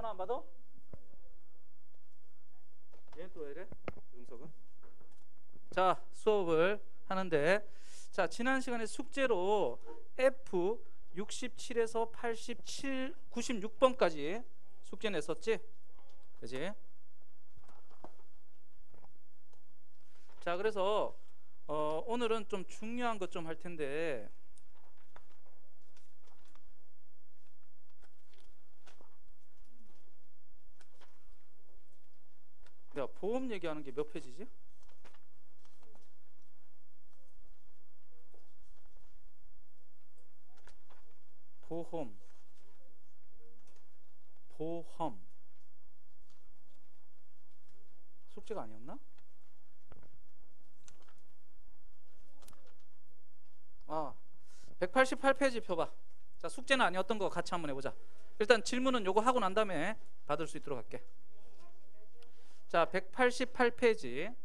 하나 안 받아? 얘는 또 왜 이래? 윤석은? 자, 수업을 하는데, 자, 지난 시간에 숙제로 F 67에서 87, 96번까지 숙제 냈었지? 그지? 자, 그래서 오늘은 좀 중요한 것 좀 할 텐데, 야, 보험 얘기하는 게 몇 페이지지? 보험 숙제가 아니었나? 아, 188페이지 펴봐. 자, 숙제는 아니었던 거 같이 한번 해보자. 일단 질문은 요거 하고 난 다음에 받을 수 있도록 할게. 자, 188페이지.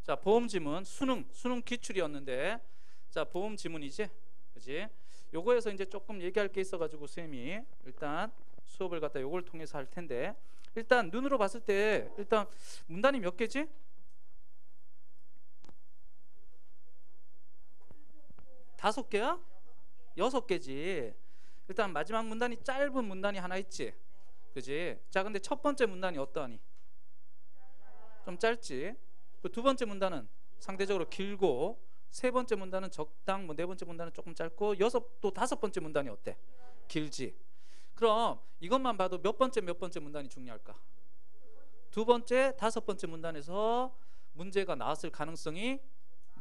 자, 보험 지문 수능 기출이었는데, 자, 보험 지문이지, 그지? 요거에서 이제 조금 얘기할 게 있어가지고 쌤이 일단 수업을 갖다 요걸 통해서 할 텐데, 일단 눈으로 봤을 때 일단 문단이 몇 개지? 5개야? 6개지. 일단 마지막 문단이 짧은 문단이 하나 있지, 그지? 자, 근데 첫 번째 문단이 어떠하니? 좀 짧지. 그 두 번째 문단은 상대적으로 길고, 세 번째 문단은 적당, 뭐 네 번째 문단은 조금 짧고, 또 다섯 번째 문단이 어때? 길지. 그럼 이것만 봐도 몇 번째 문단이 중요할까? 두 번째, 다섯 번째 문단에서 문제가 나왔을 가능성이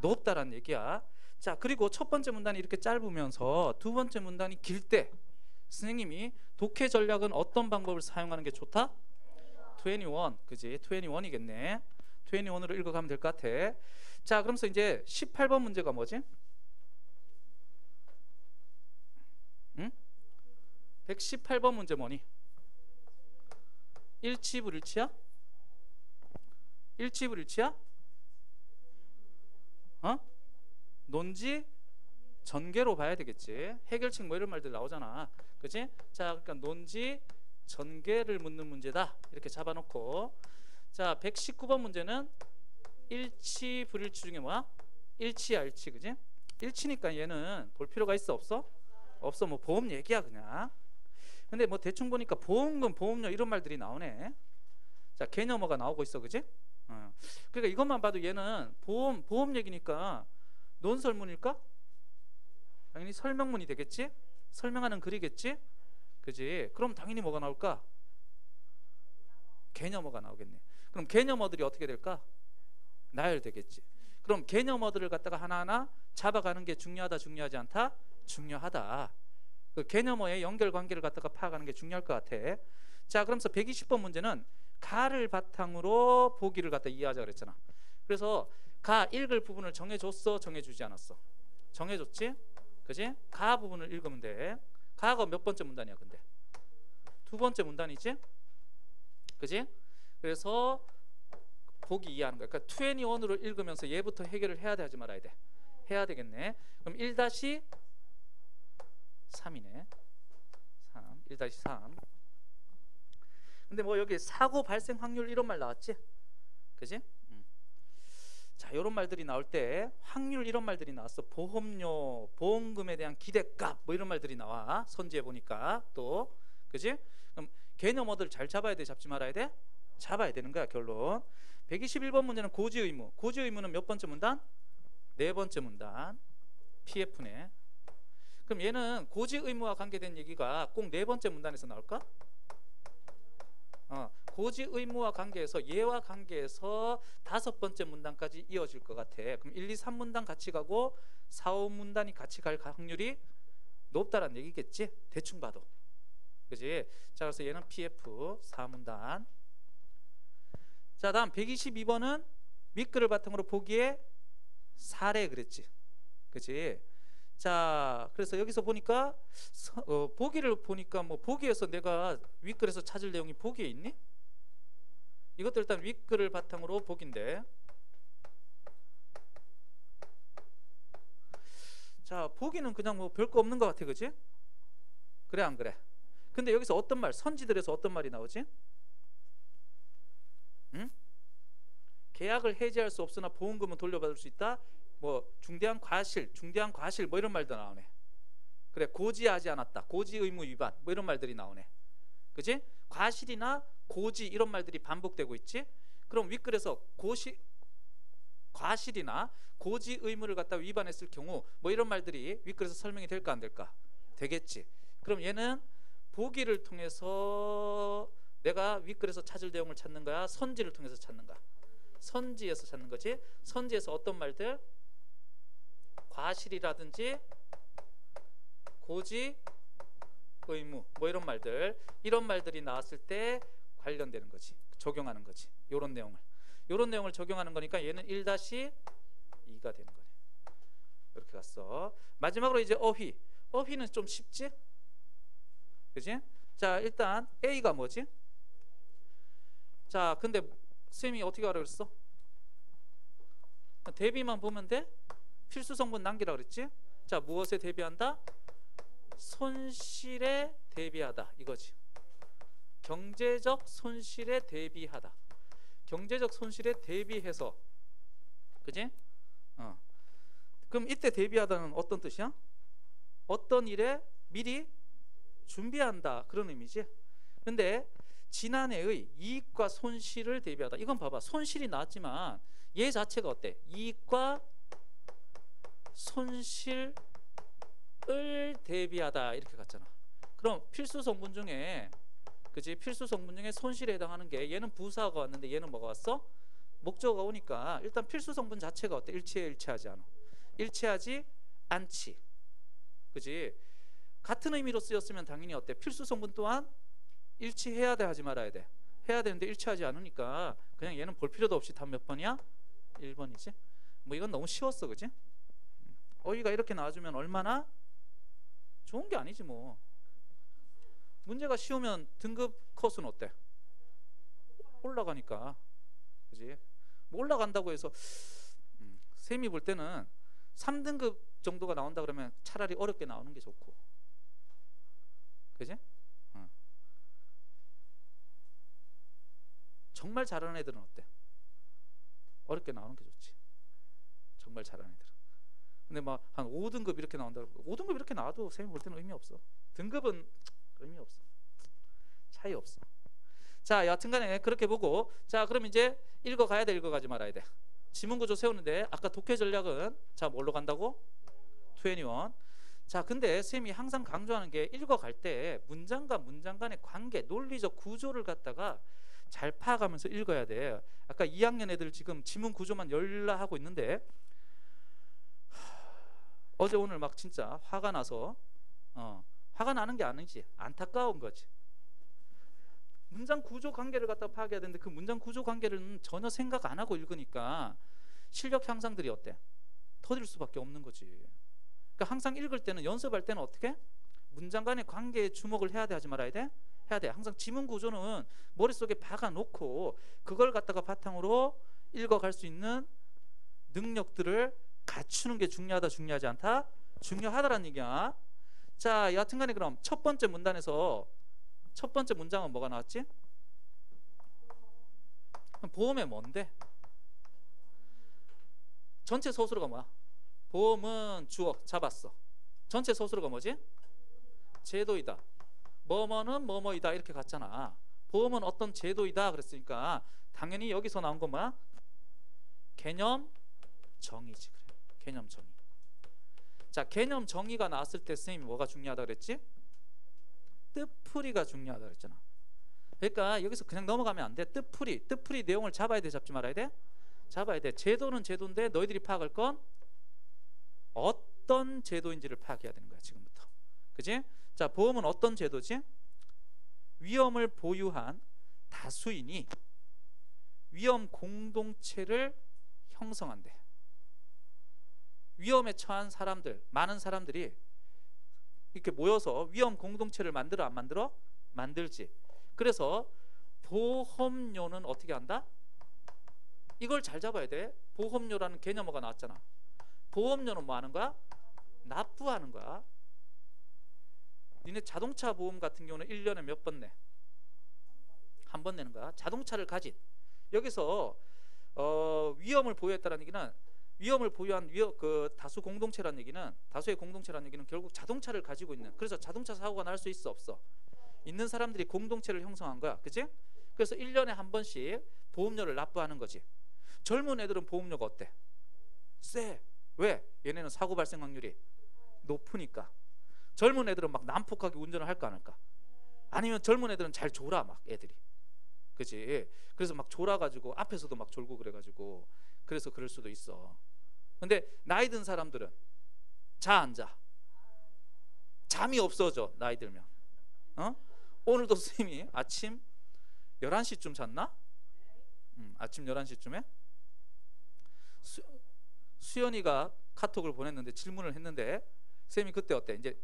높다라는 얘기야. 자, 그리고 첫 번째 문단이 이렇게 짧으면서 두 번째 문단이 길 때 선생님이 독해 전략은 어떤 방법을 사용하는 게 좋다? 21, 그지? 21이겠네. 21으로 읽어가면 될 것 같아. 자, 그러면서 이제 18번 문제가 뭐지? 응? 118번 문제 뭐니? 일치불일치야? 일치불일치야? 논지 전개로 봐야 되겠지. 해결책 뭐 이런 말들 나오잖아, 그치? 자, 그러니까 논지 전개를 묻는 문제다 이렇게 잡아놓고, 자, 119번 문제는 일치 불일치 중에 뭐야? 일치야, 일치, 그지? 일치니까 얘는 볼 필요가 있어, 없어? 없어. 뭐 보험 얘기야 그냥. 근데 뭐 대충 보니까 보험금, 보험료 이런 말들이 나오네. 자, 개념어가 나오고 있어, 그지? 그러니까 이것만 봐도 얘는 보험 얘기니까 논설문일까? 당연히 설명문이 되겠지? 설명하는 글이겠지? 그지? 그럼 당연히 뭐가 나올까? 개념어가 나오겠네. 그럼 개념어들이 어떻게 될까? 나열되겠지. 그럼 개념어들을 갖다가 하나하나 잡아가는 게 중요하다, 중요하지 않다? 중요하다. 그 개념어의 연결관계를 갖다가 파악하는 게 중요할 것 같아. 자, 그러면서 120번 문제는 가를 바탕으로 보기를 갖다 이해하자 그랬잖아. 그래서 가 읽을 부분을 정해줬어, 정해주지 않았어? 정해줬지? 그지? 가 부분을 읽으면 돼. 가가 몇 번째 문단이야 근데? 두 번째 문단이지? 그지? 그래서 보기 이해하는 거야. 그러니까 21으로 읽으면서 얘부터 해결을 해야 돼, 하지 말아야 돼? 해야 되겠네. 그럼 1-3이네. 1-3. 근데 뭐 여기 사고 발생 확률 이런 말 나왔지? 그지? 자, 이런 말들이 나올 때 확률 이런 말들이 나왔어. 보험료, 보험금에 대한 기대값 뭐 이런 말들이 나와. 선지해 보니까 또, 그지? 그럼 개념어들 잘 잡아야 돼, 잡지 말아야 돼? 잡아야 되는 거야, 결론. 121번 문제는 고지 의무. 고지 의무는 몇 번째 문단? 네 번째 문단. PF네. 그럼 얘는 고지 의무와 관계된 얘기가 꼭 네 번째 문단에서 나올까? 고지 의무와 관계에서, 얘와 관계에서 다섯 번째 문단까지 이어질 것 같아. 그럼 1, 2, 3문단 같이 가고 4, 5문단이 같이 갈 확률이 높다라는 얘기겠지? 대충 봐도. 그지? 자, 그래서 얘는 PF 4문단. 자, 다음 122번은 밑글을 바탕으로 보기에 사례 그랬지. 그지? 자, 그래서 여기서 보니까 보기를 보니까 뭐 보기에서 내가 윗글에서 찾을 내용이 보기에 있니? 이것도 일단 윗글을 바탕으로 보기인데, 자, 보기는 그냥 뭐 별거 없는 것 같아, 그지? 그래 안 그래? 근데 여기서 어떤 말, 선지들에서 어떤 말이 나오지? 응? 계약을 해지할 수 없으나 보험금은 돌려받을 수 있다. 뭐 중대한 과실 뭐 이런 말도 나오네. 그래, 고지하지 않았다, 고지 의무 위반 뭐 이런 말들이 나오네. 그지? 과실이나 고지 이런 말들이 반복되고 있지. 그럼 윗글에서 과실이나 고지 의무를 갖다 위반했을 경우 뭐 이런 말들이 윗글에서 설명이 될까 안 될까? 되겠지. 그럼 얘는 보기를 통해서 내가 윗글에서 찾을 내용을 찾는 거야, 선지를 통해서 찾는 거야? 선지에서 찾는 거지. 선지에서 어떤 말들? 과실이라든지 고지 의무 뭐 이런 말들이 나왔을 때 관련되는 거지, 적용하는 거지. 요런 내용을 적용하는 거니까 얘는 1-2가 되는 거네. 이렇게 갔어. 마지막으로 이제 어휘는 좀 쉽지? 그지? 자, 일단 A가 뭐지? 자, 근데 쌤이 어떻게 하라 그랬어? 대비만 보면 돼? 필수 성분 남기라 그랬지? 자, 무엇에 대비한다? 손실에 대비하다 이거지. 경제적 손실에 대비하다. 경제적 손실에 대비해서, 그지? 그럼 이때 대비하다는 어떤 뜻이야? 어떤 일에 미리 준비한다 그런 의미지. 근데 지난해의 이익과 손실을 대비하다, 이건 봐봐, 손실이 나왔지만 얘 자체가 어때? 이익과 손실을 대비하다 이렇게 갔잖아. 그럼 필수 성분 중에, 그지? 필수 성분 중에 손실에 해당하는 게, 얘는 부사가 왔는데 얘는 뭐가 왔어? 목적어가 오니까 일단 필수 성분 자체가 어때? 일치하지 않아. 일치하지 않지. 그지? 같은 의미로 쓰였으면 당연히 어때? 필수 성분 또한 일치해야 돼, 하지 말아야 돼? 해야 되는데 일치하지 않으니까 그냥 얘는 볼 필요도 없이 답 몇 번이야? 1번이지. 뭐 이건 너무 쉬웠어, 그지? 어휘가 이렇게 나와주면 얼마나 좋은 게 아니지 뭐. 문제가 쉬우면 등급 컷은 어때? 올라가니까. 그지? 뭐 올라간다고 해서 쌤이 볼 때는 3등급 정도가 나온다 그러면 차라리 어렵게 나오는 게 좋고. 그지? 정말 잘하는 애들은 어때? 어렵게 나오는 게 좋지. 정말 잘하는 애들은. 근데 막 한 5등급 이렇게 나온다 그러면 5등급 이렇게 나와도 쌤이 볼 때는 의미 없어. 등급은 의미 없어. 차이 없어. 자, 여하튼간에 그렇게 보고, 자, 그럼 이제 읽어가야 돼, 읽어가지 말아야 돼? 지문구조 세우는데 아까 독해 전략은 자 뭘로 간다고? 21. 자, 근데 쌤이 항상 강조하는 게 읽어갈 때 문장과 문장 간의 관계, 논리적 구조를 갖다가 잘 파악하면서 읽어야 돼. 아까 2학년 애들 지금 지문 구조만 열라 하고 있는데 어제 오늘 막 진짜 화가 나서 화가 나는 게 아니지, 안타까운 거지. 문장 구조 관계를 갖다 파악해야 되는데 그 문장 구조 관계를 전혀 생각 안 하고 읽으니까 실력 향상들이 어때? 더딜 수밖에 없는 거지. 그러니까 항상 읽을 때는, 연습할 때는 어떻게? 문장 간의 관계에 주목을 해야 돼, 하지 말아야 돼? 해야 돼. 항상 지문 구조는 머릿속에 박아놓고 그걸 갖다가 바탕으로 읽어갈 수 있는 능력들을 갖추는 게 중요하다, 중요하지 않다? 중요하다라는 얘기야. 자, 여하튼간에 그럼 첫 번째 문단에서 첫 번째 문장은 뭐가 나왔지? 보험의 뭔데? 전체 서술어가 뭐야? 보험은 주어 잡았어. 전체 서술어가 뭐지? 제도이다. 뭐뭐는 뭐뭐이다 이렇게 갔잖아. 보험은 어떤 제도이다 그랬으니까 당연히 여기서 나온 건 뭐야? 개념 정의지. 그래. 개념 정의. 자, 개념 정의가 나왔을 때 선생님이 뭐가 중요하다 그랬지? 뜻풀이가 중요하다 그랬잖아. 그러니까 여기서 그냥 넘어가면 안 돼. 뜻풀이 내용을 잡아야 돼, 잡지 말아야 돼? 잡아야 돼. 제도는 제도인데 너희들이 파악할 건 어떤 제도인지를 파악해야 되는 거야, 지금부터. 그지? 자, 보험은 어떤 제도지? 위험을 보유한 다수인이 위험 공동체를 형성한대. 위험에 처한 사람들, 많은 사람들이 이렇게 모여서 위험 공동체를 만들어, 안 만들어? 만들지. 그래서 보험료는 어떻게 한다? 이걸 잘 잡아야 돼. 보험료라는 개념어가 나왔잖아. 보험료는 뭐 하는 거야? 납부하는 거야. 니네 자동차 보험 같은 경우는 1년에 몇 번 내? 한 번 내는 거야. 자동차를 가진 여기서 위험을 보유했다는 얘기는 위험을 보유한 그 다수 공동체라는 얘기는 다수의 공동체라는 얘기는 결국 자동차를 가지고 있는 그래서 자동차 사고가 날 수 있어 없어? 있는 사람들이 공동체를 형성한 거야. 그치? 그래서 1년에 한 번씩 보험료를 납부하는 거지. 젊은 애들은 보험료가 어때? 세. 왜? 얘네는 사고 발생 확률이 높으니까. 젊은 애들은 막 난폭하게 운전을 할까 안 할까? 아니면 젊은 애들은 잘 졸아 막 애들이. 그치? 그래서 막 졸아가지고 앞에서도 막 졸고 그래가지고 그래서 그럴 수도 있어. 근데 나이 든 사람들은 자 안 자? 잠이 없어져 나이 들면. 오늘도 선생님이 아침 11시쯤 잤나? 아침 11시쯤에 수연이가 카톡을 보냈는데 질문을 했는데 선생님이 그때 어때? 이제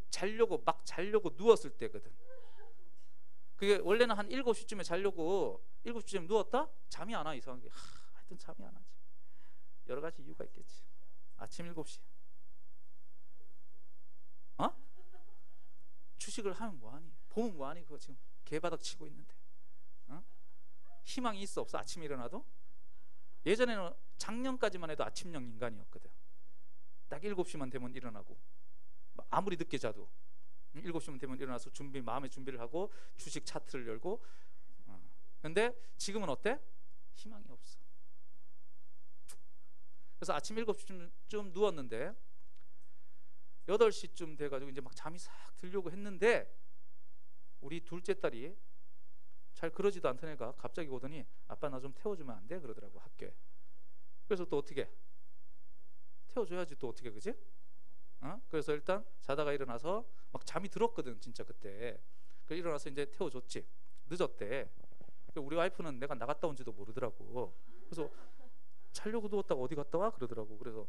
막 자려고 누웠을 때거든. 그게 원래는 한 7시쯤에 자려고 7시쯤에 누웠다? 잠이 안 와 이상하게. 하여튼 잠이 안 와지. 여러 가지 이유가 있겠지. 아침 7시. 주식을 하면 뭐하니? 보면 뭐하니? 그거 지금 개바닥 치고 있는데. 희망이 있어 없어? 아침에 일어나도? 예전에는 작년까지만 해도 아침형 인간이었거든. 딱 7시만 되면 일어나고 아무리 늦게 자도 7시만 되면 일어나서 마음의 준비를 하고 주식 차트를 열고. 근데 지금은 어때? 희망이 없어. 그래서 아침 7시쯤 누웠는데 8시쯤 돼가지고 이제 막 잠이 싹 들려고 했는데 우리 둘째 딸이 잘 그러지도 않던 애가 갑자기 오더니 아빠 나 좀 태워주면 안 돼? 그러더라고 학교에. 그래서 또 어떻게 태워줘야지 또 어떻게 그지? 그래서 일단 자다가 일어나서 막 잠이 들었거든 진짜 그때. 그래서 일어나서 이제 태워줬지. 늦었대. 우리 와이프는 내가 나갔다 온지도 모르더라고. 그래서 자려고 누웠다가 어디 갔다 와? 그러더라고. 그래서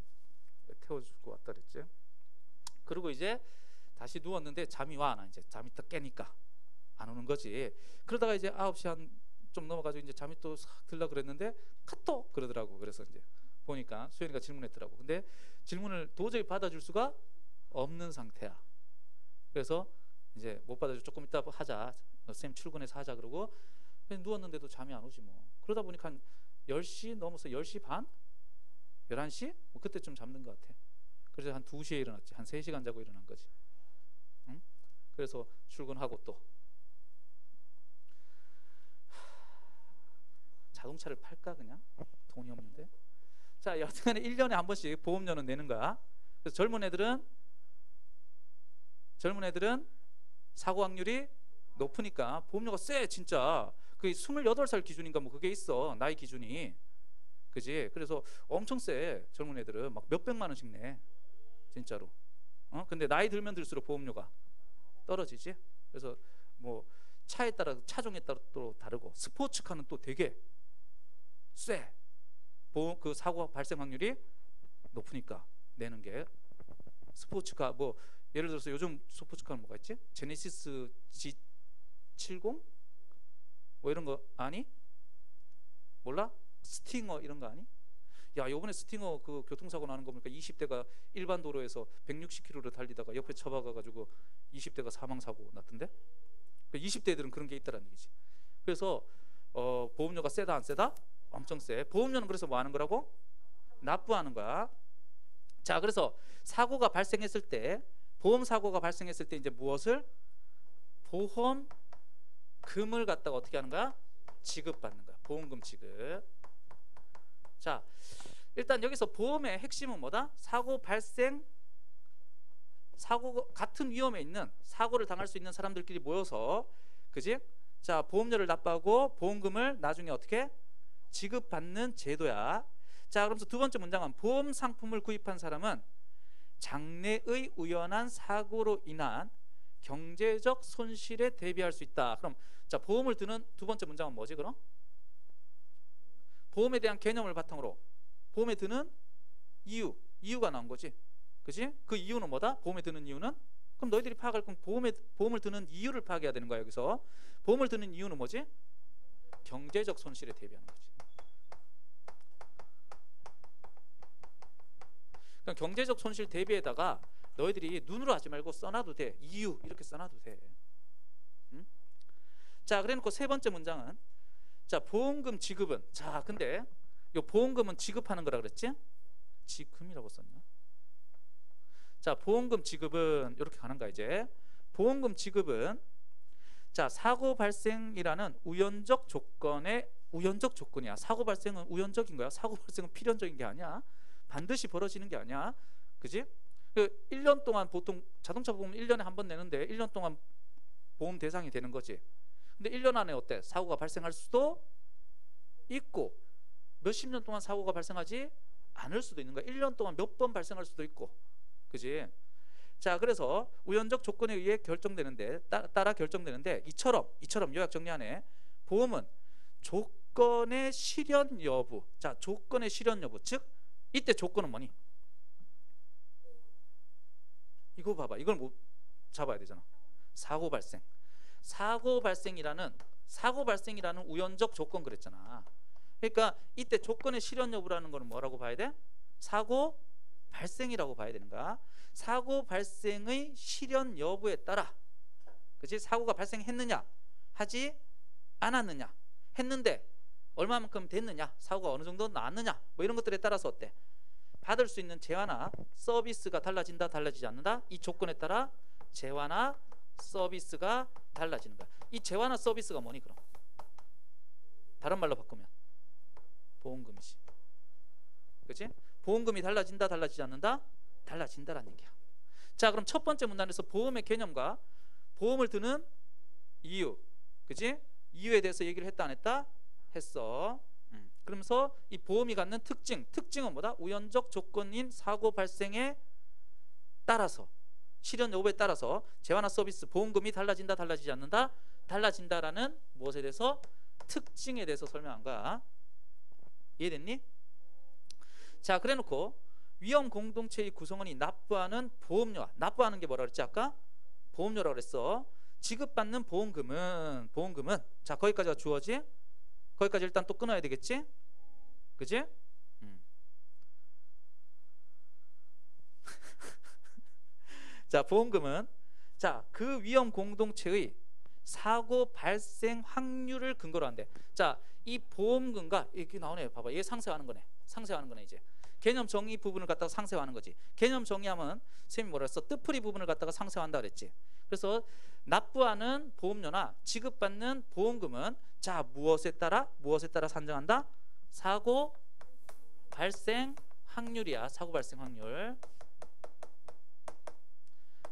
태워주고 왔다 그랬지. 그리고 이제 다시 누웠는데 잠이 와. 나 이제 잠이 딱 깨니까 안 오는 거지. 그러다가 이제 9시 한 좀 넘어가지고 이제 잠이 또 싹 들라 그랬는데 카톡 그러더라고. 그래서 이제 보니까 수연이가 질문했더라고. 근데 질문을 도저히 받아줄 수가 없는 상태야. 그래서 이제 못 받아줘. 조금 이따 하자. 쌤 출근해서 하자 그러고 그냥 누웠는데도 잠이 안 오지 뭐. 그러다 보니까 한 10시 넘어서 10시 반? 11시? 뭐 그때쯤 잠든 것 같아. 그래서 한 2시에 일어났지. 한 3시간 자고 일어난 거지. 그래서 출근하고 또 자동차를 팔까 그냥? 돈이 없는데. 자, 여튼간에 1년에 한 번씩 보험료는 내는 거야. 그래서 젊은 애들은 사고 확률이 높으니까 보험료가 세 진짜. 그게 28살 기준인가 뭐 그게 있어. 나이 기준이. 그지? 그래서 엄청 세. 젊은 애들은 막 몇백만 원씩 내. 진짜로. 근데 나이 들면 들수록 보험료가 떨어지지. 그래서 뭐 차에 따라 차종에 따라 또 다르고 스포츠카는 또 되게 세. 그 사고 발생 확률이 높으니까 내는 게. 스포츠카 뭐 예를 들어서 요즘 스포츠카는 뭐가 있지? 제네시스 G70 뭐 이런 거 아니? 몰라? 스팅어 이런 거 아니? 야, 요번에 스팅어 그 교통사고 나는 거 보니까 20대가 일반 도로에서 160km로 달리다가 옆에 쳐박아가지고 20대가 사망사고 났던데? 20대들은 그런 게 있다라는 얘기지. 그래서 보험료가 세다 안 세다? 엄청 세. 보험료는 그래서 뭐 하는 거라고? 납부하는 거야. 자, 그래서 사고가 발생했을 때, 보험 사고가 발생했을 때 이제 무엇을? 보험금을 갖다가 어떻게 하는 거야? 지급받는 거야. 보험금 지급. 자, 일단 여기서 보험의 핵심은 뭐다? 사고 같은 위험에 있는 사고를 당할 수 있는 사람들끼리 모여서, 그지? 자, 보험료를 납부하고 보험금을 나중에 어떻게? 지급받는 제도야. 자, 그러면서 두 번째 문장은 보험 상품을 구입한 사람은 장래의 우연한 사고로 인한 경제적 손실에 대비할 수 있다. 그럼 자, 보험을 드는 두 번째 문장은 뭐지 그럼? 보험에 대한 개념을 바탕으로 보험에 드는 이유가 나온 거지. 그치? 그 이유는 뭐다? 보험에 드는 이유는? 그럼 너희들이 파악할 건 보험을 드는 이유를 파악해야 되는 거야. 여기서 보험을 드는 이유는 뭐지? 경제적 손실에 대비하는 거지. 그럼 경제적 손실 대비에다가 너희들이 눈으로 하지 말고 써놔도 돼. 이유 이렇게 써놔도 돼. 응? 자, 그래놓고 세 번째 문장은 자, 보험금 지급은 자, 근데 요 보험금은 지급하는 거라 그랬지? 지금이라고 썼나? 자, 보험금 지급은 이렇게 가는 거야 이제. 보험금 지급은 자, 사고 발생이라는 우연적 조건이야. 사고 발생은 우연적인 거야. 사고 발생은 필연적인 게 아니야. 반드시 벌어지는 게 아니야. 그지? 그 1년 동안 보통 자동차 보험은 1년에 한 번 내는데 1년 동안 보험 대상이 되는 거지. 근데 1년 안에 어때? 사고가 발생할 수도 있고 몇십 년 동안 사고가 발생하지 않을 수도 있는 거야. 1년 동안 몇 번 발생할 수도 있고. 그지? 자, 그래서 우연적 조건에 의해 결정되는데 따라 결정되는데 이처럼 요약 정리하네. 보험은 조건의 실현 여부. 자, 조건의 실현 여부. 즉 이때 조건은 뭐니? 이거 봐봐. 이걸 못 잡아야 되잖아. 사고 발생이라는 우연적 조건 그랬잖아. 그러니까 이때 조건의 실현 여부라는 거는 뭐라고 봐야 돼? 사고 발생이라고 봐야 되는 거야. 사고 발생의 실현 여부에 따라, 그치? 사고가 발생했느냐, 하지 않았느냐, 했는데 얼마만큼 됐느냐, 사고가 어느 정도 나왔느냐, 뭐 이런 것들에 따라서 어때? 받을 수 있는 재화나 서비스가 달라진다, 달라지지 않는다. 이 조건에 따라 재화나 서비스가 달라지는 거야. 이 재화나 서비스가 뭐니 그럼? 다른 말로 바꾸면 보험금이지. 그치? 보험금이 달라진다, 달라지지 않는다? 달라진다라는 얘기야. 자, 그럼 첫 번째 문단에서 보험의 개념과 보험을 드는 이유, 그치? 이유에 대해서 얘기를 했다 안 했다? 했어. 그러면서 이 보험이 갖는 특징은 뭐다? 우연적 조건인 사고 발생에 따라서, 실현 여부에 따라서 재화나 서비스, 보험금이 달라진다, 달라지지 않는다? 달라진다라는 무엇에 대해서? 특징에 대해서 설명한 거야. 이해됐니? 자, 그래놓고 위험 공동체의 구성원이 납부하는 보험료와, 납부하는 게 뭐라 그랬지 아까? 보험료라고 그랬어. 지급받는 보험금은 자, 거기까지가 주어지? 거기까지 일단 또 끊어야 되겠지? 그지? 자, 보험금은 자, 그 위험 공동체의 사고 발생 확률을 근거로 한대. 자, 이 보험금과 이렇게 나오네. 봐봐, 얘 상세화하는 거네. 이제 개념 정의 부분을 갖다가 상세화하는 거지. 개념 정의하면 선생님이 뭐라 했어? 뜻풀이 부분을 갖다가 상세화한다 그랬지. 그래서 납부하는 보험료나 지급받는 보험금은 자, 무엇에 따라 산정한다? 사고 발생 확률이야. 사고 발생 확률.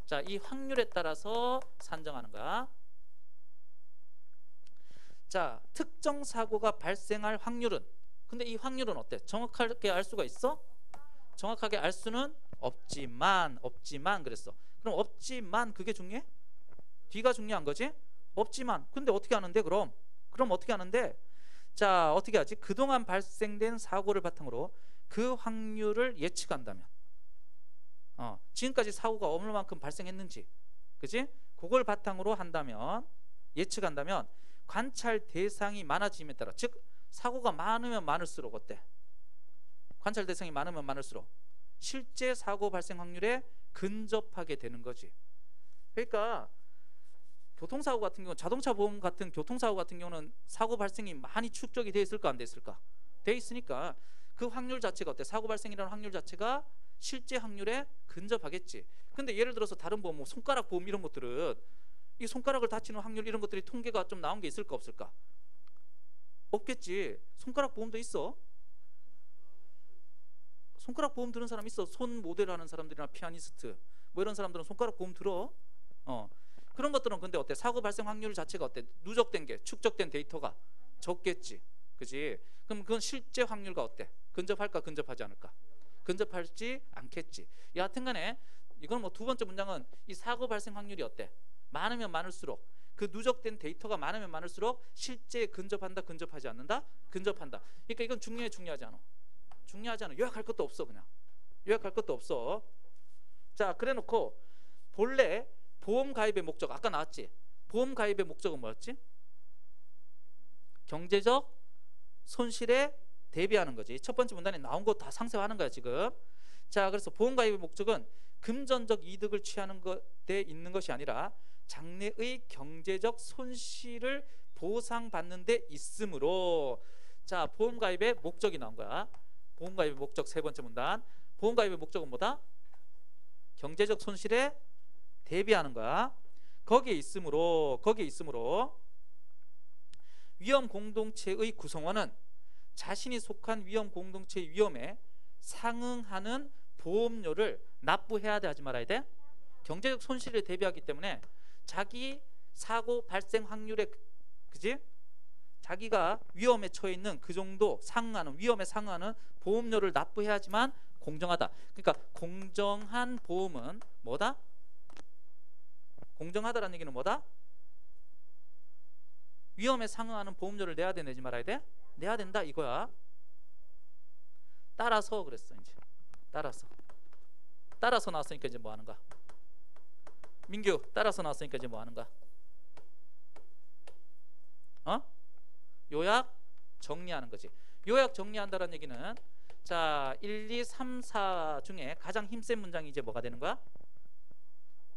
자, 이 확률에 따라서 산정하는 거야. 자, 특정 사고가 발생할 확률은, 근데 이 확률은 어때? 정확하게 알 수가 있어? 정확하게 알 수는 없지만 그랬어. 그럼 없지만 그게 중요해? 뒤가 중요한 거지? 없지만. 근데 어떻게 하는데 그럼 어떻게 하는데? 자, 어떻게 하지? 그동안 발생된 사고를 바탕으로 그 확률을 예측한다면, 지금까지 사고가 얼마만큼 발생했는지, 그지? 그걸 바탕으로 한다면, 예측한다면 관찰 대상이 많아짐에 따라, 즉 사고가 많으면 많을수록 어때? 관찰 대상이 많으면 많을수록 실제 사고 발생 확률에 근접하게 되는 거지. 그러니까 교통사고 같은 경우, 자동차 보험 같은 교통사고 같은 경우는 사고 발생이 많이 축적이 돼 있을까 안 돼 있을까? 돼 있으니까 그 확률 자체가 어때? 사고 발생이라는 확률 자체가 실제 확률에 근접하겠지. 근데 예를 들어서 다른 보험, 뭐 손가락 보험 이런 것들은 이 손가락을 다치는 확률 이런 것들이 통계가 좀 나온 게 있을까 없을까? 없겠지. 손가락 보험도 있어. 손가락 보험 드는 사람 있어. 손 모델 하는 사람들이나 피아니스트 뭐 이런 사람들은 손가락 보험 들어. 그런 것들은 근데 어때? 사고 발생 확률 자체가 어때? 누적된 게, 축적된 데이터가 적겠지. 그지? 그럼 그건 실제 확률과 어때? 근접할까 근접하지 않을까? 근접하지 않겠지. 여하튼간에 이건 뭐 두 번째 문장은 이 사고 발생 확률이 어때? 많으면 많을수록, 그 누적된 데이터가 많으면 많을수록 실제 근접한다 근접하지 않는다? 근접한다. 그러니까 이건 중요하지 않아. 요약할 것도 없어. 그냥 요약할 것도 없어. 자, 그래놓고 본래 보험 가입의 목적 아까 나왔지? 보험 가입의 목적은 뭐였지? 경제적 손실에 대비하는 거지. 첫 번째 문단에 나온 거 다 상세화하는 거야 지금. 자, 그래서 보험 가입의 목적은 금전적 이득을 취하는 것에 있는 것이 아니라 장래의 경제적 손실을 보상받는 데 있으므로. 자, 보험가입의 목적이 나온 거야. 보험가입의 목적 세 번째 문단. 보험가입의 목적은 뭐다? 경제적 손실에 대비하는 거야. 거기에 있으므로 위험 공동체의 구성원은 자신이 속한 위험 공동체의 위험에 상응하는 보험료를 납부해야 돼, 하지 말아야 돼? 경제적 손실에 대비하기 때문에 자기 사고 발생 확률에, 그지? 자기가 위험에 처해 있는 그 정도 상응하는, 위험에 상응하는 보험료를 납부해야지만 공정하다. 그러니까 공정한 보험은 뭐다? 공정하다라는 얘기는 뭐다? 위험에 상응하는 보험료를 내야 돼, 내지 말아야 돼? 내야 된다 이거야. 따라서 그랬어. 이제 따라서 나왔으니까 이제 뭐 하는가? 민규, 따라서 나왔으니까 이제 뭐 하는가? 요약 정리하는 거지. 요약 정리한다는 얘기는, 자, 1, 2, 3, 4 중에 가장 힘센 문장이 이제 뭐가 되는 거야?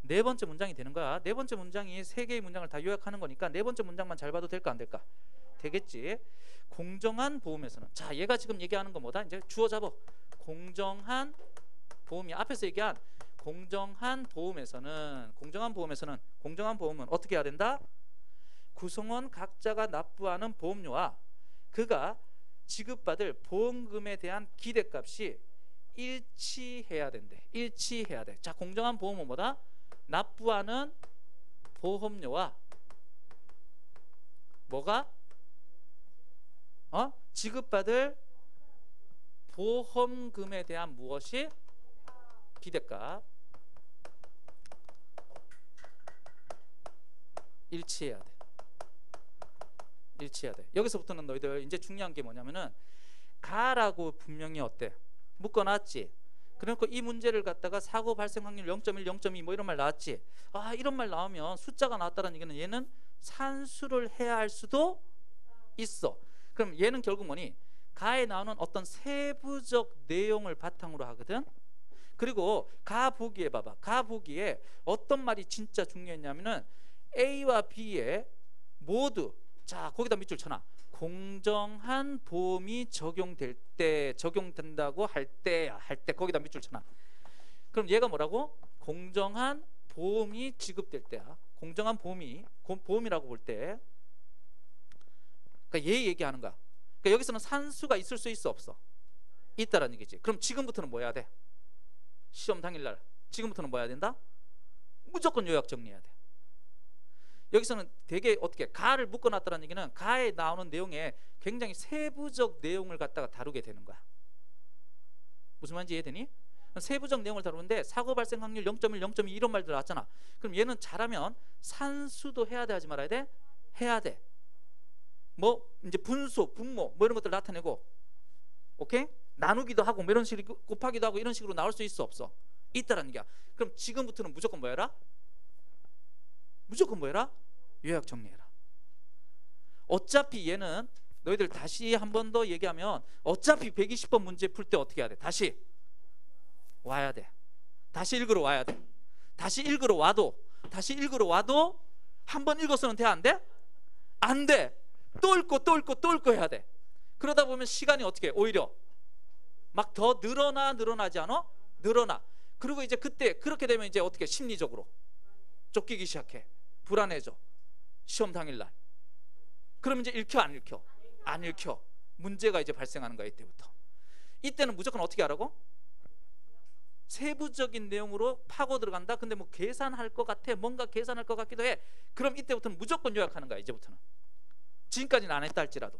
네 번째 문장이 되는 거야. 네 번째 문장이 세 개의 문장을 다 요약하는 거니까 네 번째 문장만 잘 봐도 될까 안 될까? 되겠지. 공정한 보험에서는, 자, 얘가 지금 얘기하는 건 뭐다? 이제 주어 잡어. 공정한 보험이 앞에서 얘기한 공정한 보험은 어떻게 해야 된다? 구성원 각자가 납부하는 보험료와 그가 지급받을 보험금에 대한 기대값이 일치해야 된대. 일치해야 돼. 자, 공정한 보험은 뭐다? 납부하는 보험료와 뭐가? 지급받을 보험금에 대한 무엇이? 기대값. 일치해야 돼. 일치해야 돼. 여기서부터는 너희들 이제 중요한 게 뭐냐면은 가라고 분명히 어때? 묶어놨지. 그러니까 이 문제를 갖다가 사고 발생 확률 0.1, 0.2 뭐 이런 말 나왔지. 아, 이런 말 나오면 숫자가 나왔다는 얘기는 얘는 산수를 해야 할 수도 있어. 그럼 얘는 결국 뭐니? 가에 나오는 어떤 세부적 내용을 바탕으로 하거든. 그리고 가 보기에 봐봐. 가 보기에 어떤 말이 진짜 중요했냐면은 A와 B에 모두, 자, 거기다 밑줄 쳐놔. 공정한 보험이 적용된다고 할 때 거기다 밑줄 쳐놔. 그럼 얘가 뭐라고? 공정한 보험이 지급될 때야. 공정한 보험이라고 볼 때, 그러니까 얘 얘기하는 거야. 그러니까 여기서는 산수가 있을 수 있어, 없어? 있다라는 얘기지. 그럼 지금부터는 뭐 해야 돼? 시험 당일날 지금부터는 뭐 해야 된다? 무조건 요약 정리해야 돼. 여기서는 되게 어떻게 가를 묶어놨다는 얘기는 가에 나오는 내용에 굉장히 세부적 내용을 갖다가 다루게 되는 거야. 무슨 말인지 이해되니? 세부적 내용을 다루는데 사고 발생 확률 0.1, 0.2 이런 말들 나왔잖아. 그럼 얘는 잘하면 산수도 해야 돼, 하지 말아야 돼? 해야 돼. 뭐 이제 분수, 분모 뭐 이런 것들 나타내고, 오케이? 나누기도 하고 뭐 이런 식으로 곱하기도 하고 이런 식으로 나올 수 있어, 없어? 있다라는 얘기야. 그럼 지금부터는 무조건 뭐 해라? 무조건 뭐 해라? 요약 정리해라. 어차피 얘는 너희들 다시 한 번 더 얘기하면 어차피 120번 문제 풀 때 어떻게 해야 돼? 다시 와야 돼. 다시 읽으러 와야 돼. 다시 읽으러 와도 한 번 읽어서는 돼, 안 돼? 안 돼. 또 읽고 해야 돼. 그러다 보면 시간이 어떻게 해? 오히려 막 더 늘어나지 않아? 늘어나. 그리고 이제 그때 그렇게 되면 이제 어떻게 심리적으로 쫓기기 시작해. 불안해져. 시험 당일날. 그럼 이제 읽혀, 안 읽혀? 안 읽혀. 문제가 이제 발생하는 거야, 이때부터. 이때는 무조건 어떻게 하라고? 세부적인 내용으로 파고 들어간다. 근데 뭐 계산할 것 같아, 뭔가 계산할 것 같기도 해. 그럼 이때부터는 무조건 요약하는 거야. 이제부터는. 지금까지는 안 했다 할지라도.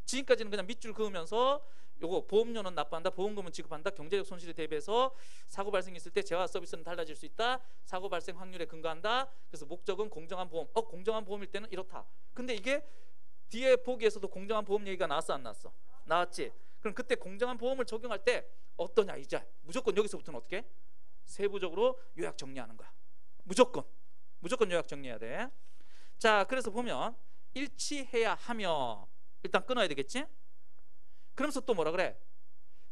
지금까지는 그냥 밑줄 그으면서 요거 보험료는 납부한다, 보험금은 지급한다, 경제적 손실에 대비해서 사고 발생했을 때 재화 서비스는 달라질 수 있다, 사고 발생 확률에 근거한다. 그래서 목적은 공정한 보험. 공정한 보험일 때는 이렇다. 근데 이게 뒤에 보기에서도 공정한 보험 얘기가 나왔어, 안 나왔어? 나왔지. 그럼 그때 공정한 보험을 적용할 때 어떠냐? 이제 무조건 여기서부터는 어떻게? 세부적으로 요약 정리하는 거야. 무조건 요약 정리해야 돼. 자, 그래서 보면 일치해야 하며 일단 끊어야 되겠지? 그러면서 또 뭐라 그래?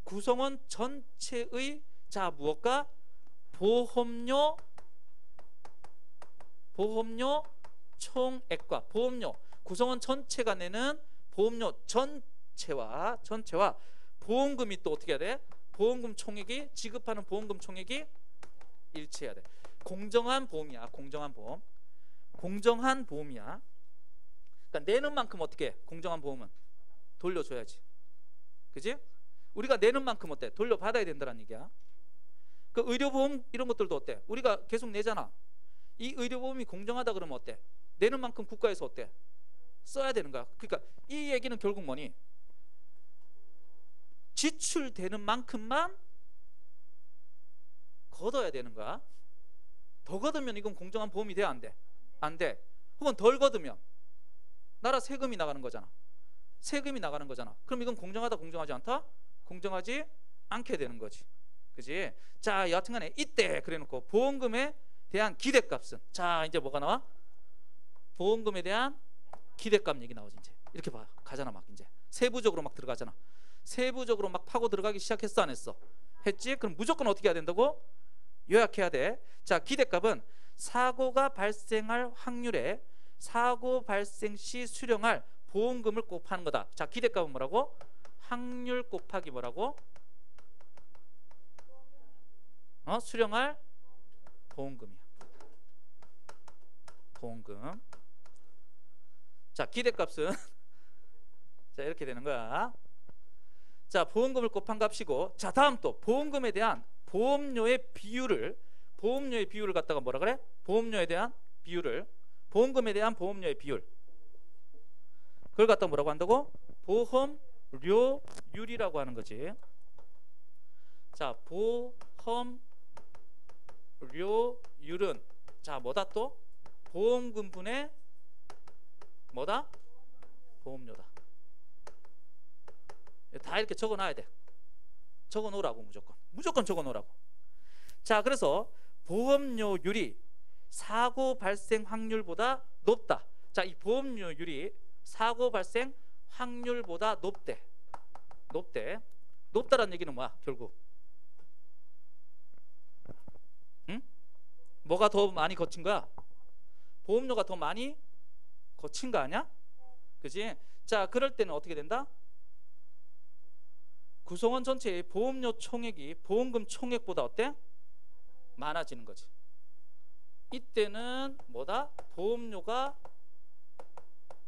구성원 전체의, 자, 무엇과 보험료 총액과 보험료 구성원 전체가 내는 보험료 전체와 보험금이 또 어떻게 해야 돼? 보험금 총액이 지급하는 보험금 총액이 일치해야 돼. 공정한 보험이야. 공정한 보험이야. 그러니까 내는 만큼 어떻게 해? 공정한 보험은 돌려줘야지. 그지? 우리가 내는 만큼 어때? 돌려받아야 된다는 얘기야. 그 의료보험 이런 것들도 어때? 우리가 계속 내잖아. 이 의료보험이 공정하다 그러면 어때? 내는 만큼 국가에서 어때? 써야 되는 거야. 그러니까 이 얘기는 결국 뭐니? 지출되는 만큼만 걷어야 되는 거야. 더 걷으면 이건 공정한 보험이 돼? 안 돼? 안 돼. 혹은 덜 걷으면 나라 세금이 나가는 거잖아. 그럼 이건 공정하다 공정하지 않다? 공정하지 않게 되는 거지. 그지? 자, 여하튼간에 이때 그래놓고 보험금에 대한 기대값은, 자 이제 뭐가 나와? 보험금에 대한 기대값 얘기 나오지. 이제 이렇게 봐 가잖아. 막 이제 세부적으로 막 들어가잖아. 세부적으로 막 파고 들어가기 시작했어 안 했어? 했지? 그럼 무조건 어떻게 해야 된다고? 요약해야 돼. 자, 기대값은 사고가 발생할 확률에 사고 발생 시 수령할 보험금을 곱하는 거다. 자, 기대값은 뭐라고? 확률 곱하기 뭐라고? 수령할 보험금이야. 보험금. 자, 기대값은 자 이렇게 되는 거야. 자, 보험금을 곱한 값이고, 자 다음 또 보험금에 대한 보험료의 비율을 갖다가 뭐라 그래? 보험금에 대한 보험료의 비율, 그걸 갖다 뭐라고 한다고? 보험료율이라고 하는 거지. 자, 보험료율은 자 뭐다? 또 보험금분의 뭐다? 보험료다. 다 이렇게 적어놔야 돼. 적어놓으라고. 무조건 적어놓으라고. 자, 그래서 보험료율이 사고 발생 확률보다 높다. 자, 이 보험료율이 사고 발생 확률보다 높다라는 얘기는 뭐야? 결국 뭐가 더 많이 거친 거야? 보험료가 더 많이 거친 거 아니야? 그지? 자, 그럴 때는 어떻게 된다? 구성원 전체의 보험료 총액이 보험금 총액보다 어때? 많아지는 거지. 이때는 뭐다? 보험료가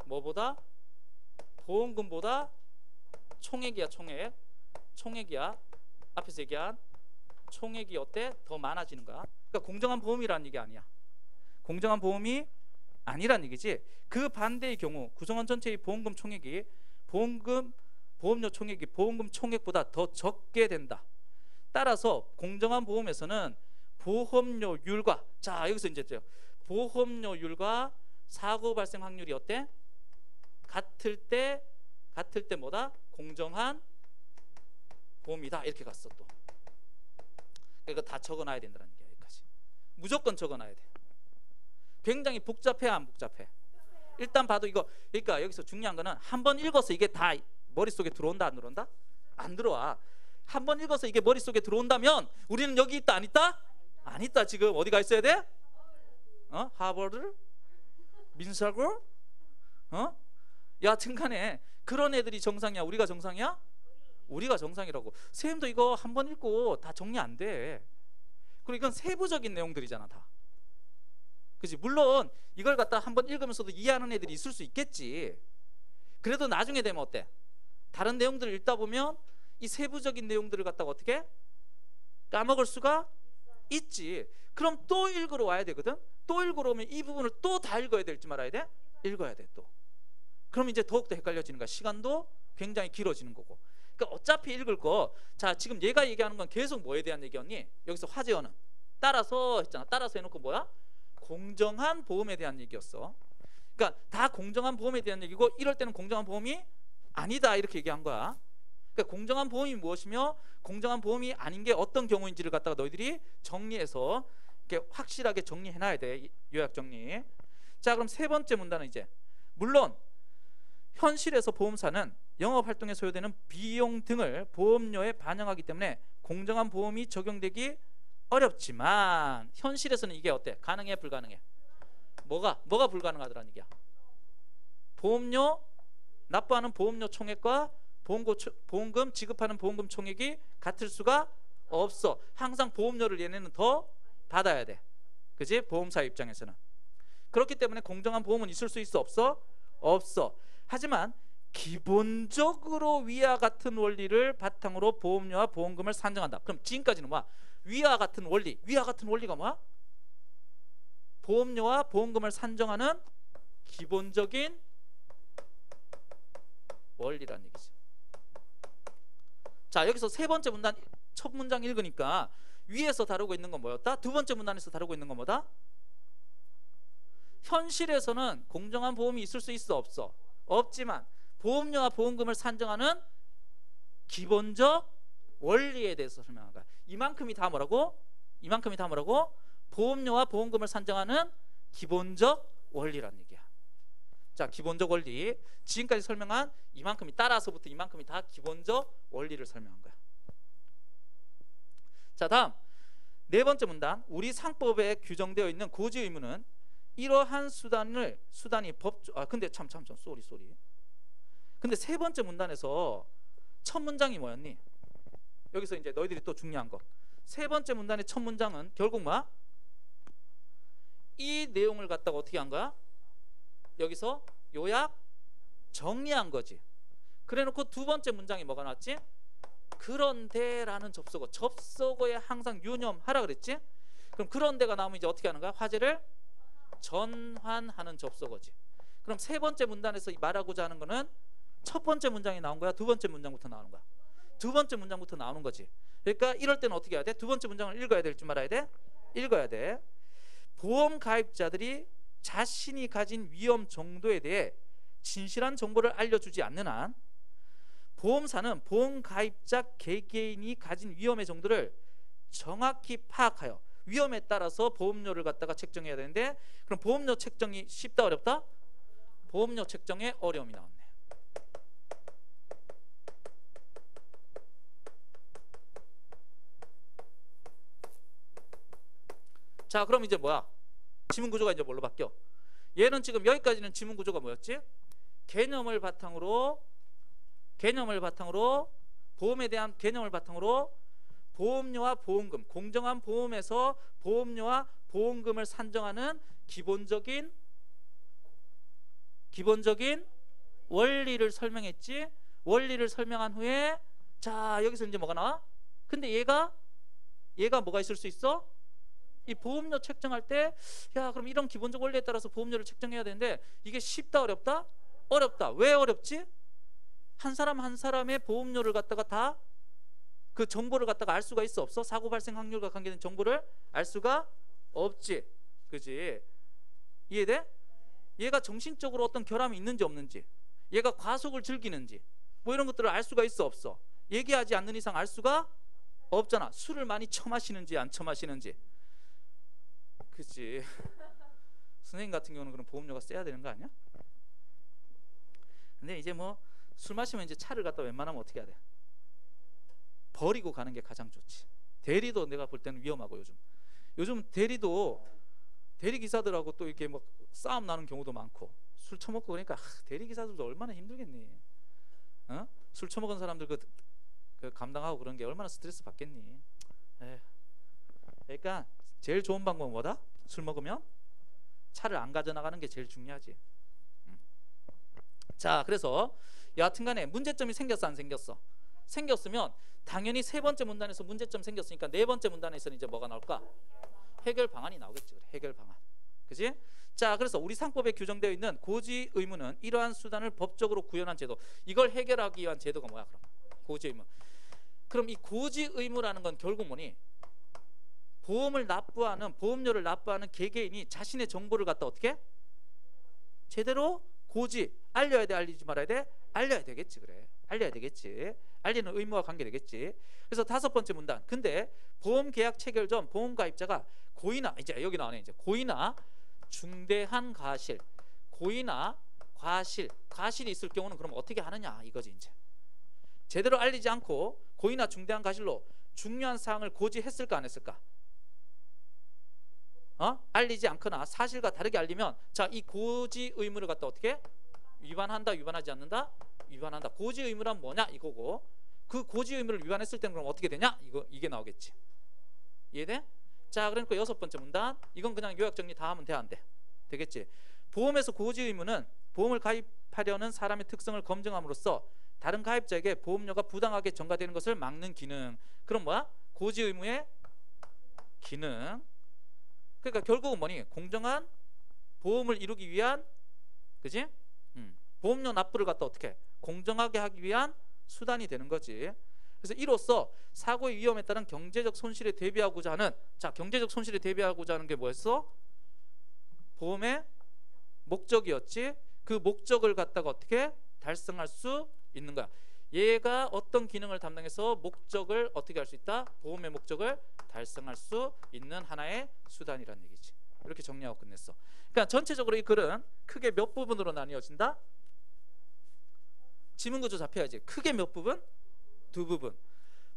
뭐보다? 보험금보다 총액이야. 앞에서 얘기한 총액이 어때? 더 많아지는 거야. 그러니까 공정한 보험이라는 얘기 아니야. 공정한 보험이 아니란 얘기지. 그 반대의 경우 구성원 전체의 보험금 총액이 보험료 총액이 보험금 총액보다 더 적게 된다. 따라서 공정한 보험에서는 보험료율과, 자 여기서 이제 보험료율과 사고 발생 확률이 어때? 같을 때 뭐다? 공정한 보험이다. 이렇게 갔어. 또 이거 다 적어놔야 된다는 얘기야. 여기까지 무조건 적어놔야 돼. 굉장히 복잡해 안 복잡해? 일단 봐도 이거, 그러니까 여기서 중요한 거는 한번 읽어서 이게 다 머릿속에 들어온다 안 들어온다? 안 들어와. 한번 읽어서 이게 머릿속에 들어온다면 우리는 여기 있다 안 있다? 안 있다. 지금 어디가 있어야 돼? 하버드? 민사고? 여하튼간에 그런 애들이 정상이야? 우리가 정상이야? 우리가 정상이라고. 쌤도 이거 한번 읽고 다 정리 안 돼. 그리고 이건 세부적인 내용들이잖아 다. 그치? 물론 이걸 갖다 한번 읽으면서도 이해하는 애들이 있을 수 있겠지. 그래도 나중에 되면 어때? 다른 내용들을 읽다 보면 이 세부적인 내용들을 갖다가 어떻게 까먹을 수가 있지. 그럼 또 읽으러 와야 되거든. 또 읽으러 오면 이 부분을 또 다 읽어야 될지 말아야 돼? 읽어야 돼 또. 그럼 이제 더욱더 헷갈려지는 거야. 시간도 굉장히 길어지는 거고. 그러니까 어차피 읽을 거, 자 지금 얘가 얘기하는 건 계속 뭐에 대한 얘기였니? 여기서 화제어는 따라서 했잖아. 따라서 해놓고 뭐야? 공정한 보험에 대한 얘기였어. 그러니까 다 공정한 보험에 대한 얘기고, 이럴 때는 공정한 보험이 아니다 이렇게 얘기한 거야. 그러니까 공정한 보험이 무엇이며 공정한 보험이 아닌 게 어떤 경우인지를 갖다가 너희들이 정리해서 이렇게 확실하게 정리해놔야 돼. 요약 정리. 자, 그럼 세 번째 문단은 이제, 물론 현실에서 보험사는 영업활동에 소요되는 비용 등을 보험료에 반영하기 때문에 공정한 보험이 적용되기 어렵지만 현실에서는 이게 어때? 가능해 불가능해? 뭐가 불가능하더라는 얘기야? 보험료 납부하는 보험료 총액과 보험금 지급하는 보험금 총액이 같을 수가 없어. 항상 보험료를 얘네는 더 받아야 돼. 그지? 보험사 입장에서는. 그렇기 때문에 공정한 보험은 있을 수 있어 없어? 없어. 하지만 기본적으로 위와 같은 원리를 바탕으로 보험료와 보험금을 산정한다. 그럼 지금까지는 뭐야? 위와 같은 원리. 위와 같은 원리가 뭐야? 보험료와 보험금을 산정하는 기본적인 원리란 얘기죠. 자, 여기서 세 번째 문단 첫 문장 읽으니까 위에서 다루고 있는 건 뭐였다? 두 번째 문단에서 다루고 있는 건 뭐다? 현실에서는 공정한 보험이 있을 수 있어 없어? 없지만 보험료와 보험금을 산정하는 기본적 원리에 대해서 설명한 거야. 이만큼이 다 뭐라고? 이만큼이 다 뭐라고? 보험료와 보험금을 산정하는 기본적 원리란 얘기야. 자, 기본적 원리. 지금까지 설명한 이만큼이 따라서부터 이만큼이 다 기본적 원리를 설명한 거야. 자, 다음 네 번째 문단. 우리 상법에 규정되어 있는 고지 의무는 이러한 수단이 근데 참 쏘리. 근데 세 번째 문단에서 첫 문장이 뭐였니? 여기서 이제 너희들이 또 중요한 거. 세 번째 문단의 첫 문장은 결국 뭐야? 이 내용을 갖다가 어떻게 한 거야? 여기서 요약 정리한 거지. 그래놓고 두 번째 문장이 뭐가 나왔지? 그런데라는 접속어에 항상 유념하라 그랬지? 그럼 그런데가 나오면 이제 어떻게 하는 거야? 화제를 전환하는 접속어지. 그럼 세 번째 문단에서 말하고자 하는 거는 첫 번째 문장이 나온 거야? 두 번째 문장부터 나오는 거야? 두 번째 문장부터 나오는 거지. 그러니까 이럴 때는 어떻게 해야 돼? 두 번째 문장을 읽어야 될지 말아야 돼? 읽어야 돼. 보험 가입자들이 자신이 가진 위험 정도에 대해 진실한 정보를 알려주지 않는 한 보험사는 보험 가입자 개개인이 가진 위험의 정도를 정확히 파악하여 위험에 따라서 보험료를 갖다가 책정해야 되는데, 그럼 보험료 책정이 쉽다 어렵다? 보험료 책정에 어려움이 나왔네. 자, 그럼 이제 뭐야? 지문 구조가 이제 뭘로 바뀌어? 얘는 지금 여기까지는 지문 구조가 뭐였지? 개념을 바탕으로 보험에 대한 개념을 바탕으로 보험료와 보험금, 공정한 보험에서 보험료와 보험금을 산정하는 기본적인 원리를 설명했지. 원리를 설명한 후에 자, 여기서 이제 뭐가 나와? 근데 얘가 뭐가 있을 수 있어? 이 보험료 책정할 때 야, 그럼 이런 기본적 원리에 따라서 보험료를 책정해야 되는데 이게 쉽다 어렵다? 어렵다. 왜 어렵지? 한 사람 한 사람의 보험료를 갖다가 다 그 정보를 갖다가 알 수가 있어 없어? 사고 발생 확률과 관계된 정보를 알 수가 없지. 그지? 이해돼? 얘가 정신적으로 어떤 결함이 있는지 없는지, 얘가 과속을 즐기는지 뭐 이런 것들을 알 수가 있어 없어? 얘기하지 않는 이상 알 수가 없잖아. 술을 많이 처마시는지 안 처마시는지. 그치? 선생님 같은 경우는 그럼 보험료가 세야 되는 거 아니야? 근데 이제 뭐 술 마시면 이제 차를 갖다 웬만하면 어떻게 해야 돼? 버리고 가는 게 가장 좋지. 대리도 내가 볼 때는 위험하고, 요즘 대리 기사들하고 또 이렇게 막 싸움 나는 경우도 많고, 술 처먹고 그러니까 대리 기사들도 얼마나 힘들겠니? 어? 술 처먹은 사람들 그 감당하고 그런 게 얼마나 스트레스 받겠니? 에휴. 그러니까 제일 좋은 방법은 뭐다? 술 먹으면 차를 안 가져나가는 게 제일 중요하지. 자, 그래서 여하튼간에 문제점이 생겼어 안 생겼어? 생겼으면 당연히 세 번째 문단에서 문제점 생겼으니까 네 번째 문단에서는 이제 뭐가 나올까? 해결 방안이 나오겠지. 해결 방안. 그지? 자, 그래서 우리 상법에 규정되어 있는 고지 의무는 이러한 수단을 법적으로 구현한 제도. 이걸 해결하기 위한 제도가 뭐야? 그럼 고지 의무. 그럼 이 고지 의무라는 건 결국 뭐니? 보험료를 납부하는 개개인이 자신의 정보를 갖다 어떻게? 제대로 고지. 알려야 돼, 알리지 말아야 돼? 알려야 되겠지. 그래, 알려야 되겠지. 알리는 의무와 관계되겠지. 그래서 다섯 번째 문단. 근데 보험계약 체결 전 보험가입자가 고의나, 이제 여기 나오네. 이제 고의나 중대한 과실, 고의나 과실이 있을 경우는 그럼 어떻게 하느냐 이거지. 이제 제대로 알리지 않고 고의나 중대한 과실로 중요한 사항을 고지했을까 안 했을까? 알리지 않거나 사실과 다르게 알리면 자, 이 고지 의무를 갖다 어떻게 위반한다, 위반하지 않는다, 위반한다. 고지 의무란 뭐냐 이거고, 그 고지 의무를 위반했을 때는 그럼 어떻게 되냐, 이게 나오겠지. 이해돼? 자, 그러니까 6번째 문단, 이건 그냥 요약 정리 다 하면 돼, 안 돼? 되겠지. 보험에서 고지 의무는 보험을 가입하려는 사람의 특성을 검증함으로써 다른 가입자에게 보험료가 부당하게 전가되는 것을 막는 기능. 그럼 뭐야? 고지 의무의 기능. 그러니까 결국은 뭐니? 공정한 보험을 이루기 위한, 그지? 보험료 납부를 갖다 어떻게 공정하게 하기 위한 수단이 되는 거지. 그래서 이로써 사고의 위험에 따른 경제적 손실에 대비하고자 하는, 자, 경제적 손실에 대비하고자 하는 게 뭐였어? 보험의 목적이었지. 그 목적을 갖다가 어떻게 달성할 수 있는 거야. 얘가 어떤 기능을 담당해서 목적을 어떻게 할 수 있다? 보험의 목적을 달성할 수 있는 하나의 수단이라는 얘기지. 이렇게 정리하고 끝냈어. 그러니까 전체적으로 이 글은 크게 몇 부분으로 나뉘어진다? 지문구조 잡혀야지. 크게 몇 부분? 2부분.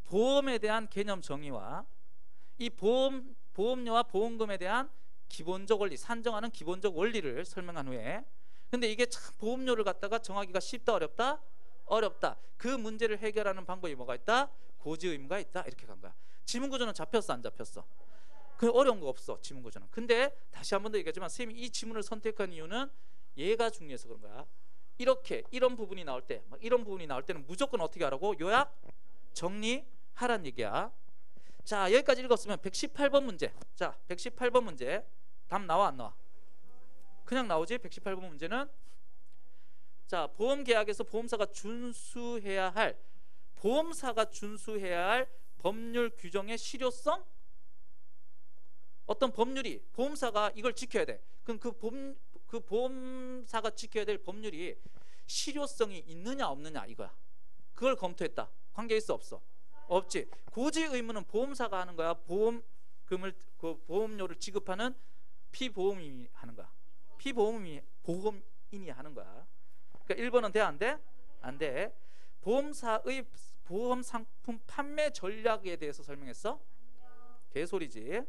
보험에 대한 개념 정의와 이 보험료와 보험금에 대한 기본적 원리, 산정하는 기본적 원리를 설명한 후에, 근데 이게 참 보험료를 갖다가 정하기가 쉽다, 어렵다? 어렵다. 그 문제를 해결하는 방법이 뭐가 있다? 고지 의무가 있다. 이렇게 간 거야. 지문구조는 잡혔어, 안 잡혔어? 그 어려운 거 없어, 지문구조는. 근데 다시 한 번 더 얘기하지만 선생님이 이 지문을 선택한 이유는 얘가 중요해서 그런 거야. 이렇게 이런 부분이 나올 때, 막 이런 부분이 나올 때는 무조건 어떻게 하라고? 요약 정리하란 얘기야. 자, 여기까지 읽었으면 118번 문제. 자, 118번 문제 답 나와, 안 나와? 그냥 나오지. 118번 문제는, 자, 보험계약에서 보험사가 준수해야 할 법률 규정의 실효성? 어떤 법률이, 보험사가 이걸 지켜야 돼. 그럼 그 보험사가 지켜야 될 법률이 실효성이 있느냐 없느냐 이거야. 그걸 검토했다. 관계 있어, 없어? 없지. 고지 의무는 보험사가 하는 거야. 보험료를 지급하는 피보험인이 하는 거야. 보험인이 하는 거야. 그러니까 1번은 돼, 안 돼? 안 돼. 보험사의 보험 상품 판매 전략에 대해서 설명했어? 개소리지.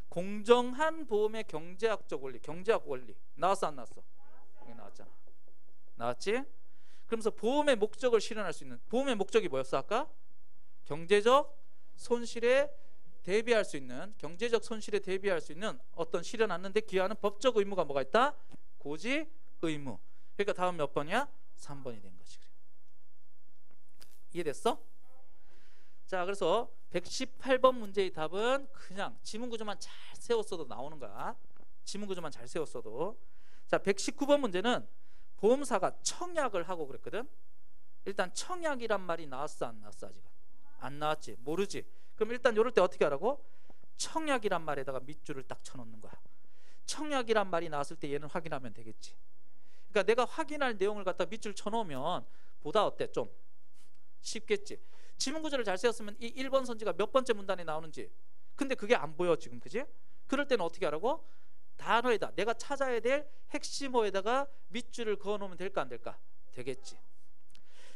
공정한 보험의 경제학적 원리, 경제학 원리 나왔어, 안 나왔어? 여기 나왔잖아. 나왔지? 그러면서 보험의 목적을 실현할 수 있는, 보험의 목적이 뭐였어 아까? 경제적 손실에 대비할 수 있는, 경제적 손실에 대비할 수 있는 어떤 실현하는데 기여하는 법적 의무가 뭐가 있다? 고지 의무. 그러니까 다음 몇 번이야? 3번이 된 거지. 그래. 이해됐어? 자, 그래서 118번 문제의 답은 그냥 지문구조만 잘 세웠어도 나오는 거야. 지문구조만 잘 세웠어도. 자, 119번 문제는 보험사가 청약을 하고 그랬거든. 일단 청약이란 말이 나왔어, 안 나왔어? 아직 안 나왔지. 모르지. 그럼 일단 이럴 때 어떻게 하라고? 청약이란 말에다가 밑줄을 딱 쳐놓는 거야. 청약이란 말이 나왔을 때 얘는 확인하면 되겠지. 그러니까 내가 확인할 내용을 갖다 밑줄 쳐놓으면 보다 어때? 좀 쉽겠지. 지문구조를 잘 세웠으면 이 1번 선지가 몇 번째 문단에 나오는지, 근데 그게 안 보여 지금, 그지? 그럴 때는 어떻게 하라고? 단어에다 내가 찾아야 될 핵심어에다가 밑줄을 그어놓으면 될까 안 될까? 되겠지.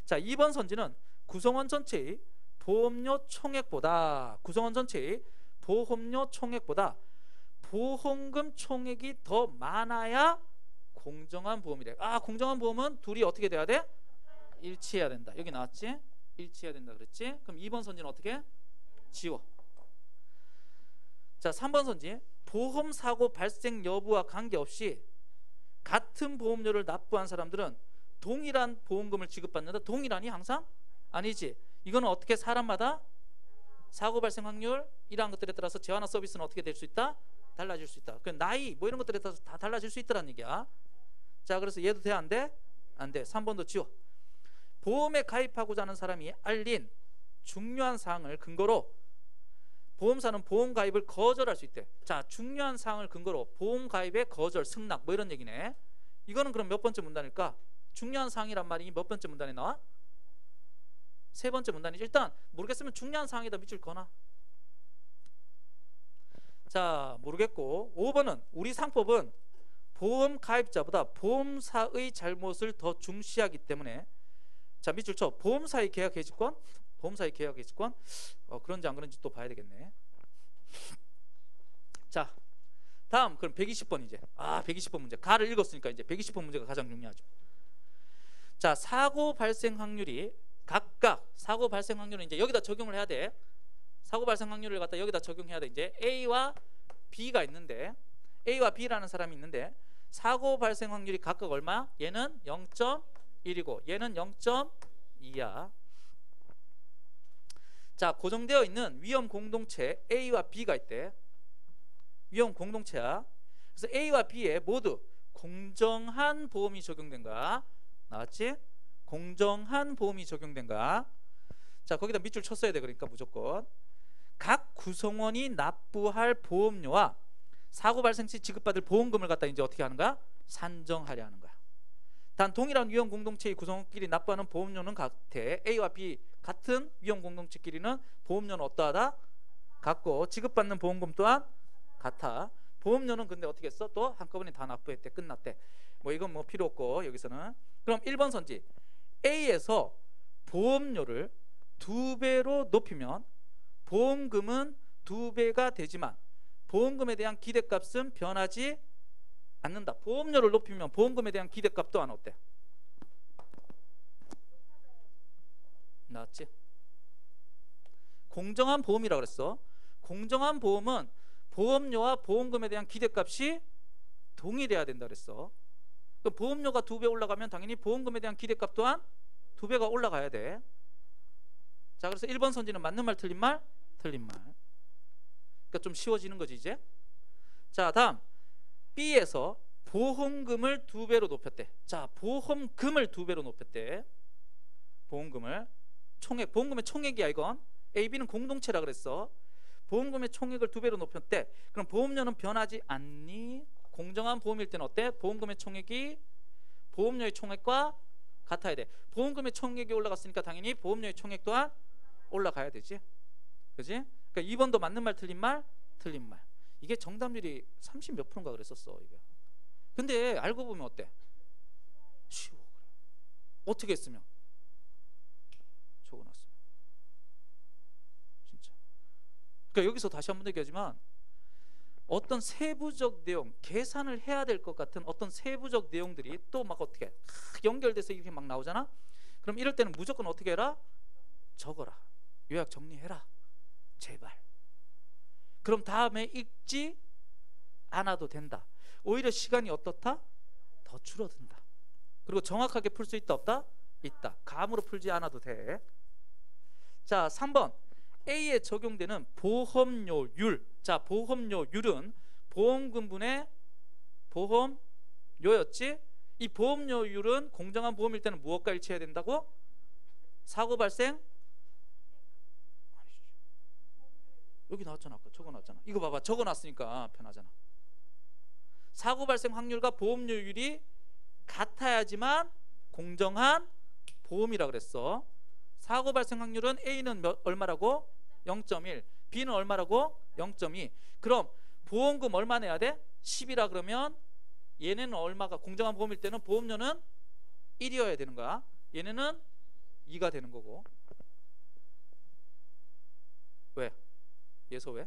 자, 2번 선지는 구성원 전체의 보험료 총액보다, 구성원 전체의 보험료 총액보다 보험금 총액이 더 많아야 공정한 보험이래. 아, 공정한 보험은 둘이 어떻게 돼야 돼? 일치해야 된다. 여기 나왔지? 일치해야 된다 그랬지? 그럼 2번 선지는 어떻게? 지워. 자, 3번 선지, 보험사고 발생 여부와 관계없이 같은 보험료를 납부한 사람들은 동일한 보험금을 지급받는다. 동일하니 항상? 아니지. 이거는 어떻게 사람마다 사고 발생 확률 이러한 것들에 따라서 재화나 서비스는 어떻게 될 수 있다? 달라질 수 있다. 그 나이 뭐 이런 것들에 따라서 다 달라질 수 있다는 얘기야. 자, 그래서 얘도 돼, 안 돼? 안 돼. 3번도 지워. 보험에 가입하고자 하는 사람이 알린 중요한 사항을 근거로 보험사는 보험 가입을 거절할 수 있대. 자, 중요한 사항을 근거로 보험 가입의 거절, 승낙 뭐 이런 얘기네. 이거는 그럼 몇 번째 문단일까? 중요한 사항이란 말이 몇 번째 문단에 나와? 3번째 문단이지. 일단 모르겠으면 중요한 사항에다 밑줄 거나. 자, 모르겠고 5번은 우리 상법은 보험 가입자보다 보험사의 잘못을 더 중시하기 때문에, 자, 밑줄 쳐. 보험사의 계약 해지권, 보험사의 계약 해지권, 그런지 안 그런지 또 봐야 되겠네. 자, 다음 그럼 120번 이제 120번 문제. 가를 읽었으니까 이제 120번 문제가 가장 중요하죠. 자, 사고 발생 확률이 각각 사고 발생 확률은 이제 여기다 적용을 해야 돼. 사고 발생 확률을 갖다 여기다 적용해야 돼. 이제 A와 B가 있는데 A와 B라는 사람이 있는데 사고 발생 확률이 각각 얼마? 얘는 0.1이고 얘는 0.2야. 자, 고정되어 있는 위험 공동체 A와 B가 있대. 위험 공동체야. 그래서 A와 B에 모두 공정한 보험이 적용된가? 나왔지? 공정한 보험이 적용된가? 자, 거기다 밑줄 쳤어야 돼. 그러니까 무조건 각 구성원이 납부할 보험료와 사고 발생 시 지급받을 보험금을 갖다 이제 어떻게 하는가? 산정하려 하는 거야. 단 동일한 위험 공동체의 구성원끼리 납부하는 보험료는 같아. A와 B 같은 위험 공동체끼리는 보험료는 어떠하다? 같고 지급받는 보험금 또한 같아. 보험료는 근데 어떻게 했어? 또 한꺼번에 다 납부했대. 끝났대. 뭐 이건 뭐 필요 없고 여기서는. 그럼 1번 선지 A에서 보험료를 2배로 높이면 보험금은 2배가 되지만 보험금에 대한 기대값은 변하지 않는다. 보험료를 높이면 보험금에 대한 기대값 또한 어때? 나왔지? 공정한 보험이라고 그랬어. 공정한 보험은 보험료와 보험금에 대한 기대값이 동일해야 된다 그랬어. 보험료가 2배 올라가면 당연히 보험금에 대한 기대값 또한 2배가 올라가야 돼. 자, 그래서 1번 선지는 맞는 말 틀린 말? 틀린 말. 그러니까 좀 쉬워지는 거지 이제. 자, 다음 B에서 보험금을 2배로 높였대. 자, 보험금을 2배로 높였대. 보험금을 총액, 보험금의 총액이야 이건. A, B는 공동체라 그랬어. 보험금의 총액을 2배로 높였대. 그럼 보험료는 변하지 않니? 공정한 보험일 때는 어때? 보험금의 총액이 보험료의 총액과 같아야 돼. 보험금의 총액이 올라갔으니까 당연히 보험료의 총액 또한 올라가야 되지. 그지? 그러니까 2번도 맞는 말 틀린 말? 틀린 말. 이게 정답률이 30 몇 프로인가 그랬었어 이게. 근데 알고 보면 어때? 쉬워. 그래. 어떻게 했으면? 적어놨으면. 진짜. 그러니까 여기서 다시 한번 얘기하지만 어떤 세부적 내용, 계산을 해야 될 것 같은 어떤 세부적 내용들이 또 막 어떻게 연결돼서 이렇게 막 나오잖아. 그럼 이럴 때는 무조건 어떻게 해라? 적어라. 요약 정리해라. 제발. 그럼 다음에 읽지 않아도 된다. 오히려 시간이 어떻다? 더 줄어든다. 그리고 정확하게 풀 수 있다 없다? 있다. 감으로 풀지 않아도 돼. 자, 3번 A에 적용되는 보험료율. 자, 보험료율은 보험금분의 보험료였지. 이 보험료율은 공정한 보험일 때는 무엇과 일치해야 된다고? 사고 발생? 여기 나왔잖아. 아까 적어놨잖아. 이거 봐봐. 적어놨으니까 편하잖아. 사고 발생 확률과 보험료율이 같아야지만 공정한 보험이라 그랬어. 사고 발생 확률은 A는 얼마라고? 0.1. B는 얼마라고? 0.2. 그럼 보험금 얼마 내야 돼? 10이라 그러면 얘네는 얼마가 공정한 보험일 때는 보험료는 1이어야 되는 거야. 얘네는 2가 되는 거고. 왜? 예서 왜?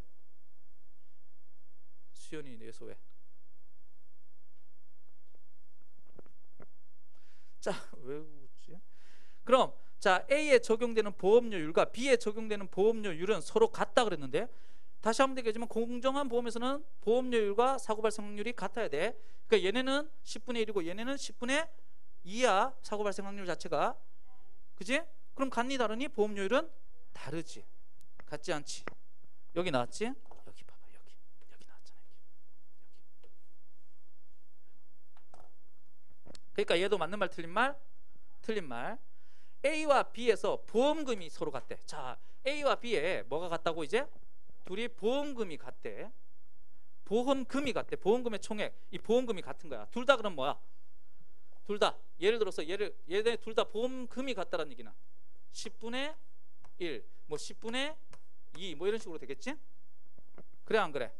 수연이 예서 왜? 자, 왜 웃지? 그럼 자, A에 적용되는 보험료율과 B에 적용되는 보험료율은 서로 같다 그랬는데 다시 한번 얘기하지만 공정한 보험에서는 보험료율과 사고 발생 확률이 같아야 돼. 그러니까 얘네는 10분의 1이고 얘네는 10분의 2야. 사고 발생 확률 자체가. 그지? 그럼 같니 다르니? 보험료율은 다르지. 같지 않지. 여기 나왔지? 여기 봐봐. 여기 나왔잖아. 여기. 그러니까 얘도 맞는 말 틀린 말? 틀린 말. A와 B에서 보험금이 서로 같대. 자, A와 B에 뭐가 같다고 이제? 둘이 보험금이 같대. 보험금이 같대. 보험금의 총액. 이 보험금이 같은 거야. 둘 다 그럼 뭐야? 둘 다. 예를 들어서 얘네 둘 다 보험금이 같다라는 얘기는 10분의 1, 뭐 10분의 2, 뭐 이런 식으로 되겠지? 그래 안 그래?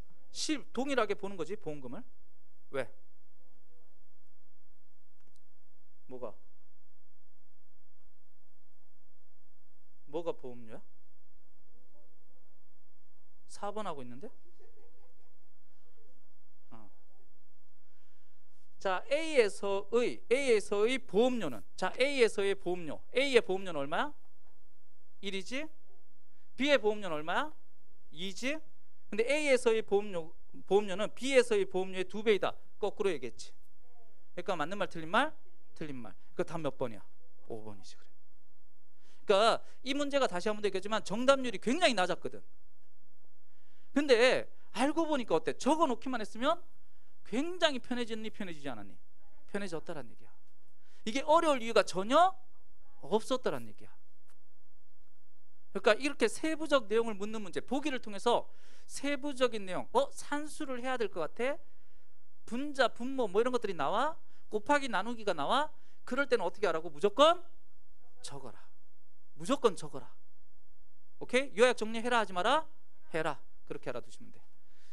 동일하게 보는 거지 보험금을. 왜? 뭐가 보험료야? 4번 하고 있는데? 자, A에서의 보험료는, 자, A에서의 보험료, A의 보험료는 얼마야? 1이지? B의 보험료는 얼마야? 2지? 근데 A에서의 보험료는 B에서의 보험료의 2배이다. 거꾸로 얘기했지. 그러니까 맞는 말 틀린 말? 틀린 말. 그 답 몇 번이야? 5번이지. 그래. 그러니까 이 문제가 다시 한번 얘기했지만 정답률이 굉장히 낮았거든. 근데 알고 보니까 어때? 적어 놓기만 했으면 굉장히 편해졌니? 편해지지 않았니? 편해졌다란 얘기야. 이게 어려울 이유가 전혀 없었다란 얘기야. 그러니까 이렇게 세부적 내용을 묻는 문제, 보기를 통해서 세부적인 내용, 산수를 해야 될 것 같아? 분자, 분모 뭐 이런 것들이 나와? 곱하기 나누기가 나와? 그럴 때는 어떻게 하라고? 무조건 적어라. 무조건 적어라. 오케이? 요약 정리해라 하지 마라? 해라. 그렇게 알아두시면 돼.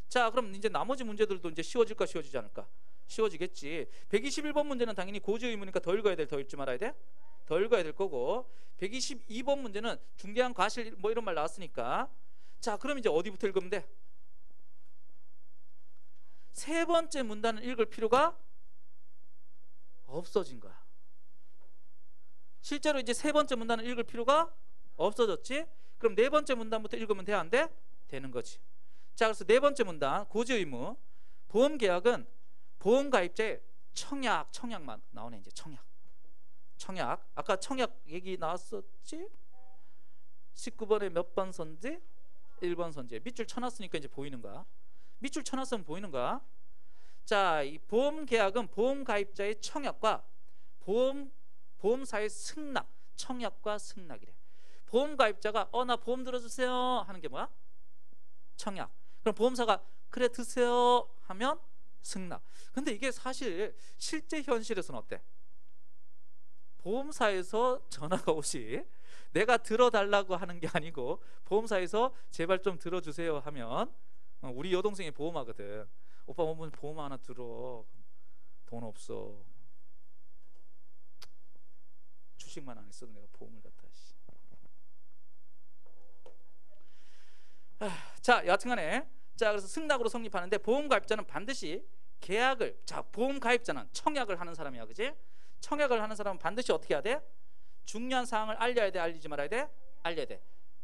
자, 그럼 이제 나머지 문제들도 이제 쉬워질까 쉬워지지 않을까? 쉬워지겠지. 121번 문제는 당연히 고지 의무니까 더 읽어야 돼, 더 읽지 말아야 돼? 더 읽어야 될 거고, 122번 문제는 중대한 과실 뭐 이런 말 나왔으니까, 자, 그럼 이제 어디부터 읽으면 돼? 세 번째 문단을 읽을 필요가 없어진 거야. 실제로 이제 세 번째 문단을 읽을 필요가 없어졌지? 그럼 네 번째 문단부터 읽으면 돼, 안 돼? 되는 거지. 자, 그래서 네 번째 문단, 고지 의무. 보험계약은 보험가입자의 청약만 나오네. 이제 청약. 아까 청약 얘기 나왔었지? 19번에 몇 번 선지? 1번 선지. 밑줄 쳐놨으니까 이제 보이는 거야. 밑줄 쳐놨으면 보이는 거야. 자, 이 보험계약은 보험가입자의 청약과 보험사의 승낙, 청약과 승낙이래. 보험가입자가 나 보험 들어주세요 하는 게 뭐야? 청약. 그럼 보험사가 그래 드세요 하면 승낙. 근데 이게 사실 실제 현실에서는 어때? 보험사에서 전화가 오시 내가 들어달라고 하는 게 아니고 보험사에서 제발 좀 들어주세요 하면, 우리 여동생이 보험하거든. 오빠 오면 보험 하나 들어. 돈 없어. 주식만 안 했어도 내가 보험을 갖다. 자, 여하튼간에, 자, 그래서 승낙으로 성립하는데 보험가입자는 반드시 계약을, 자, 보험가입자는 청약을 하는 사람이야, 그지? 청약을 하는 사람은 반드시 어떻게 해야 돼? 중요한 사항을 알려야 돼, 알리지 말아야 돼? 알려야 돼.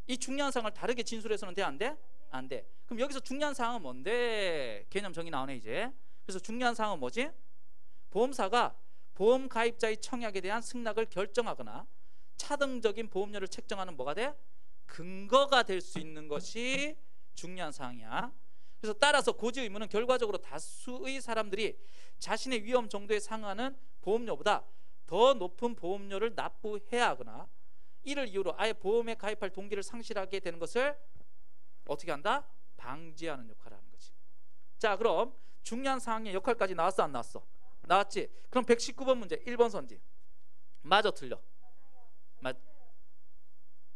이 중요한 사항을 다르게 진술해서는 돼, 안 돼? 안 돼. 그럼 여기서 중요한 사항은 뭔데? 개념 정의 나오네 이제. 그래서 중요한 사항은 뭐지? 보험사가 보험가입자의 청약에 대한 승낙을 결정하거나 차등적인 보험료를 책정하는 뭐가 돼? 근거가 될 수 있는 것이 중요한 사항이야. 그래서 따라서 고지 의무는 결과적으로 다수의 사람들이 자신의 위험 정도에 상응하는 보험료보다 더 높은 보험료를 납부해야 하거나 이를 이유로 아예 보험에 가입할 동기를 상실하게 되는 것을 어떻게 한다? 방지하는 역할을 하는 거지. 자, 그럼 중요한 사항의 역할까지 나왔어, 안 나왔어? 나왔지? 그럼 119번 문제 1번 선지 맞아, 틀려?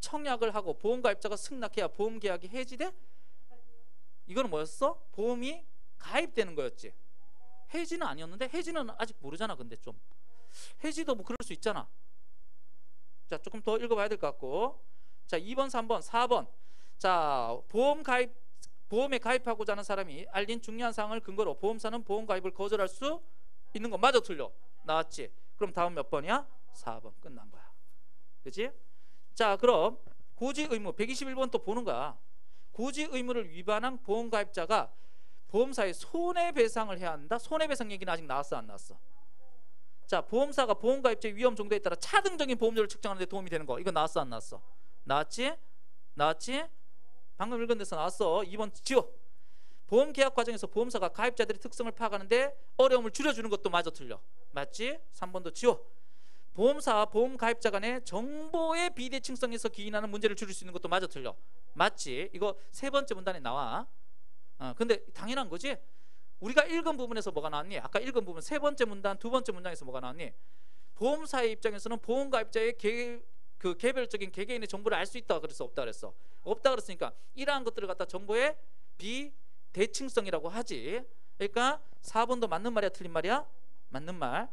청약을 하고 보험가입자가 승낙해야 보험계약이 해지돼? 이거는 뭐였어? 보험이 가입되는 거였지. 해지는 아니었는데? 해지는 아직 모르잖아. 근데 좀 해지도 뭐 그럴 수 있잖아. 자, 조금 더 읽어봐야 될 것 같고, 자, 2번 3번 4번. 자, 보험에 가입하고자 하는 사람이 알린 중요한 사항을 근거로 보험사는 보험 가입을 거절할 수 있는 거 맞아, 틀려? 나왔지? 그럼 다음 몇 번이야? 4번. 끝난 거야. 그치? 자, 그럼 고지 의무 121번 또 보는 거야. 고지 의무를 위반한 보험가입자가 보험사에 손해배상을 해야 한다. 손해배상 얘기는 아직 나왔어, 안 나왔어? 자, 보험사가 보험가입자의 위험 정도에 따라 차등적인 보험료를 책정하는 데 도움이 되는 거, 이거 나왔어, 안 나왔어? 나왔지? 나왔지? 방금 읽은 데서 나왔어. 2번 지워. 보험계약 과정에서 보험사가 가입자들의 특성을 파악하는데 어려움을 줄여주는 것도 맞아, 틀려? 맞지? 3번도 지워. 보험사와 보험가입자 간의 정보의 비대칭성에서 기인하는 문제를 줄일 수 있는 것도 맞아, 틀려? 맞지? 이거 세 번째 문단에 나와. 근데 당연한 거지? 우리가 읽은 부분에서 뭐가 나왔니? 아까 읽은 부분 세 번째 문단, 두 번째 문장에서 뭐가 나왔니? 보험사의 입장에서는 보험가입자의 그 개별적인 개개인의 정보를 알 수 있다 그랬어, 없다 그랬어? 없다 그랬으니까 이러한 것들을 갖다 정보의 비대칭성이라고 하지. 그러니까 4번도 맞는 말이야, 틀린 말이야? 맞는 말.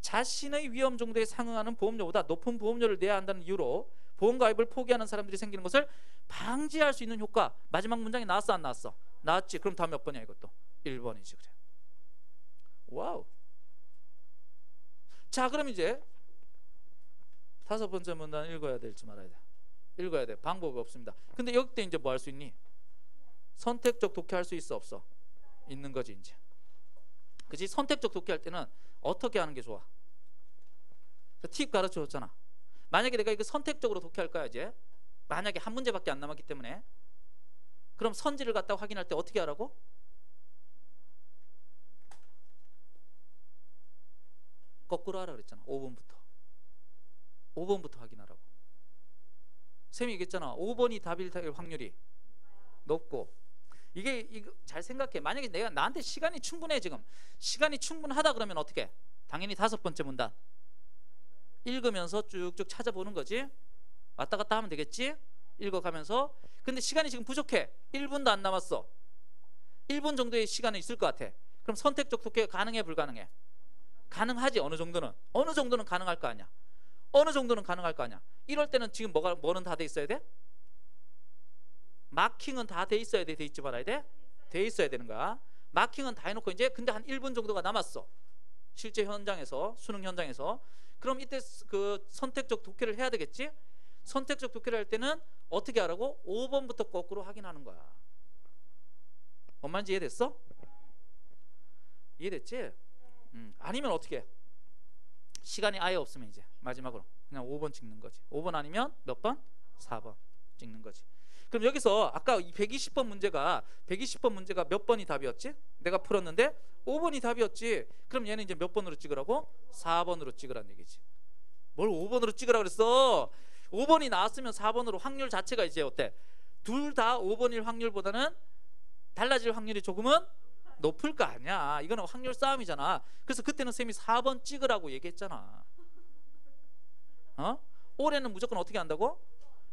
자신의 위험 정도에 상응하는 보험료보다 높은 보험료를 내야 한다는 이유로 보험가입을 포기하는 사람들이 생기는 것을 방지할 수 있는 효과. 마지막 문장에 나왔어, 안 나왔어? 나왔지? 그럼 다음 몇 번이야 이것도? 1번이지. 그래. 와우. 자, 그럼 이제 다섯 번째 문단 읽어야 될지 말아야 돼. 읽어야 돼. 방법이 없습니다. 근데 여기 때 이제 뭐 할 수 있니? 선택적 독해할 수 있어 없어? 있는 거지 이제. 그치? 선택적 독해할 때는 어떻게 하는 게 좋아? 팁 가르쳐 줬잖아. 만약에 내가 이거 선택적으로 독해할 거야 이제. 만약에 한 문제밖에 안 남았기 때문에. 그럼 선지를 갖다가 확인할 때 어떻게 하라고? 거꾸로 하라 그랬잖아. 5번부터 확인하라고. 쌤이 얘기했잖아. 5번이 답일 확률이 높고. 이거 잘 생각해. 만약에 내가 나한테 시간이 충분해 지금. 시간이 충분하다 그러면 어떻게? 당연히 다섯 번째 문단 읽으면서 쭉쭉 찾아보는 거지. 왔다 갔다 하면 되겠지? 읽어가면서. 근데 시간이 지금 부족해. 1분도 안 남았어. 1분 정도의 시간은 있을 것 같아. 그럼 선택적 독해 가능해 불가능해? 가능하지. 어느 정도는 가능할 거 아니야. 어느 정도는 가능할 거 아니야. 이럴 때는 지금 뭐는 다 돼 있어야 돼? 마킹은 다 돼 있어야 돼? 돼 있지 말아야 돼? 돼 있어야 되는 거야. 마킹은 다 해놓고 이제 근데 한 1분 정도가 남았어. 실제 현장에서, 수능 현장에서. 그럼 이때 그 선택적 독해를 해야 되겠지? 선택적 독해를 할 때는 어떻게 하라고? 5번부터 거꾸로 확인하는 거야. 뭔 말인지 이해됐어? 이해됐지? 아니면 어떻게 해? 시간이 아예 없으면 이제 마지막으로 그냥 5번 찍는 거지. 5번 아니면 몇 번? 4번 찍는 거지. 그럼 여기서 아까 120번 문제가 몇 번이 답이었지? 내가 풀었는데 5번이 답이었지. 그럼 얘는 이제 몇 번으로 찍으라고? 4번으로 찍으라는 얘기지. 뭘 5번으로 찍으라 그랬어? 5번이 나왔으면 4번으로 확률 자체가 이제 어때? 둘 다 5번일 확률보다는 달라질 확률이 조금은 높을 거 아니야. 이거는 확률 싸움이잖아. 그래서 그때는 쌤이 4번 찍으라고 얘기했잖아. 올해는 무조건 어떻게 한다고?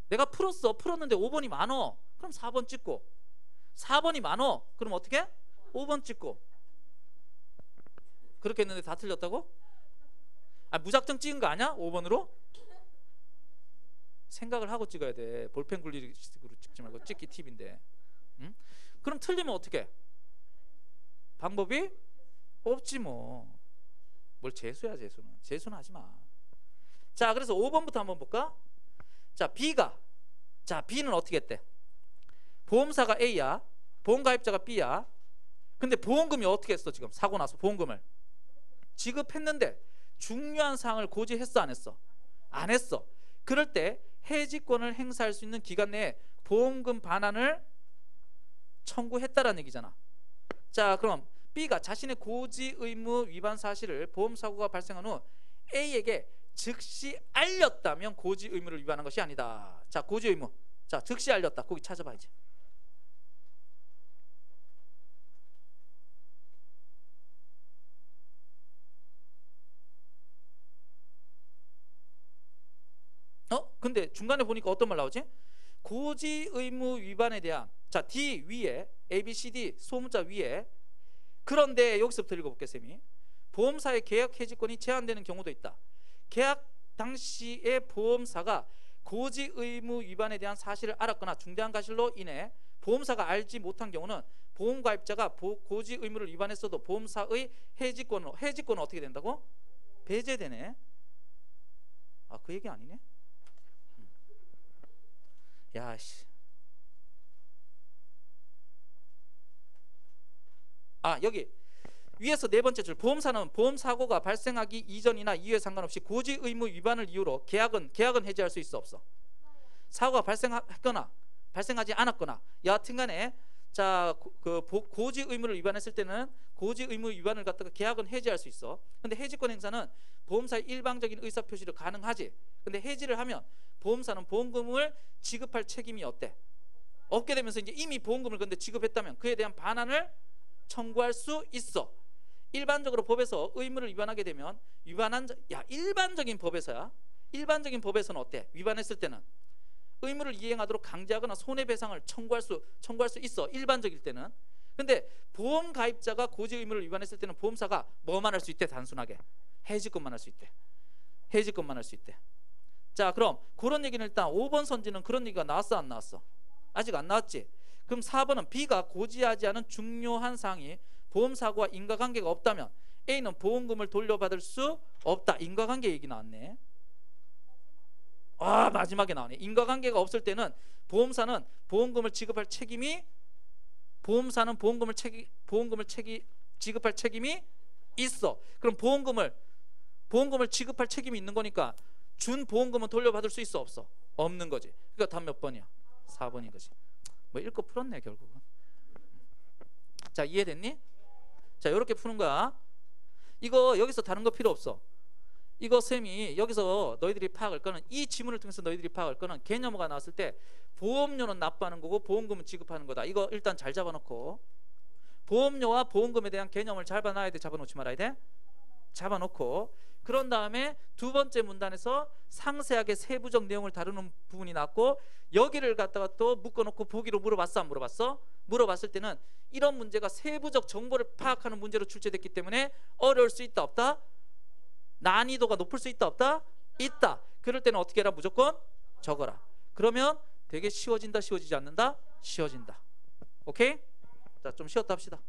내가 풀었는데 5번이 많어. 그럼 4번 찍고. 4번이 많어. 그럼 어떻게? 5번 찍고. 그렇게 했는데 다 틀렸다고? 무작정 찍은 거 아니야? 5번으로? 생각을 하고 찍어야 돼. 볼펜 굴리식으로 찍지 말고. 찍기 팁인데. 응? 그럼 틀리면 어떻게? 방법이 없지 뭐. 뭘 재수야 재수는. 재수는 하지 마. 자, 그래서 5번부터 한번 볼까? 자, B는 어떻게 했대? 보험사가 A야. 보험가입자가 B야. 근데 보험금이 어떻게 했어? 지금 사고 나서 보험금을 지급했는데 중요한 사항을 고지했어 안 했어? 안 했어. 그럴 때 해지권을 행사할 수 있는 기간 내에 보험금 반환을 청구했다라는 얘기잖아. 자, 그럼 B가 자신의 고지 의무 위반 사실을 보험사고가 발생한 후 A에게 즉시 알렸다면 고지 의무를 위반한 것이 아니다. 자, 고지 의무. 자, 즉시 알렸다. 거기 찾아봐야지. 근데 중간에 보니까 어떤 말 나오지? 고지 의무 위반에 대한, 자, D 위에 A, B, C, D 소문자 위에. 그런데 여기서부터 읽어볼게 쌤이. 보험사의 계약 해지권이 제한되는 경우도 있다. 계약 당시에 보험사가 고지 의무 위반에 대한 사실을 알았거나 중대한 과실로 인해 보험사가 알지 못한 경우는 보험가입자가 고지 의무를 위반했어도 보험사의 해지권은 어떻게 된다고? 배제되네. 그 얘기 아니네. 야씨. 여기 위에서 네 번째 줄. 보험사는 보험사고가 발생하기 이전이나 이후에 상관없이 고지 의무 위반을 이유로 계약은 해지할 수 있어 없어? 사고가 발생했거나 발생하지 않았거나 여하튼간에 자, 고지 의무를 위반했을 때는 고지 의무 위반을 갖다가 계약은 해지할 수 있어. 근데 해지권 행사는 보험사의 일방적인 의사 표시로 가능하지. 근데 해지를 하면 보험사는 보험금을 지급할 책임이 어때? 없게 되면서 이제 이미 보험금을 근데 지급했다면 그에 대한 반환을 청구할 수 있어. 일반적으로 법에서 의무를 위반하게 되면 일반적인 법에서는 어때? 위반했을 때는 의무를 이행하도록 강제하거나 손해배상을 청구할 수 있어. 일반적일 때는. 근데 보험 가입자가 고지 의무를 위반했을 때는 보험사가 뭐만 할 수 있대? 단순하게 해지권만 할 수 있대. 해지권만 할 수 있대. 자, 그럼 그런 얘기는 일단 5번 선지는 그런 얘기가 나왔어 안 나왔어? 아직 안 나왔지. 그럼 4번은 B가 고지하지 않은 중요한 사항이 보험사고와 인과관계가 없다면 A는 보험금을 돌려받을 수 없다. 인과관계 얘기 나왔네. 아, 마지막에 나오네. 인과관계가 없을 때는 보험사는 보험금을 지급할 책임이 지급할 책임이 있어. 그럼 보험금을 지급할 책임이 있는 거니까 준 보험금은 돌려받을 수 있어 없어? 없는 거지. 그러니까 답 몇 번이야? 4번인 거지. 뭐 읽고 풀었네 결국은. 자, 이해됐니? 자, 이렇게 푸는 거야. 이거 여기서 다른 거 필요 없어. 이거 쌤이 여기서 너희들이 파악할 거는, 이 지문을 통해서 너희들이 파악할 거는 개념어가 나왔을 때 보험료는 납부하는 거고 보험금은 지급하는 거다. 이거 일단 잘 잡아놓고, 보험료와 보험금에 대한 개념을 잡아놔야 돼, 잡아놓지 말아야 돼? 잡아놓고, 그런 다음에 두 번째 문단에서 상세하게 세부적 내용을 다루는 부분이 나왔고, 여기를 갖다가 또 묶어놓고 보기로 물어봤어, 안 물어봤어? 물어봤을 때는 이런 문제가 세부적 정보를 파악하는 문제로 출제됐기 때문에 어려울 수 있다 없다? 난이도가 높을 수 있다 없다? 있다. 그럴 때는 어떻게 해라? 무조건 적어라. 그러면 되게 쉬워진다, 쉬워지지 않는다? 쉬워진다. 오케이? 자, 좀 쉬었다 합시다.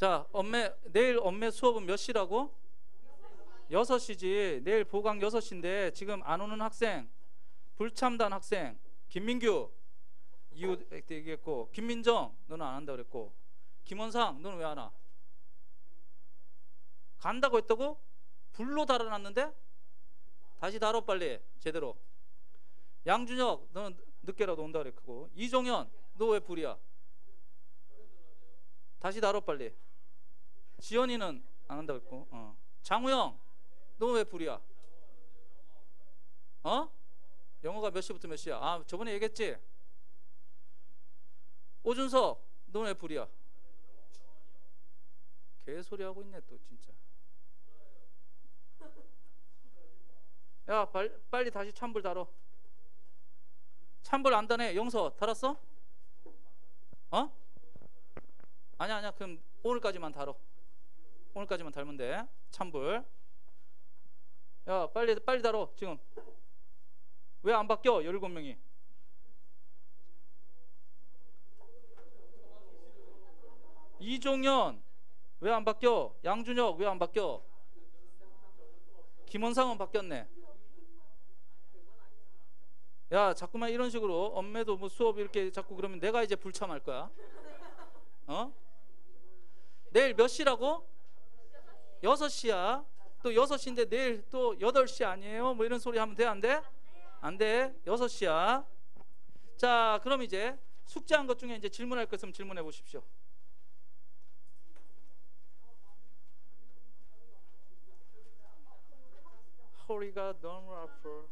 자, 내일 엄매 수업은 몇 시라고? 6시지. 내일 보강 6시인데 지금 안 오는 학생, 불참단 학생, 김민규 이유 얘기했고, 김민정 너는 안 한다고 그랬고, 김원상 너는 왜 안 와? 간다고 했다고? 불로 달아놨는데? 다시 달어 빨리 제대로. 양준혁 너는 늦게라도 온다 그랬고, 이종현 너 왜 불이야? 다시 달어 빨리. 지연이는 안 한다고 했고, 장우영 너 왜 불이야? 영어가 몇 시부터 몇 시야? 아, 저번에 얘기했지? 오준석 너 왜 불이야? 개소리 하고 있네 또 진짜. 야, 빨리 다시 찬불 달어. 찬불 안 다네. 영서 달았어? 아니야. 그럼 오늘까지만 달어. 오늘까지만 달면 돼. 찬불. 야, 빨리 달어. 지금 왜 안 바뀌어? 17명이. 이종현 왜 안 바뀌어? 양준혁 왜 안 바뀌어? 김원상은 바뀌었네. 야, 자꾸만 이런 식으로 엄매도 뭐 수업 이렇게 자꾸 그러면 내가 이제 불참할 거야. 내일 몇 시라고? 6시야. 또 6시인데 내일 또 8시 아니에요? 뭐 이런 소리 하면 돼? 안 돼? 안 돼. 6시야. 자, 그럼 이제 숙제한 것 중에 이제 질문할 것 있으면 질문해 보십시오. 허리가 너무 아파.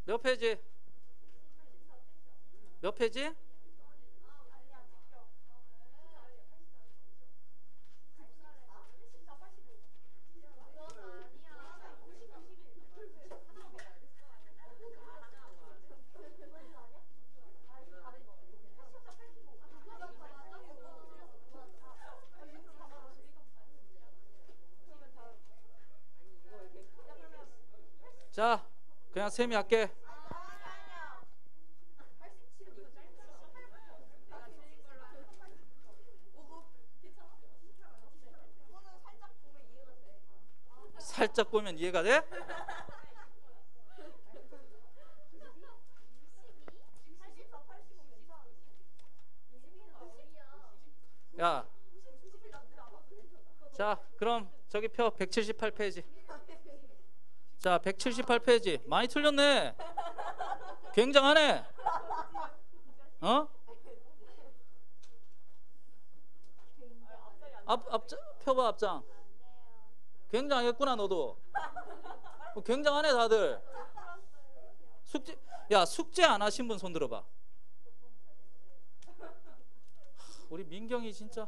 몇 페이지? 몇 페이지? 자, 그냥 쌤이 할게. 살짝 보면 이해가 돼? 야, 자, 그럼 저기 펴. 178페이지. 자, 178페이지. 많이 틀렸네. 굉장하네. 펴봐 앞장. 굉장했구나 너도. 굉장하네 다들. 숙제 안 하신 분 손 들어봐. 우리 민경이 진짜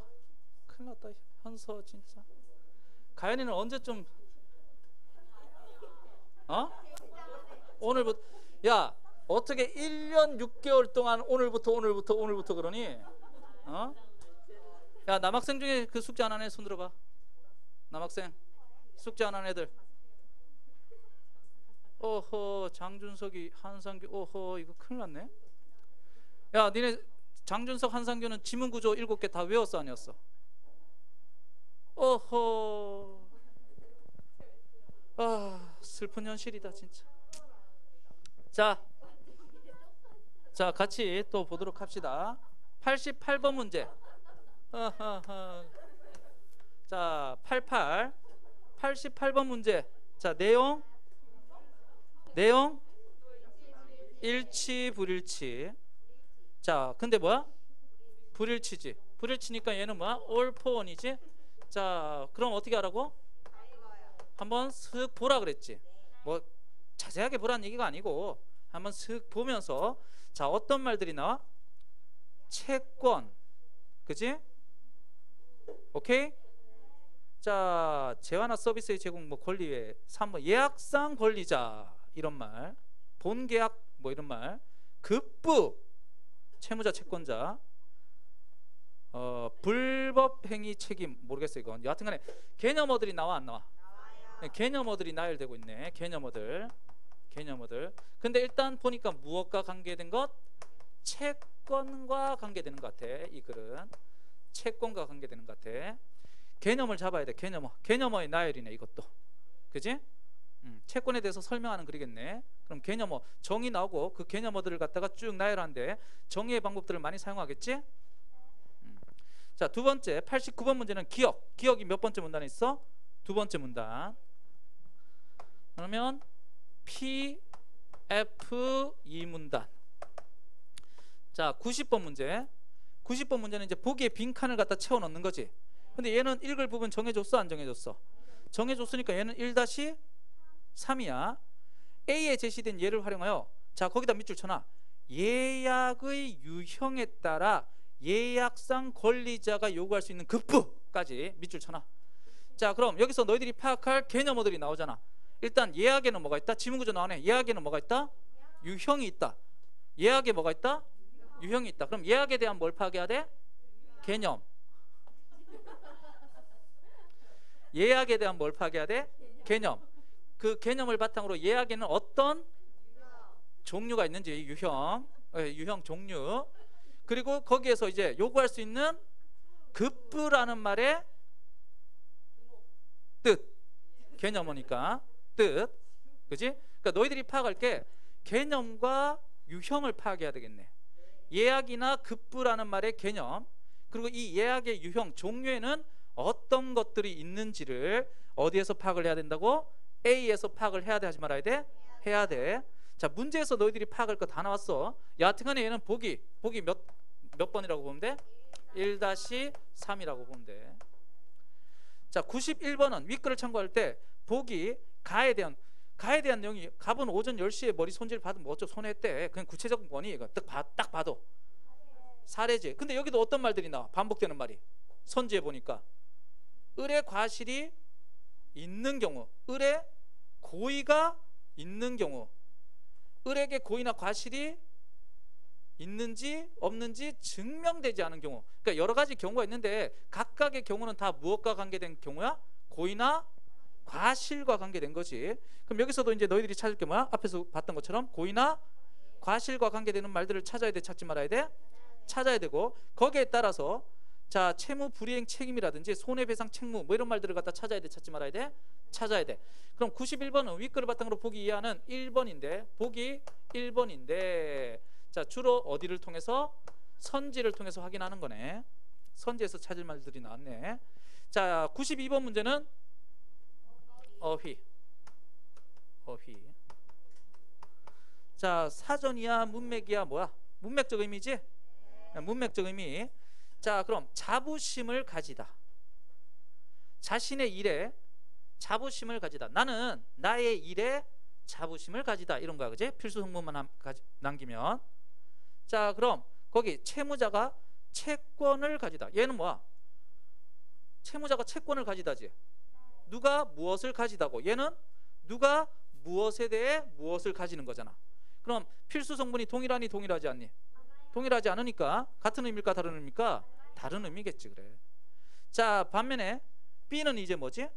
큰일 났다. 현서 진짜. 가연이는 언제쯤 오늘부터. 야, 어떻게 1년 6개월 동안 오늘부터 그러니? 야, 남학생 중에 그 숙제 안 하는 애 손 들어봐. 남학생 숙제 안 하는 애들. 어허, 장준석이, 한상규. 어허, 이거 큰일 났네. 야, 니네 장준석, 한상규는 지문구조 7개 다 외웠어 아니었어? 어허, 아, 슬픈 현실이다 진짜. 자, 같이 또 보도록 합시다. 88번 문제. 자, 88번 문제. 자, 내용 일치 불일치. 자, 근데 뭐야? 불일치지. 불일치니까 얘는 뭐야? all for one이지. 자, 그럼 어떻게 하라고? 한번 슥 보라 그랬지. 뭐 자세하게 보라는 얘기가 아니고 한번 슥 보면서, 자, 어떤 말들이 나와? 채권, 그지? 오케이? 자, 재화나 서비스의 제공, 뭐 권리 외에 3번 예약상 권리자 이런 말, 본계약 뭐 이런 말, 급부 채무자 채권자, 불법 행위 책임 모르겠어요 이건. 여하튼간에 개념어들이 나와 안 나와? 개념어들이 나열되고 있네. 개념어들. 근데 일단 보니까 무엇과 관계된 것? 채권과 관계되는 것 같아. 이 글은 채권과 관계되는 것 같아. 개념을 잡아야 돼. 개념어의 나열이네 이것도. 그지? 채권에 대해서 설명하는 글이겠네. 그럼 개념어 정의 나오고 그 개념어들을 갖다가 쭉 나열하는데 정의의 방법들을 많이 사용하겠지? 자, 두 번째 89번 문제는 기억이 몇 번째 문단에 있어? 두 번째 문단. 그러면 P, F, E 문단. 자, 90번 문제. 90번 문제는 이제 보기에 빈칸을 갖다 채워 넣는 거지. 근데 얘는 읽을 부분 정해줬어, 안 정해줬어? 정해줬으니까 얘는 1-3이야. A에 제시된 예를 활용하여, 자, 거기다 밑줄 쳐놔. 예약의 유형에 따라 예약상 권리자가 요구할 수 있는 급부까지 밑줄 쳐놔. 자, 그럼 여기서 너희들이 파악할 개념어들이 나오잖아. 일단 예약에는 뭐가 있다? 지문구조 나오네. 예약에는 뭐가 있다? 유형이 있다. 예약에 뭐가 있다? 유형이 있다. 그럼 예약에 대한 뭘 파악해야 돼? 개념. 예약에 대한 뭘 파악해야 돼? 개념. 그 개념을 바탕으로 예약에는 어떤 종류가 있는지, 유형 종류, 그리고 거기에서 이제 요구할 수 있는 급부라는 말의 뜻, 개념어니까 뜻, 그지? 그러니까 너희들이 파악할 게 개념과 유형을 파악해야 되겠네. 예약이나 급부라는 말의 개념, 그리고 이 예약의 유형, 종류에는 어떤 것들이 있는지를 어디에서 파악을 해야 된다고? A에서 파악을 해야 돼, 하지 말아야 돼? 해야 돼. 자, 문제에서 너희들이 파악할 거 다 나왔어. 여하튼간에 얘는 보기 몇 번이라고 보면 돼? 1-3이라고 보면 돼. 자, 91번은 윗글을 참고할 때 보기 가에 대한 내용이, 갑은 오전 10시에 머리 손질 받으면 뭐 어쩌고 손해했대. 그냥 구체적인 거니? 이거 딱 봐도 사례지. 근데 여기도 어떤 말들이 나와? 반복되는 말이. 선지에 보니까 을의 과실이 있는 경우, 을의 고의가 있는 경우, 을에게 고의나 과실이 있는지 없는지 증명되지 않은 경우. 그러니까 여러 가지 경우가 있는데 각각의 경우는 다 무엇과 관계된 경우야? 고의나 과실과 관계된 거지. 그럼 여기서도 이제 너희들이 찾을 게 뭐야? 앞에서 봤던 것처럼 고의나 과실과 관계되는 말들을 찾아야 돼, 찾지 말아야 돼? 찾아야 되고, 거기에 따라서 자, 채무 불이행 책임이라든지 손해배상 책무 뭐 이런 말들을 갖다 찾아야 돼, 찾지 말아야 돼? 찾아야 돼. 그럼 91번은 윗글을 바탕으로 보기 이해하는 1번인데, 보기 1번인데, 자, 주로 어디를 통해서? 선지를 통해서 확인하는 거네. 선지에서 찾을 말들이 나왔네. 자, 92번 문제는 어휘. 자, 사전이야 문맥이야 뭐야? 문맥적 의미지? 문맥적 의미. 자, 그럼 자부심을 가지다. 자신의 일에 자부심을 가지다. 나는 나의 일에 자부심을 가지다. 이런 거야, 그지? 필수 성분만 남기면. 자, 그럼 거기 채무자가 채권을 가지다. 얘는 뭐야? 채무자가 채권을 가지다지. 누가 무엇을 가지다고. 얘는 누가 무엇에 대해 무엇을 가지는 거잖아. 그럼 필수 성분이 동일하니 동일하지 않니? 동일하지 않으니까 같은 의미일까 다른 의미일까? 다른 의미겠지. 그래. 자, 반면에 B는 이제 뭐지?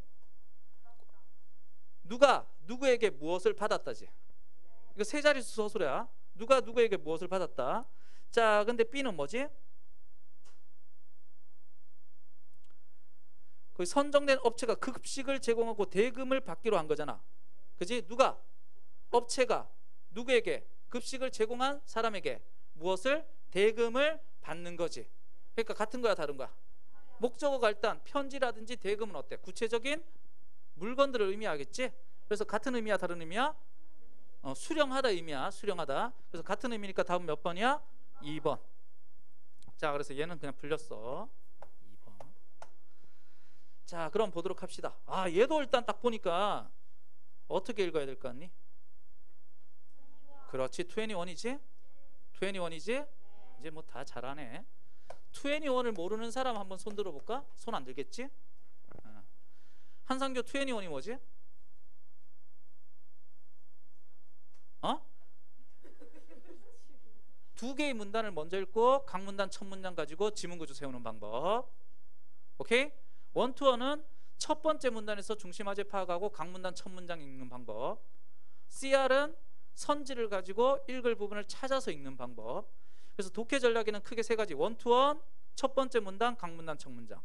누가 누구에게 무엇을 받았다지. 이거 세 자릿수 서술이야. 누가 누구에게 무엇을 받았다. 자, 근데 B는 뭐지? 그 선정된 업체가 급식을 제공하고 대금을 받기로 한 거잖아. 그지? 누가? 업체가 누구에게? 급식을 제공한 사람에게 무엇을? 대금을 받는 거지. 그러니까 같은 거야 다른 거야? 목적어가 일단 편지라든지 대금은 어때? 구체적인 물건들을 의미하겠지? 그래서 같은 의미야 다른 의미야? 수령하다 의미야. 수령하다. 그래서 같은 의미니까 답은 몇 번이야? 2번. 자, 그래서 얘는 그냥 풀렸어. 2번. 자, 그럼 보도록 합시다. 아, 얘도 일단 딱 보니까 어떻게 읽어야 될 것 같니? 그렇지, 21이지? 21이지? 이제 뭐 다 잘하네. 21을 모르는 사람 한번 손 들어볼까? 손 안 들겠지? 한상교 21이 뭐지? 두 개의 문단을 먼저 읽고 각 문단 첫 문장 가지고 지문구조 세우는 방법. 오케이? 1-2는 첫 번째 문단에서 중심화제 파악하고 각 문단 첫 문장 읽는 방법. CR은 선지를 가지고 읽을 부분을 찾아서 읽는 방법. 그래서 독해 전략에는 크게 세 가지. 원투원, 첫 번째 문단, 강문단, 첫 문장.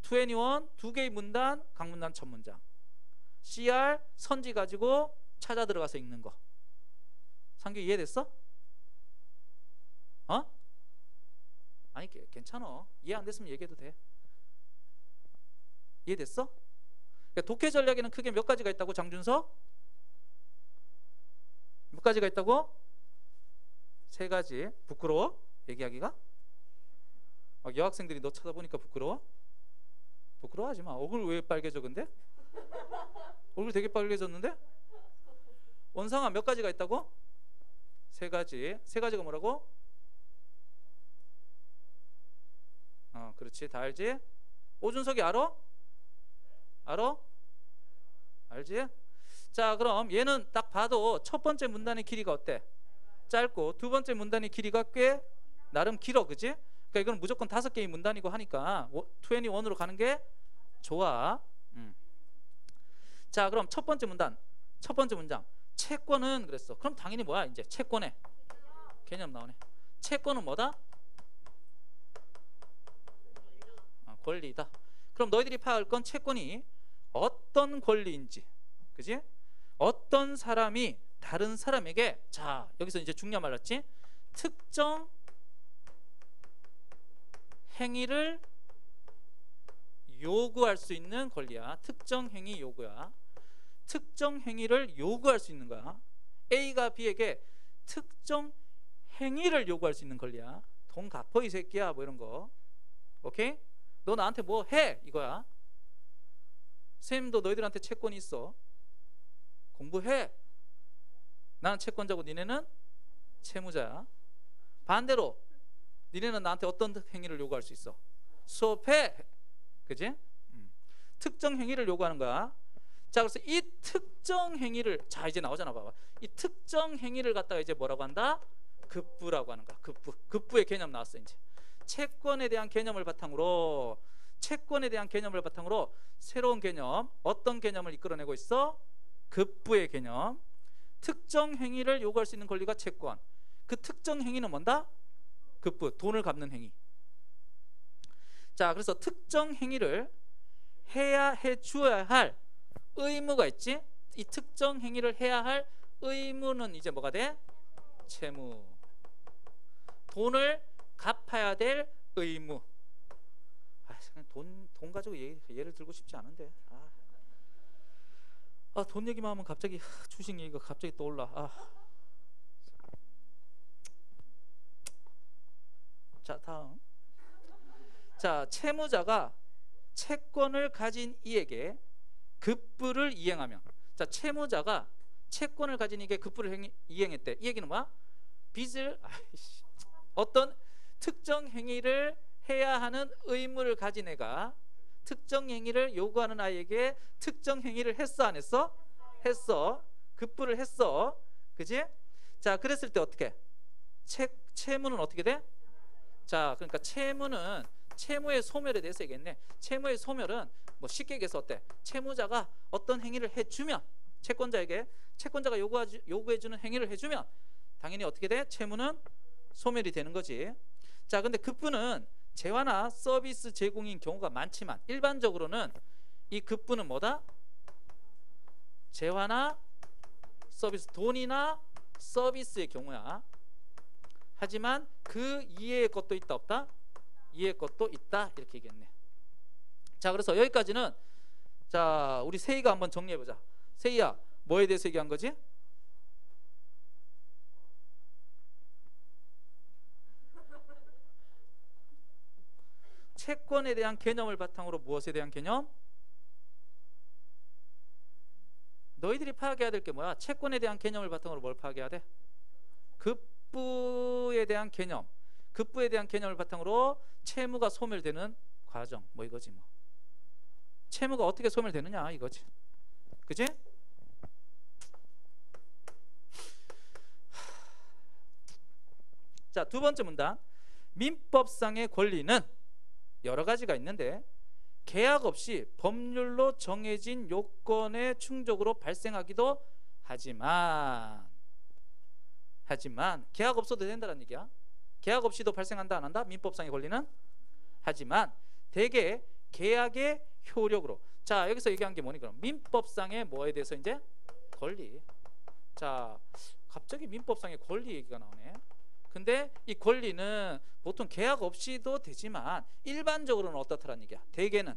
2NE1, 두 개의 문단, 강문단, 첫 문장. CR, 선지 가지고 찾아 들어가서 읽는 거. 상규 이해됐어? 어? 아니 괜찮아. 이해 안 됐으면 얘기해도 돼. 이해됐어? 그러니까 독해 전략에는 크게 몇 가지가 있다고, 장준서? 몇 가지가 있다고? 세 가지. 부끄러워? 얘기하기가? 막 여학생들이 너 쳐다보니까 부끄러워? 부끄러워하지 마. 얼굴 왜 빨개져 근데? 얼굴 되게 빨개졌는데? 원상아 몇 가지가 있다고? 세 가지. 세 가지가 뭐라고? 그렇지. 다 알지? 오준석이 알아? 알아? 알지? 자, 그럼 얘는 딱 봐도 첫 번째 문단의 길이가 어때? 짧고, 두 번째 문단의 길이가 꽤 나름 길어, 그지? 그러니까 이건 무조건 5개의 문단이고 하니까 2NE1으로 가는 게 좋아. 자, 그럼 첫 번째 문단, 첫 번째 문장. 채권은 그랬어. 그럼 당연히 뭐야? 이제 채권의 개념 나오네. 채권은 뭐다? 권리다. 그럼 너희들이 파악할 건 채권이 어떤 권리인지, 그지? 어떤 사람이 다른 사람에게, 자 여기서 이제 중요한 말 났지? 특정 행위를 요구할 수 있는 권리야. 특정 행위 요구야. 특정 행위를 요구할 수 있는 거야. A가 B에게 특정 행위를 요구할 수 있는 권리야. 돈 갚어 이 새끼야, 뭐 이런 거. 오케이? 너 나한테 뭐 해? 이거야. 쌤도 너희들한테 채권이 있어. 공부해. 나는 채권자고 니네는 채무자야. 반대로 니네는 나한테 어떤 행위를 요구할 수 있어? 수업해. 그지? 특정 행위를 요구하는 거야. 자, 그래서 이 특정 행위를, 자 이제 나오잖아. 봐봐. 이 특정 행위를 갖다가 이제 뭐라고 한다? 급부라고 하는 거야. 급부. 급부의 개념 나왔어. 이제 채권에 대한 개념을 바탕으로, 채권에 대한 개념을 바탕으로 새로운 개념, 어떤 개념을 이끌어내고 있어? 급부의 개념. 특정 행위를 요구할 수 있는 권리가 채권. 그 특정 행위는 뭔다? 급부, 돈을 갚는 행위. 자, 그래서 특정 행위를 해 주어야 할 의무가 있지. 이 특정 행위를 해야 할 의무는 이제 뭐가 돼? 채무. 돈을 갚아야 될 의무. 돈 가지고 예를 들고 싶지 않은데. 돈 얘기만 하면 갑자기 주식 얘기가 갑자기 떠올라. 자, 다음. 자, 채무자가 채권을 가진 이에게 급부를 이행하면, 자, 채무자가 채권을 가진 이에게 급부를 이행했대. 이 얘기는 뭐야? 빚을 어떤 특정 행위를 해야 하는 의무를 가진 애가 특정 행위를 요구하는 아이에게 특정 행위를 했어, 안 했어? 했어. 급부를 했어. 그지? 자, 그랬을 때 어떻게? 채무는 어떻게 돼? 자, 그러니까 채무는 채무의 소멸에 대해서 얘기했네. 채무의 소멸은 뭐 쉽게 얘기해서 어때? 채무자가 어떤 행위를 해주면, 채권자에게 채권자가 요구해주는 행위를 해주면 당연히 어떻게 돼? 채무는 소멸이 되는 거지. 자, 근데 급부는 재화나 서비스 제공인 경우가 많지만 일반적으로는 이 급부는 뭐다? 재화나 서비스, 돈이나 서비스의 경우야. 하지만 그 이외의 것도 있다, 없다? 이외의 것도 있다, 이렇게 얘기했네. 자, 그래서 여기까지는, 자, 우리 세희가 한번 정리해보자. 세희야, 뭐에 대해서 얘기한 거지? 채권에 대한 개념을 바탕으로 무엇에 대한 개념? 너희들이 파악해야 될 게 뭐야? 채권에 대한 개념을 바탕으로 뭘 파악해야 돼? 급부에 대한 개념. 급부에 대한 개념을 바탕으로 채무가 소멸되는 과정, 뭐 이거지 뭐. 채무가 어떻게 소멸되느냐 이거지. 그지? 자, 두 번째 문단. 민법상의 권리는 여러 가지가 있는데 계약 없이 법률로 정해진 요건의 충족으로 발생하기도 하지만 계약 없어도 된다는 얘기야. 계약 없이도 발생한다 안 한다? 민법상의 권리는? 하지만 대개 계약의 효력으로. 자, 여기서 얘기한 게 뭐니 그럼? 민법상의 뭐에 대해서 이제? 권리. 자, 갑자기 민법상의 권리 얘기가 나오네. 근데 이 권리는 보통 계약 없이도 되지만 일반적으로는 어떻다라는 얘기야? 대개는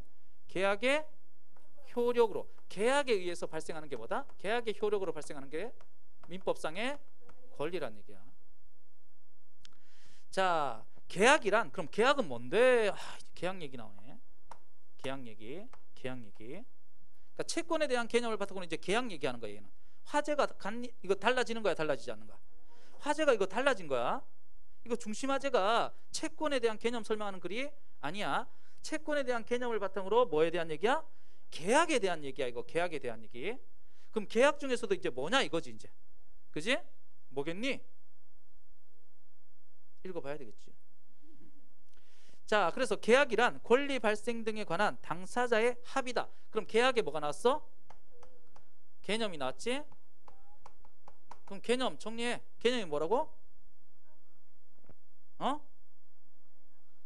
계약의 효력으로, 계약에 의해서 발생하는 게 뭐다? 계약의 효력으로 발생하는 게 민법상의 권리란 얘기야. 자, 계약이란, 그럼 계약은 뭔데? 계약 얘기 나오네. 계약 얘기. 그러니까 채권에 대한 개념을 바탕으로 이제 계약 얘기하는 거야. 얘는 화재가 이거 달라지는 거야, 달라지지 않는 거야? 화재가 이거 달라진 거야. 이거 중심화재가 채권에 대한 개념 설명하는 글이 아니야. 채권에 대한 개념을 바탕으로 뭐에 대한 얘기야? 계약에 대한 얘기야. 이거 계약에 대한 얘기. 그럼 계약 중에서도 이제 뭐냐 이거지 이제. 그지? 뭐겠니? 읽어봐야 되겠지. 자, 그래서 계약이란 권리 발생 등에 관한 당사자의 합의다. 그럼 계약에 뭐가 나왔어? 개념이 나왔지? 그럼 개념 정리해. 개념이 뭐라고?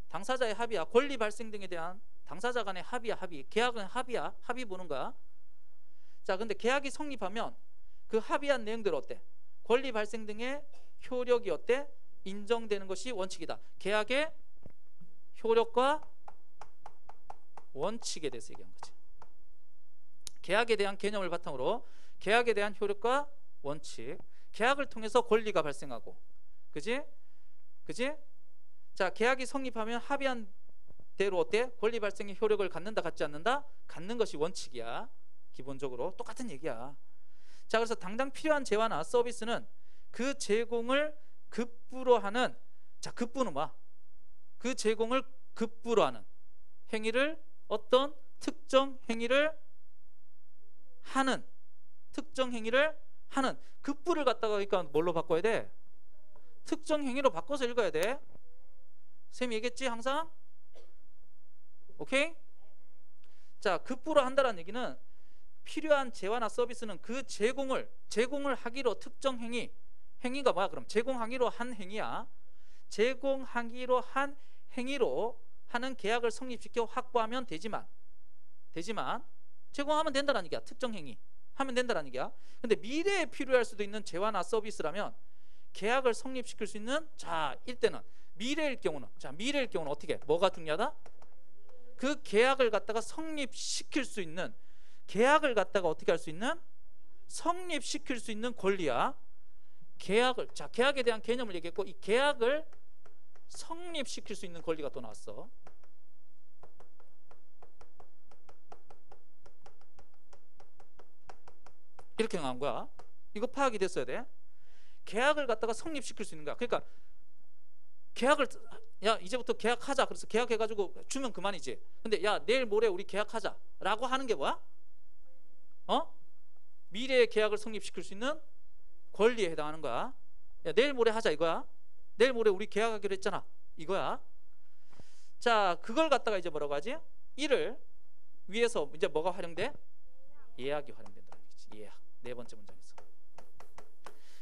당사자의 합의야. 권리 발생 등에 대한 당사자 간의 합의야. 합의. 계약은 합의야. 합의 보는 거야. 자, 근데 계약이 성립하면 그 합의한 내용대로 어때? 권리 발생 등의 효력이 어때? 인정되는 것이 원칙이다. 계약의 효력과 원칙에 대해서 얘기한 거지. 계약에 대한 개념을 바탕으로 계약에 대한 효력과 원칙. 계약을 통해서 권리가 발생하고, 그지? 자, 계약이 성립하면 합의한 대로 어때? 권리 발생의 효력을 갖는다, 갖지 않는다? 갖는 것이 원칙이야. 기본적으로 똑같은 얘기야. 자, 그래서 당장 필요한 재화나 서비스는 그 제공을 급부로 하는, 자, 급부는 뭐야? 그 제공을 급부로 하는 행위를, 어떤 특정 행위를 하는, 급부를 갖다가 그러니까 뭘로 바꿔야 돼? 특정 행위로 바꿔서 읽어야 돼. 쌤이 얘기했지 항상? 오케이? 자, 급부로 한다는 얘기는 필요한 재화나 서비스는 그 제공을 하기로 특정 행위가 뭐야? 그럼 제공하기로 한 행위야. 제공하기로 한 행위로 하는 계약을 성립시켜 확보하면 되지만 제공하면 된다는 얘기야. 특정 행위 하면 된다는 얘기야. 근데 미래에 필요할 수도 있는 재화나 서비스라면 계약을 성립시킬 수 있는, 자, 이때는 미래일 경우는 어떻게? 뭐가 중요하다? 그 계약을 갖다가 성립시킬 수 있는, 계약을 갖다가 어떻게 할 수 있는? 성립시킬 수 있는 권리야. 계약에 대한 개념을 얘기했고, 이 계약을 성립시킬 수 있는 권리가 또 나왔어. 이렇게 나온 거야. 이거 파악이 됐어야 돼. 계약을 갖다가 성립시킬 수 있는 거야. 그러니까 계약을, 야, 이제부터 계약하자. 그래서 계약해가지고 주면 그만이지. 근데 야, 내일 모레 우리 계약하자 라고 하는 게 뭐야? 미래의 계약을 성립시킬 수 있는 권리에 해당하는 거야. 야, 내일 모레 하자 이거야. 내일 모레 우리 계약하기로 했잖아 이거야. 자, 그걸 갖다가 이제 뭐라고 하지? 이를 위해서 이제 뭐가 활용돼? 예약이 활용된다는 얘기지. 예약. 네 번째 문장에서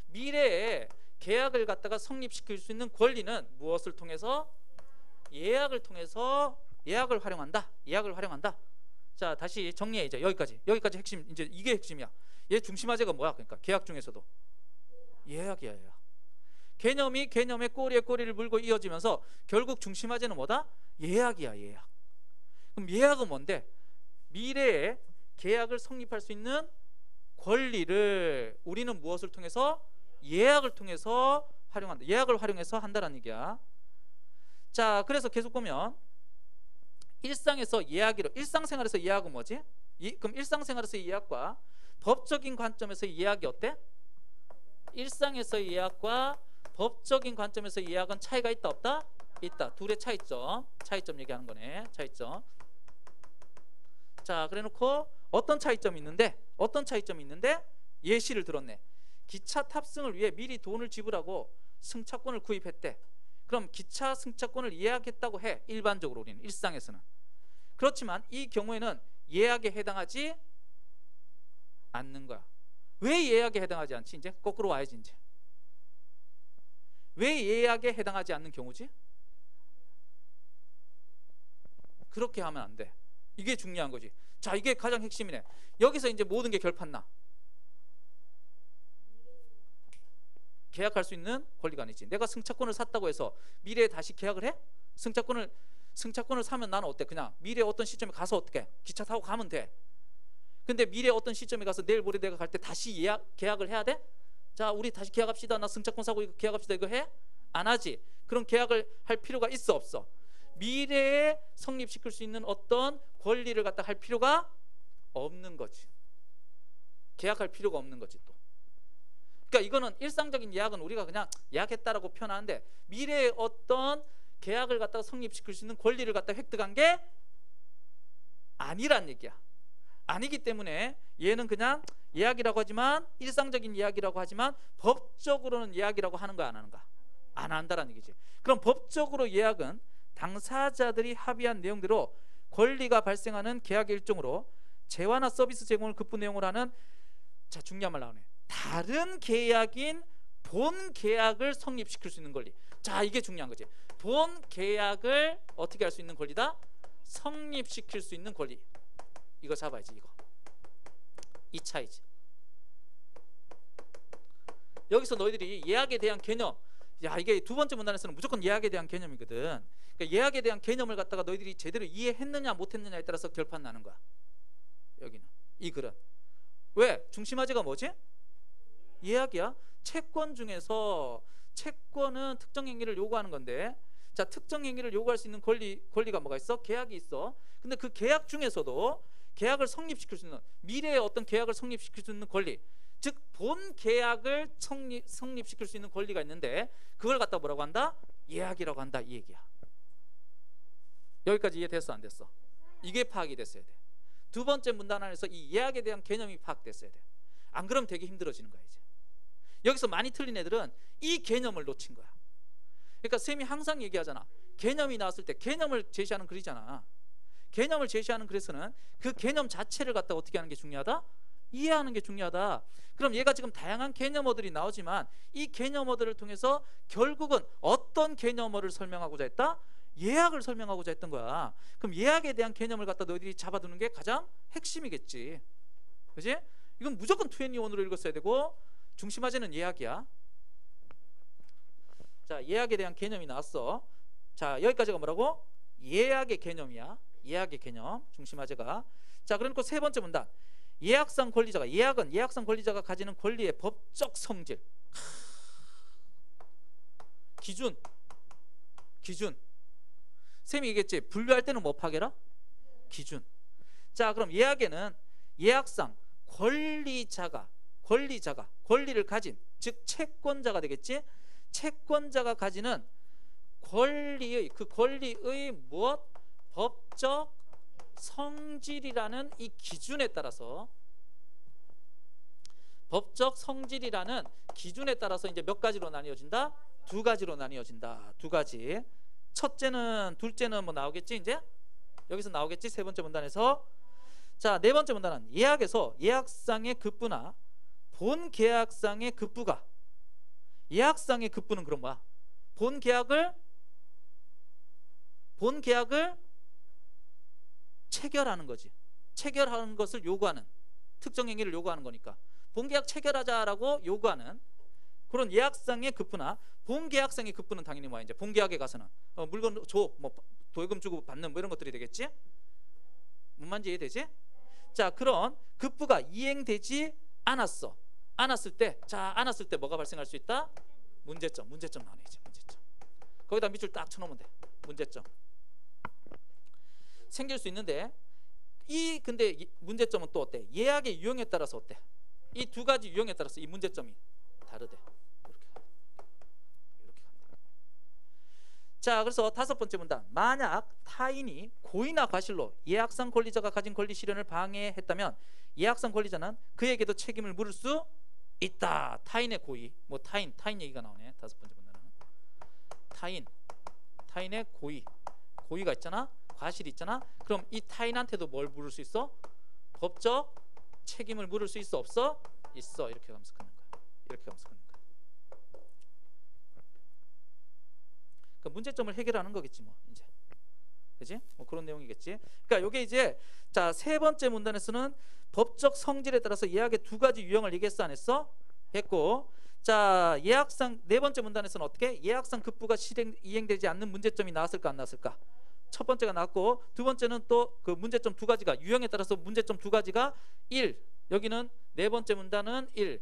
미래에 계약을 갖다가 성립시킬 수 있는 권리는 무엇을 통해서? 예약을 통해서 예약을 활용한다. 자, 다시 정리해. 이제 여기까지 핵심. 이제 이게 핵심이야. 얘 중심화제가 뭐야? 그러니까 계약 중에서도 예약이야. 예약. 개념이 개념의 꼬리에 꼬리를 물고 이어지면서 결국 중심화제는 뭐다? 예약이야. 예약. 그럼 예약은 뭔데? 미래에 계약을 성립할 수 있는 권리를 우리는 무엇을 통해서? 예약을 통해서 활용한다. 예약을 활용해서 한다라는 얘기야. 자, 그래서 계속 보면 일상생활에서 예약은 뭐지? 그럼 일상생활에서의 예약과 법적인 관점에서의 예약이 어때? 일상에서의 예약과 법적인 관점에서의 예약은 차이가 있다 없다? 있다. 둘의 차이점 얘기하는 거네. 차이점. 자, 그래놓고 어떤 차이점이 있는데 예시를 들었네. 기차 탑승을 위해 미리 돈을 지불하고 승차권을 구입했대. 그럼 기차 승차권을 예약했다고 해. 일반적으로 우리는 일상에서는. 그렇지만 이 경우에는 예약에 해당하지 않는 거야. 왜 예약에 해당하지 않지? 이제 거꾸로 와야지. 이제 왜 예약에 해당하지 않는 경우지? 그렇게 하면 안 돼. 이게 중요한 거지. 자, 이게 가장 핵심이네. 여기서 이제 모든 게 결판나. 계약할 수 있는 권리가 아니지. 내가 승차권을 샀다고 해서 미래에 다시 계약을 해? 승차권을 사면 나는 어때? 그냥 미래에 어떤 시점에 가서 어떻게 기차 타고 가면 돼. 근데 미래에 어떤 시점에 가서 내일 모레 내가 갈 때 다시 계약을 해야 돼? 자, 우리 다시 계약합시다. 나 승차권 사고 이거 계약합시다. 이거 해? 안 하지. 그럼 계약을 할 필요가 있어 없어? 미래에 성립시킬 수 있는 어떤 권리를 갖다 할 필요가 없는 거지. 계약할 필요가 없는 거지 또. 그러니까 이거는 일상적인 예약은 우리가 그냥 예약했다라고 표현하는데 미래에 어떤 계약을 갖다가 성립시킬 수 있는 권리를 갖다 획득한 게 아니란 얘기야. 아니기 때문에 얘는 그냥 예약이라고 하지만 일상적인 예약이라고 하지만 법적으로는 예약이라고 하는 거야 안 하는 거야? 안 한다라는 얘기지. 그럼 법적으로 예약은 당사자들이 합의한 내용대로 권리가 발생하는 계약의 일종으로 재화나 서비스 제공을 급부 내용으로 하는, 자 중요한 말 나오네, 다른 계약인 본 계약을 성립시킬 수 있는 권리. 자, 이게 중요한 거지. 본 계약을 어떻게 할 수 있는 권리다? 성립시킬 수 있는 권리. 이거 잡아야지. 이거 이 차이지. 여기서 너희들이 예약에 대한 개념, 야 이게 두 번째 문단에서는 무조건 예약에 대한 개념이거든. 그러니까 예약에 대한 개념을 갖다가 너희들이 제대로 이해했느냐 못했느냐에 따라서 결판 나는 거야. 여기는 이 글은 왜? 중심화제가 뭐지? 예약이야. 채권 중에서 채권은 특정 행위를 요구하는 건데, 자 특정 행위를 요구할 수 있는 권리가 뭐가 있어? 계약이 있어. 근데 그 계약 중에서도 계약을 성립시킬 수 있는, 미래에 어떤 계약을 성립시킬 수 있는 권리, 즉 본 계약을 성립시킬 수 있는 권리가 있는데 그걸 갖다 뭐라고 한다? 예약이라고 한다, 이 얘기야. 여기까지 이해됐어 안 됐어? 이게 파악이 됐어야 돼. 두 번째 문단 안에서 이 예약에 대한 개념이 파악됐어야 돼. 안 그러면 되게 힘들어지는 거야. 이제 여기서 많이 틀린 애들은 이 개념을 놓친 거야. 그러니까 쌤이 항상 얘기하잖아. 개념이 나왔을 때 개념을 제시하는 글이잖아. 개념을 제시하는 글에서는 그 개념 자체를 갖다 어떻게 하는 게 중요하다? 이해하는 게 중요하다. 그럼 얘가 지금 다양한 개념어들이 나오지만 이 개념어들을 통해서 결국은 어떤 개념어를 설명하고자 했다? 예약을 설명하고자 했던 거야. 그럼 예약에 대한 개념을 갖다 너희들이 잡아두는 게 가장 핵심이겠지. 그지? 이건 무조건 2&1으로 읽었어야 되고 중심화제는 예약이야. 자, 예약에 대한 개념이 나왔어. 자, 여기까지가 뭐라고? 예약의 개념이야. 예약의 개념, 중심화제가. 자, 그러니까 세 번째 문단. 예약상 권리자가, 예약은 예약상 권리자가 가지는 권리의 법적 성질. 기준. 쌤이 얘기했지. 분류할 때는 뭐 파괴라? 기준. 자, 그럼 예약에는 예약상 권리자가 권리를 가진, 즉 채권자가 되겠지. 채권자가 가지는 권리의, 그 권리의 무엇? 법적 성질이라는 이 기준에 따라서, 법적 성질이라는 기준에 따라서 이제 몇 가지로 나뉘어진다? 두 가지로 나뉘어진다. 두 가지. 첫째는, 둘째는 뭐 나오겠지? 이제 여기서 나오겠지? 세 번째 문단에서. 자, 네 번째 문단은 예약에서 예약상의 급부나 본 계약상의 급부가, 예약상의 급부는 그런 거야. 본 계약을 체결하는 거지. 체결하는 것을 요구하는, 특정 행위를 요구하는 거니까 본 계약 체결하자라고 요구하는 그런 예약상의 급부나 본 계약상의 급부는 당연히 뭐야? 이제 본 계약에 가서는 물건 줘, 뭐 도예금 주고 받는 뭐 이런 것들이 되겠지. 뭔 말인지 이해되지? 자, 그런 급부가 이행되지 않았을 때, 자, 않았을 때 뭐가 발생할 수 있다? 문제점 나오네. 이제 문제점. 거기다 밑줄 딱 쳐놓으면 돼. 문제점 생길 수 있는데, 근데 문제점은 또 어때? 예약의 유형에 따라서 어때? 이 두 가지 유형에 따라서 이 문제점이 다르대. 이렇게 간다. 자, 그래서 다섯 번째 문단. 만약 타인이 고의나 과실로 예약상 권리자가 가진 권리 실현을 방해했다면 예약상 권리자는 그에게도 책임을 물을 수 있다. 타인의 고의, 뭐 타인 얘기가 나오네. 다섯 번째 문단은 타인의 고의가 있잖아. 과실이 있잖아. 그럼 이 타인한테도 뭘 물을 수 있어? 법적 책임을 물을 수 있어 없어? 있어. 이렇게 가면서 끊는 거야. 이렇게 가면서 끊는 거야. 그러니까 문제점을 해결하는 거겠지 뭐 이제. 그지? 뭐 그런 내용이겠지. 그러니까 요게 이제 자, 세 번째 문단에서는 법적 성질에 따라서 예약의 두 가지 유형을 얘기했어 안 했어? 했고, 자, 예약상 네 번째 문단에서는 어떻게? 예약상 급부가 이행되지 않는 문제점이 나왔을까 안 나왔을까? 첫 번째가 나왔고, 두 번째는 또 그 문제점 두 가지가 유형에 따라서 문제점 두 가지가 1, 여기는 네 번째 문단은 1,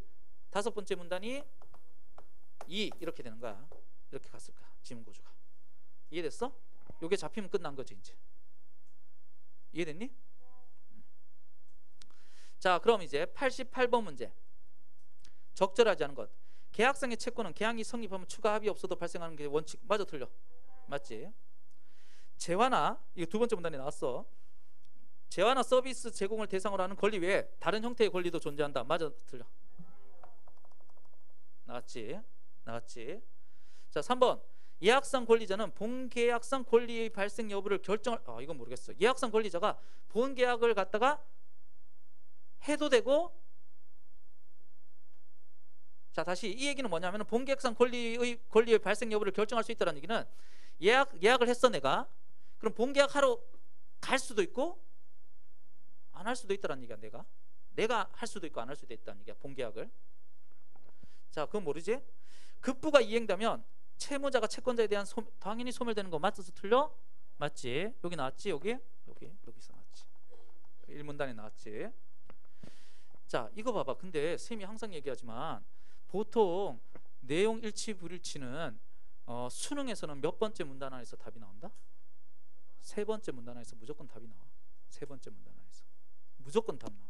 다섯 번째 문단이 2 이렇게 되는 거야. 이렇게 갔을 거야 지문 구조가. 이해됐어? 요게 잡히면 끝난 거지 이제. 이해됐니? 자, 그럼 이제 88번 문제. 적절하지 않은 것. 계약상의 채권은 계약이 성립하면 추가 합의 없어도 발생하는 게 원칙. 맞아 틀려? 맞지? 재화나, 이거 두 번째 문단에 나왔어. 재화나 서비스 제공을 대상으로 하는 권리 외에 다른 형태의 권리도 존재한다. 맞아 틀려? 나왔지? 나왔지? 자, 3번. 예약상 권리자는 본계약상 권리의 발생 여부를 결정할, 이건 모르겠어. 예약상 권리자가 본계약을 갖다가 해도 되고, 자, 다시 이 얘기는 뭐냐면 본계약상 권리의 발생 여부를 결정할 수 있다는 얘기는 예약을 했어 내가. 그럼 본계약하러 갈 수도 있고 안 할 수도 있다는 얘기야. 내가 할 수도 있고 안 할 수도 있다는 얘기야. 본계약을. 자, 그건 모르지? 급부가 이행되면 채무자가 채권자에 대한 당연히 소멸되는 거 맞아서 틀려? 맞지? 여기 나왔지? 여기서 나왔지. 1문단에 나왔지. 자, 이거 봐봐. 근데 쌤이 항상 얘기하지만 보통 내용 일치 불일치는 수능에서는 몇 번째 문단 안에서 답이 나온다? 세 번째 문단 안에서 무조건 답이 나와. 세 번째 문단 안에서 무조건 답 나와.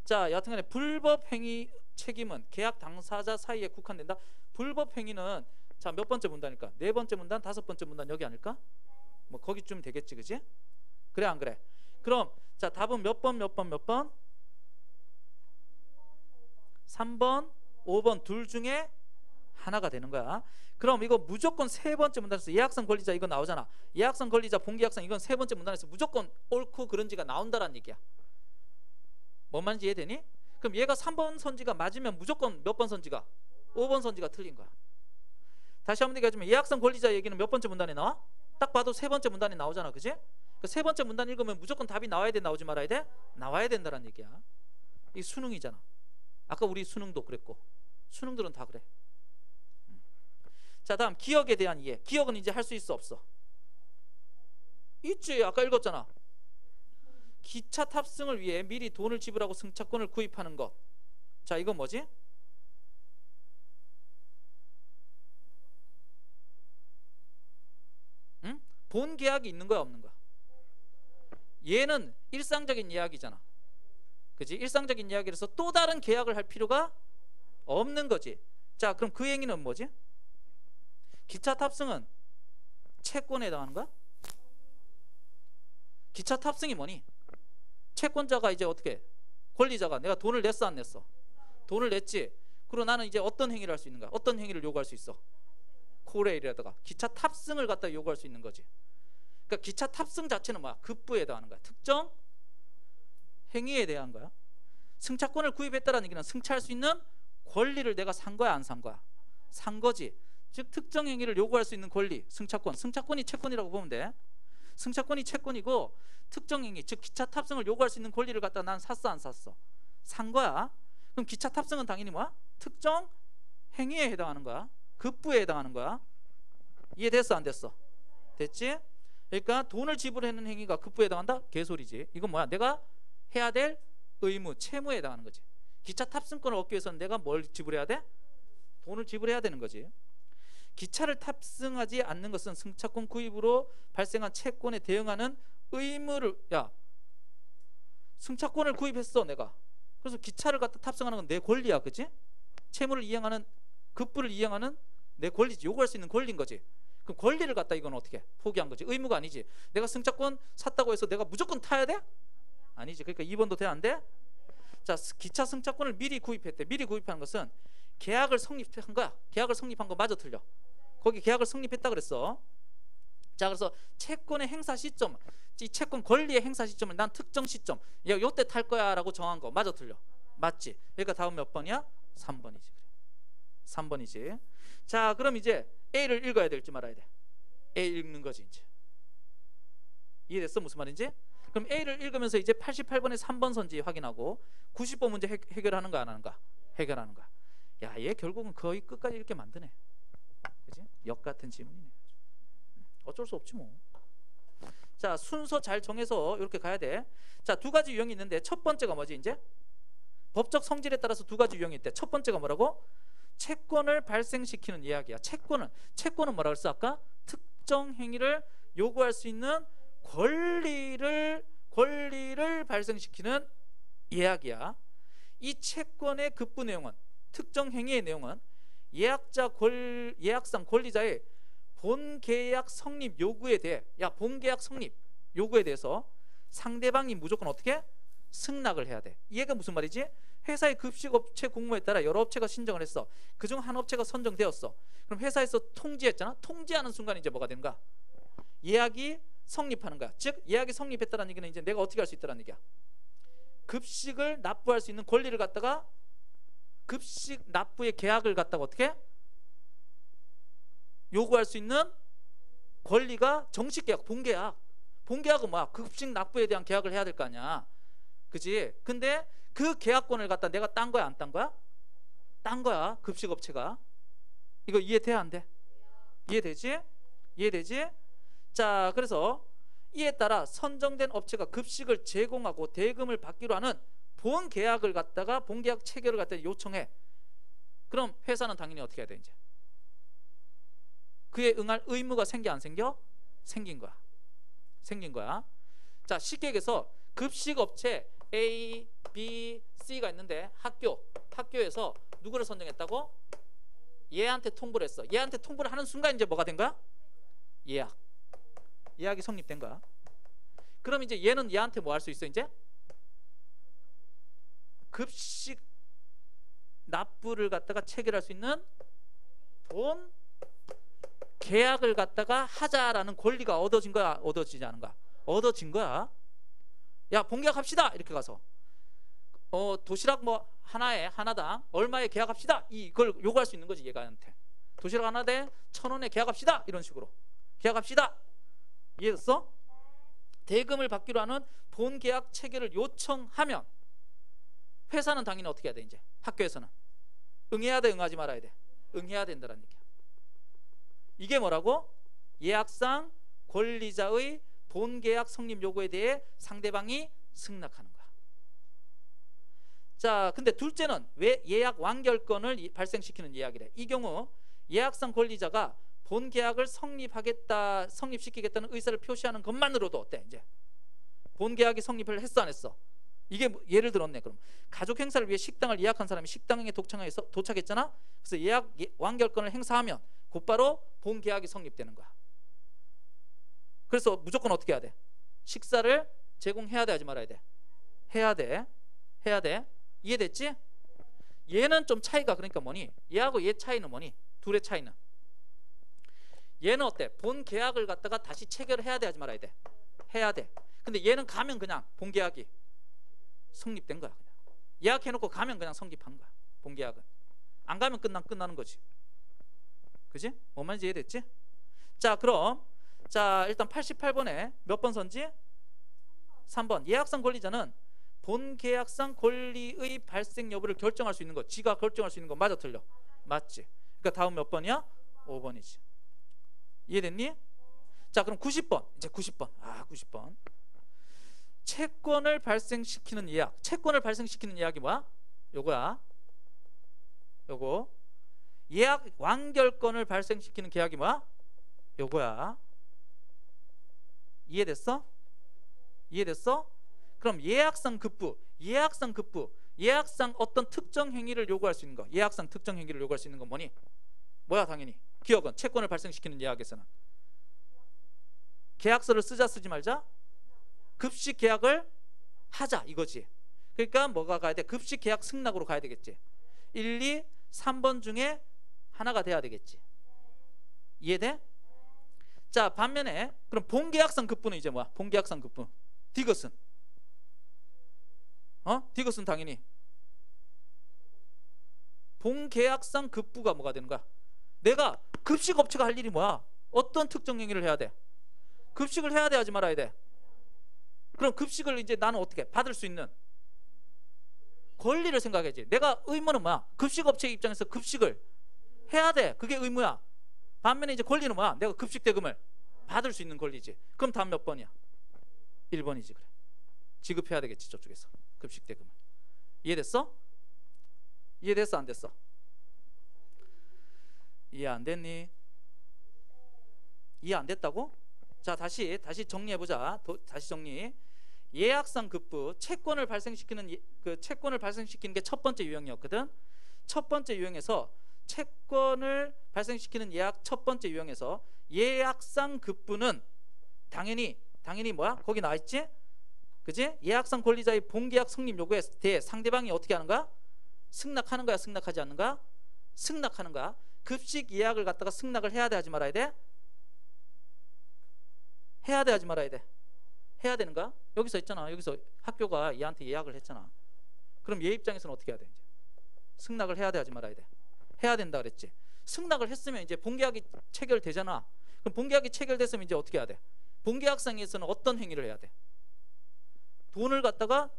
자, 여하튼간에 불법 행위 책임은 계약 당사자 사이에 국한된다. 불법 행위는 자, 몇 번째 문단일까? 네 번째 문단, 다섯 번째 문단 여기 아닐까? 뭐 거기쯤 되겠지, 그지? 그래 안 그래? 그럼 자, 답은 몇 번? 3번, 5번 둘 중에 하나가 되는 거야. 그럼 이거 무조건 세 번째 문단에서 예약상 권리자 이거 나오잖아. 예약상 권리자, 본계약상 이건 세 번째 문단에서 무조건 옳고 그른지가 나온다라는 얘기야. 뭔 말인지 이해되니? 그럼 얘가 3번 선지가 맞으면 무조건 몇 번 선지가? 5번 선지가 틀린 거야. 다시 한번 얘기하자면 예약상 권리자 얘기는 몇 번째 문단에 나와? 딱 봐도 세 번째 문단에 나오잖아, 그지? 그 세 번째 문단 읽으면 무조건 답이 나와야 돼, 나오지 말아야 돼? 나와야 된다는 얘기야. 이 수능이잖아. 아까 우리 수능도 그랬고 수능들은 다 그래. 자, 다음 기억에 대한 이해. 기억은 이제 할 수 있어 없어? 있지. 아까 읽었잖아. 기차 탑승을 위해 미리 돈을 지불하고 승차권을 구입하는 것. 자, 이건 뭐지? 응? 본 계약이 있는 거야 없는 거야? 얘는 일상적인 이야기잖아. 그지? 일상적인 이야기라서 또 다른 계약을 할 필요가 없는 거지. 자, 그럼 그 행위는 뭐지? 기차 탑승은 채권에 해당하는 거야? 기차 탑승이 뭐니? 채권자가 이제 어떻게? 권리자가 내가 돈을 냈어 안 냈어? 돈을 냈지. 그리고 나는 이제 어떤 행위를 할 수 있는가? 어떤 행위를 요구할 수 있어? 코레일에다가 기차 탑승을 갖다 요구할 수 있는 거지. 그러니까 기차 탑승 자체는 뭐야? 급부에 해당하는 거야. 특정 행위에 대한 거야. 승차권을 구입했다라는 얘기는 승차할 수 있는 권리를 내가 산 거야 안 산 거야? 산 거지. 즉 특정 행위를 요구할 수 있는 권리, 승차권. 승차권이 채권이라고 보면 돼. 승차권이 채권이고 특정 행위, 즉 기차 탑승을 요구할 수 있는 권리를 갖다 난 샀어 안 샀어? 산 거야. 그럼 기차 탑승은 당연히 뭐야? 특정 행위에 해당하는 거야. 급부에 해당하는 거야. 이해됐어 안 됐어? 됐지? 그러니까 돈을 지불하는 행위가 급부에 해당한다? 개소리지. 이건 뭐야? 내가 해야 될 의무, 채무에 해당하는 거지. 기차 탑승권을 얻기 위해서는 내가 뭘 지불해야 돼? 돈을 지불해야 되는 거지. 기차를 탑승하지 않는 것은 승차권 구입으로 발생한 채권에 대응하는 의무를, 야, 승차권을 구입했어 내가. 그래서 기차를 갖다 탑승하는 건 내 권리야, 그치? 채무를 이행하는, 급부를 이행하는 내 권리지. 요구할 수 있는 권리인 거지. 그럼 권리를 갖다 이건 어떻게 포기한 거지? 의무가 아니지. 내가 승차권 샀다고 해서 내가 무조건 타야 돼? 아니지. 그러니까 2번도 돼 안 돼? 자, 기차 승차권을 미리 구입했대. 미리 구입한 것은 계약을 성립한 거야. 계약을 성립한 거 맞아 틀려? 거기 계약을 성립했다 그랬어. 자, 그래서 채권의 행사 시점, 이 채권 권리의 행사 시점을 난 특정 시점, 야, 요때 탈 거야 라고 정한 거 맞아 틀려? 맞지. 그러니까 다음 몇 번이야? 3번이지. 그래. 3번이지. 자, 그럼 이제 A를 읽어야 될지 말아야 돼? A 읽는 거지 이제. 이해됐어? 무슨 말인지? 그럼 A를 읽으면서 이제 88번에 3번 선지 확인하고 90번 문제 해결하는 거 안 하는 거? 해결하는 거. 야, 얘 결국은 거의 끝까지 이렇게 만드네. 그지? 역 같은 지문이네. 어쩔 수 없지 뭐. 자, 순서 잘 정해서 이렇게 가야 돼. 자, 두 가지 유형이 있는데 첫 번째가 뭐지 이제? 법적 성질에 따라서 두 가지 유형이 있대. 첫 번째가 뭐라고? 채권을 발생시키는 이야기야. 채권은 뭐라 그랬어 아까? 특정 행위를 요구할 수 있는 권리를 발생시키는 이야기야. 이 채권의 급부 내용은, 특정 행위의 내용은 예약상 권리자의 본계약 성립 요구에 대해, 본계약 성립 요구에 대해서 상대방이 무조건 어떻게? 승낙을 해야 돼. 이해가 무슨 말이지? 회사의 급식업체 공모에 따라 여러 업체가 신청을 했어. 그중 한 업체가 선정되었어. 그럼 회사에서 통지했잖아. 통지하는 순간 이제 뭐가 되는가? 예약이 성립하는 거야. 즉 예약이 성립했다는 얘기는 이제 내가 어떻게 할 수 있다는 얘기야. 급식을 납부할 수 있는 권리를 갖다가, 급식 납부의 계약을 갖다가 어떻게 요구할 수 있는 권리가 정식 계약, 본계약. 본계약은 뭐야? 급식 납부에 대한 계약을 해야 될 거 아니야. 그지? 근데 그 계약권을 갖다 내가 딴 거야, 안 딴 거야? 딴 거야, 급식업체가. 이거 이해돼, 안 돼? 이해되지? 이해되지? 자, 그래서 이에 따라 선정된 업체가 급식을 제공하고 대금을 받기로 하는 본 계약을 갖다가, 본 계약 체결을 갖다가 요청해. 그럼 회사는 당연히 어떻게 해야 돼 이제? 그에 응할 의무가 생겨, 안 생겨? 생긴 거야. 생긴 거야. 자, 쉽게 얘기해서 급식업체 A, B, C가 있는데 학교에서 누구를 선정했다고? 얘한테 통보를 했어. 얘한테 통보를 하는 순간 이제 뭐가 된 거야? 예약이 성립된 거야. 그럼 이제 얘는 얘한테 뭐 할 수 있어 이제? 급식 납부를 갖다가 체결할 수 있는 본 계약을 갖다가 하자라는 권리가 얻어진 거야, 얻어지지 않은 거야? 얻어진 거야. 야, 본계약 합시다. 이렇게 가서 도시락 뭐 하나당 얼마에 계약합시다. 이걸 요구할 수 있는 거지 얘가한테. 도시락 하나당 1,000원에 계약합시다. 이런 식으로 계약합시다. 이해됐어? 대금을 받기로 하는 본계약 체결을 요청하면 회사는 당연히 어떻게 해야 돼 이제? 학교에서는 응해야 돼, 응하지 말아야 돼? 응해야 된다는 얘기야. 이게 뭐라고? 예약상 권리자의 본계약 성립 요구에 대해 상대방이 승낙하는 거야. 자, 근데 둘째는 왜 예약 완결권을 발생시키는 이야기래. 이 경우 예약상 권리자가 본계약을 성립시키겠다는 의사를 표시하는 것만으로도 어때 이제? 본계약이 성립을 했어, 안 했어? 이게 예를 들었네. 그럼 가족 행사를 위해 식당을 예약한 사람이 식당에 도착했잖아. 그래서 예약 완결권을 행사하면 곧바로 본계약이 성립되는 거야. 그래서 무조건 어떻게 해야 돼? 식사를 제공해야 돼, 하지 말아야 돼? 해야 돼. 해야 돼. 이해됐지? 얘는 좀 차이가, 그러니까 뭐니? 얘하고 얘 차이는 뭐니? 둘의 차이는. 얘는 어때? 본 계약을 갖다가 다시 체결을 해야 돼, 하지 말아야 돼? 해야 돼. 근데 얘는 가면 그냥 본 계약이 성립된 거야. 그냥 예약해놓고 가면 그냥 성립한 거야. 본 계약은. 안 가면 끝나는 거지. 그지? 뭔 말인지 이해됐지? 자, 그럼 자, 일단 88번에 몇 번 선지? 3번. 예약상 권리자는 본 계약상 권리의 발생 여부를 결정할 수 있는 거. 지가 결정할 수 있는 거. 맞아, 틀려? 맞지? 그러니까 다음 몇 번이야? 5번이지. 이해됐니? 자, 그럼 90번. 이제 90번. 90번. 채권을 발생시키는 예약. 채권을 발생시키는 예약이 뭐야? 요거야. 요거. 예약 완결권을 발생시키는 계약이 뭐야? 요거야. 이해됐어? 이해됐어? 그럼 예약상 급부, 예약상 어떤 특정 행위를 요구할 수 있는 거. 예약상 특정 행위를 요구할 수 있는 건 뭐니? 뭐야, 당연히. 기억은 채권을 발생시키는 예약에서는 계약서를 쓰자, 쓰지 말자? 급식 계약을 하자, 이거지. 그러니까 뭐가 가야 돼? 급식 계약 승낙으로 가야 되겠지. 1, 2, 3번 중에 하나가 돼야 되겠지. 이해돼? 자, 반면에 그럼 본계약상 급부는 이제 뭐야? 본계약상 급부. 디귿은? 디귿은 당연히 본계약상 급부가 뭐가 되는 거야? 내가 급식업체가 할 일이 뭐야? 어떤 특정 행위를 해야 돼? 급식을 해야 돼, 하지 말아야 돼? 그럼 급식을 이제 나는 어떻게 받을 수 있는 권리를 생각해야지. 내가 의무는 뭐야? 급식업체 입장에서 급식을 해야 돼. 그게 의무야. 반면에 이제 권리는 뭐야? 내가 급식 대금을 받을 수 있는 권리지. 그럼 다음 몇 번이야? 1번이지. 그래, 지급해야 되겠지, 저쪽에서 급식 대금을. 이해됐어? 이해됐어, 안 됐어? 이해 안 됐니? 이해 안 됐다고? 자, 다시 정리해보자. 다시 정리. 예약상 급부, 채권을 발생시키는 그 채권을 발생시키는 게 첫 번째 유형이었거든. 첫 번째 유형에서 채권을 발생시키는 예약 첫 번째 유형에서 예약상 급부는 당연히 뭐야? 거기 나와 있지? 그지? 예약상 권리자의 본계약 성립 요구에 대해 상대방이 어떻게 하는가? 승낙하는 거야, 승낙하지 않는가? 승낙하는 거야. 급식 예약을 갖다가 승낙을 해야 돼, 하지 말아야 돼? 해야 돼, 하지 말아야 돼? 해야 되는가? 여기서 있잖아. 여기서 학교가 얘한테 예약을 했잖아. 그럼 얘 입장에서는 어떻게 해야 돼? 이제 승낙을 해야 돼, 하지 말아야 돼? 해야 된다 그랬지. 승낙을 했으면 이제 본계약이 체결되잖아. 그럼 본계약이 체결됐으면 이제 어떻게 해야 돼? 본계약상에서는 어떤 행위를 해야 돼? 돈을 갖다가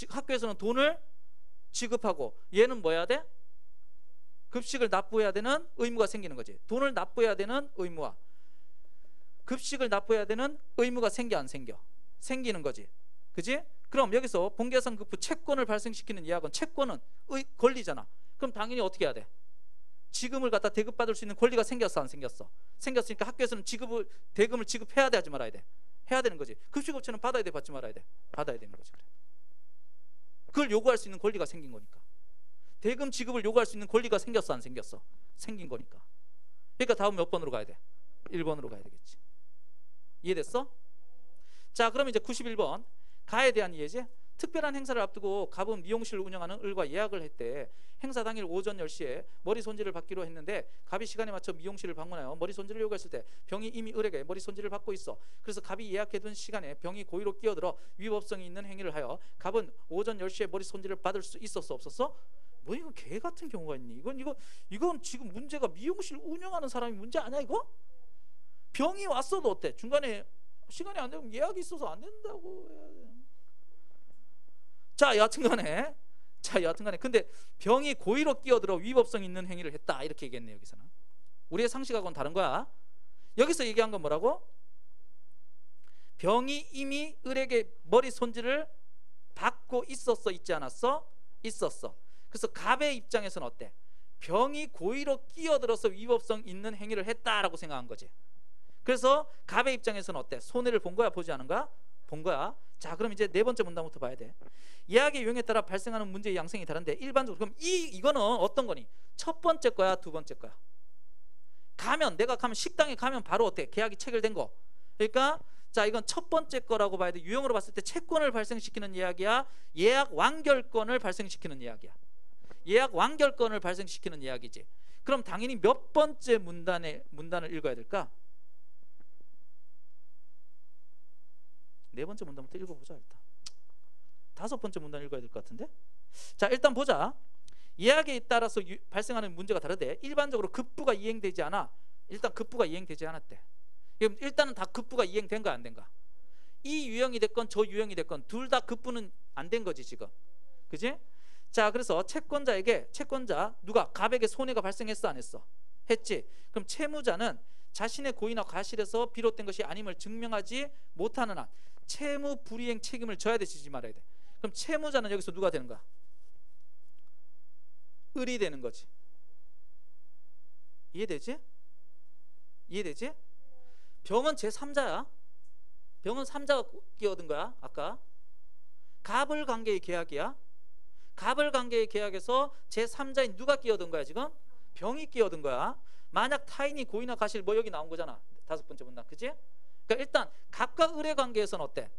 학교에서는 돈을 지급하고, 얘는 뭐 해야 돼? 급식을 납부해야 되는 의무가 생기는 거지. 돈을 납부해야 되는 의무와 급식을 납부해야 되는 의무가 생겨, 안 생겨? 생기는 거지. 그지? 그럼 여기서 본계약상 급부 채권을 발생시키는 예약은 채권은 권리잖아. 그럼 당연히 어떻게 해야 돼? 지금을 갖다 대급받을 수 있는 권리가 생겼어, 안 생겼어? 생겼으니까 학교에서는 대금을 지급해야 돼, 하지 말아야 돼? 해야 되는 거지. 급식업체는 받아야 돼, 받지 말아야 돼? 받아야 되는 거지. 그래. 그걸 요구할 수 있는 권리가 생긴 거니까. 대금 지급을 요구할 수 있는 권리가 생겼어, 안 생겼어? 생긴 거니까. 그러니까 다음 몇 번으로 가야 돼? 1번으로 가야 되겠지. 이해됐어? 자, 그럼 이제 91번 가에 대한 이해지. 특별한 행사를 앞두고 갑은 미용실을 운영하는 을과 예약을 했대. 행사 당일 오전 10시에 머리 손질을 받기로 했는데 갑이 시간에 맞춰 미용실을 방문하여 머리 손질을 요구했을 때 병이 이미 을에게 머리 손질을 받고 있어. 그래서 갑이 예약해둔 시간에 병이 고의로 끼어들어 위법성이 있는 행위를 하여 갑은 오전 10시에 머리 손질을 받을 수 있었어, 없었어? 뭐 이거 개 같은 경우가 있니? 이건 지금 문제가 미용실 운영하는 사람이 문제 아니야 이거? 병이 왔어도 어때? 중간에 시간이 안 되면 예약이 있어서 안 된다고 해야 돼. 자, 여하튼간에 근데 병이 고의로 끼어들어 위법성 있는 행위를 했다, 이렇게 얘기했네. 여기서는 우리의 상식하고는 다른 거야. 여기서 얘기한 건 뭐라고? 병이 이미 을에게 머리 손질을 받고 있었어, 있지 않았어? 있었어. 그래서 갑의 입장에서는 어때? 병이 고의로 끼어들어서 위법성 있는 행위를 했다라고 생각한 거지. 그래서 갑의 입장에서는 어때? 손해를 본 거야, 보지 않은 거야? 본 거야. 자, 그럼 이제 네 번째 문단부터 봐야 돼. 예약의 유형에 따라 발생하는 문제의 양상이 다른데 일반적으로 그럼 이거는 어떤 거니? 첫 번째 거야, 두 번째 거야? 내가 가면 식당에 가면 바로 어때? 계약이 체결된 거. 그러니까 자, 이건 첫 번째 거라고 봐야 돼. 유형으로 봤을 때 채권을 발생시키는 예약이야, 예약 완결권을 발생시키는 예약이야? 예약 완결권을 발생시키는 예약이지. 그럼 당연히 몇 번째 문단을 읽어야 될까? 네 번째 문단부터 읽어보자. 일단 다섯 번째 문단 읽어야 될 것 같은데. 자, 일단 보자. 예약에 따라서 발생하는 문제가 다르대. 일반적으로 급부가 이행되지 않아. 일단 급부가 이행되지 않았대. 일단은 다 급부가 이행된 거야, 안 된가? 이 유형이 됐건 저 유형이 됐건 둘 다 급부는 안 된 거지 지금. 그지? 자, 그래서 채권자 누가 갑에게 손해가 발생했어, 안 했어? 했지. 그럼 채무자는 자신의 고의나 과실에서 비롯된 것이 아님을 증명하지 못하는 한 채무 불이행 책임을 져야 돼, 지지 말아야 돼? 그럼 채무자는 여기서 누가 되는 거야? 을이 되는 거지. 이해되지? 이해되지? 병은 제3자야. 병은 3자가 끼어든 거야. 아까 갑을 관계의 계약이야. 갑을 관계의 계약에서 제3자인 누가 끼어든 거야 지금? 병이 끼어든 거야. 만약 타인이 고의나 과실 뭐 여기 나온 거잖아. 다섯 번째 문단, 그치? 그러니까 일단 갑과 을의 관계에서는 어때?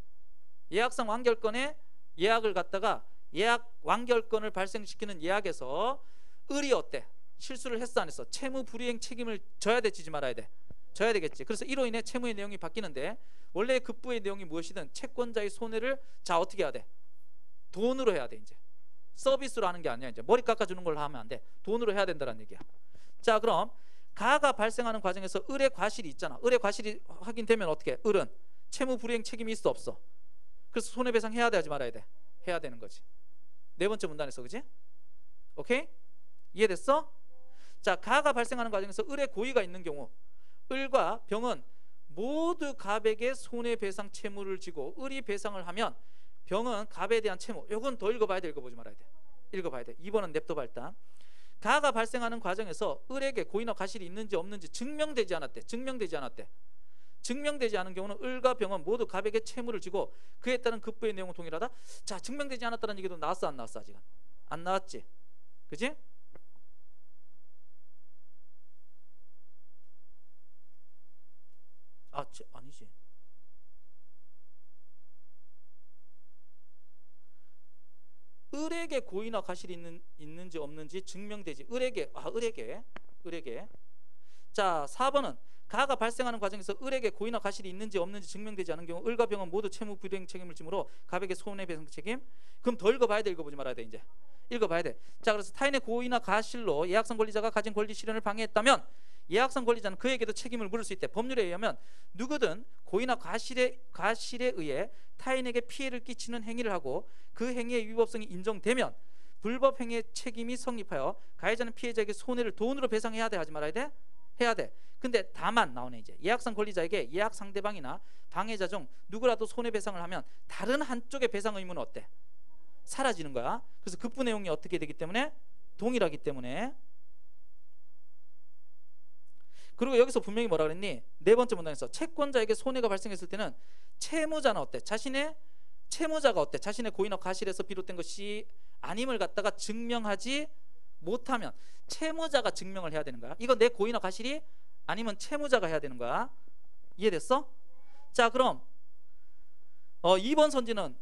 예약상 완결권에 예약을 갖다가 예약 완결권을 발생시키는 예약에서 을이 어때? 실수를 했어, 안 했어? 채무 불이행 책임을 져야 돼, 지지 말아야 돼? 져야 되겠지. 그래서 이로 인해 채무의 내용이 바뀌는데 원래 급부의 내용이 무엇이든 채권자의 손해를 자 어떻게 해야 돼? 돈으로 해야 돼. 이제 서비스로 하는 게 아니야. 이제 머리 깎아주는 걸로 하면 안 돼. 돈으로 해야 된다는 얘기야. 자, 그럼 가가 발생하는 과정에서 을의 과실이 있잖아. 을의 과실이 확인되면 어떻게? 을은 채무 불이행 책임이 있어 없어? 그래서 손해배상 해야 돼 하지 말아야 돼? 해야 되는 거지. 네 번째 문단에서, 그지? 오케이? 이해됐어? 자, 가가 발생하는 과정에서 을의 고의가 있는 경우 을과 병은 모두 갑에게 손해배상 채무를 지고 을이 배상을 하면 병은 갑에 대한 채무, 요건 더 읽어봐야 돼, 읽어보지 말아야 돼? 읽어봐야 돼. 2번은 냅둬봐. 일단 가가 발생하는 과정에서 을에게 고의나 과실이 있는지 없는지 증명되지 않았대. 증명되지 않았대. 증명되지 않은 경우는 을과 병은 모두 갑에게 채무를 지고 그에 따른 급부의 내용은 동일하다. 자, 증명되지 않았다는 얘기도 나왔어 안 나왔어? 아직은 안 나왔지, 그지? 아니지. 을에게 고의나 과실이 있는지 없는지 증명되지. 을에게. 자, 4번은 가가 발생하는 과정에서 을에게 고의나 과실이 있는지 없는지 증명되지 않은 경우 을과 병은 모두 채무 불이행 책임을 지므로 갑에게 손해배상 책임. 그럼 더 읽어봐야 돼, 읽어보지 말아야 돼? 이제 읽어봐야 돼. 자, 그래서 타인의 고의나 과실로 예약성 권리자가 가진 권리 실현을 방해했다면 예약성 권리자는 그에게도 책임을 물을 수 있대. 법률에 의하면 누구든 고의나 과실에 의해 타인에게 피해를 끼치는 행위를 하고 그 행위의 위법성이 인정되면 불법 행위의 책임이 성립하여 가해자는 피해자에게 손해를 돈으로 배상해야 돼 하지 말아야 돼? 해야 돼. 근데 다만 나오네. 이제 예약성 권리자에게 예약 상대방이나 방해자 중 누구라도 손해배상을 하면 다른 한쪽의 배상 의무는 어때? 사라지는 거야. 그래서 급부 내용이 어떻게 되기 때문에? 동일하기 때문에. 그리고 여기서 분명히 뭐라 그랬니? 네 번째 문단에서 채권자에게 손해가 발생했을 때는 채무자는 어때? 채무자가 어때? 자신의 고의나 과실에서 비롯된 것이 아님을 갖다가 증명하지 못하면 채무자가 증명을 해야 되는 거야. 이거 내 고의나 과실이 아니면 채무자가 해야 되는 거야. 이해됐어? 자, 그럼 2번 선지는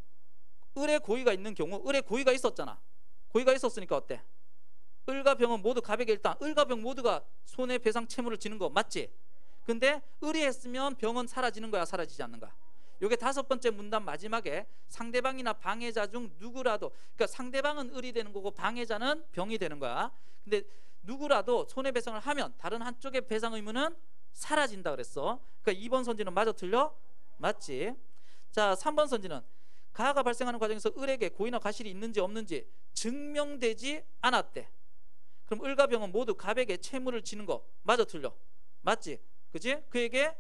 을의 고의가 있는 경우, 을의 고의가 있었잖아. 고의가 있었으니까 어때? 을과 병은 모두 갑에게 일단 을과 병 모두가 손해배상 채무를 지는 거 맞지? 근데 을이 했으면 병은 사라지는 거야, 사라지지 않는가? 요게 5번째 문단 마지막에 상대방이나 방해자 중 누구라도, 그러니까 상대방은 을이 되는 거고 방해자는 병이 되는 거야. 근데 누구라도 손해배상을 하면 다른 한쪽의 배상 의무는 사라진다 그랬어. 그러니까 2번 선지는 맞아 틀려? 맞지? 자, 3번 선지는 가해가 발생하는 과정에서 을에게 고의나 과실이 있는지 없는지 증명되지 않았대. 그럼 을과 병은 모두 갑에게 채무를 지는 거 맞아 틀려? 맞지? 그지? 그에게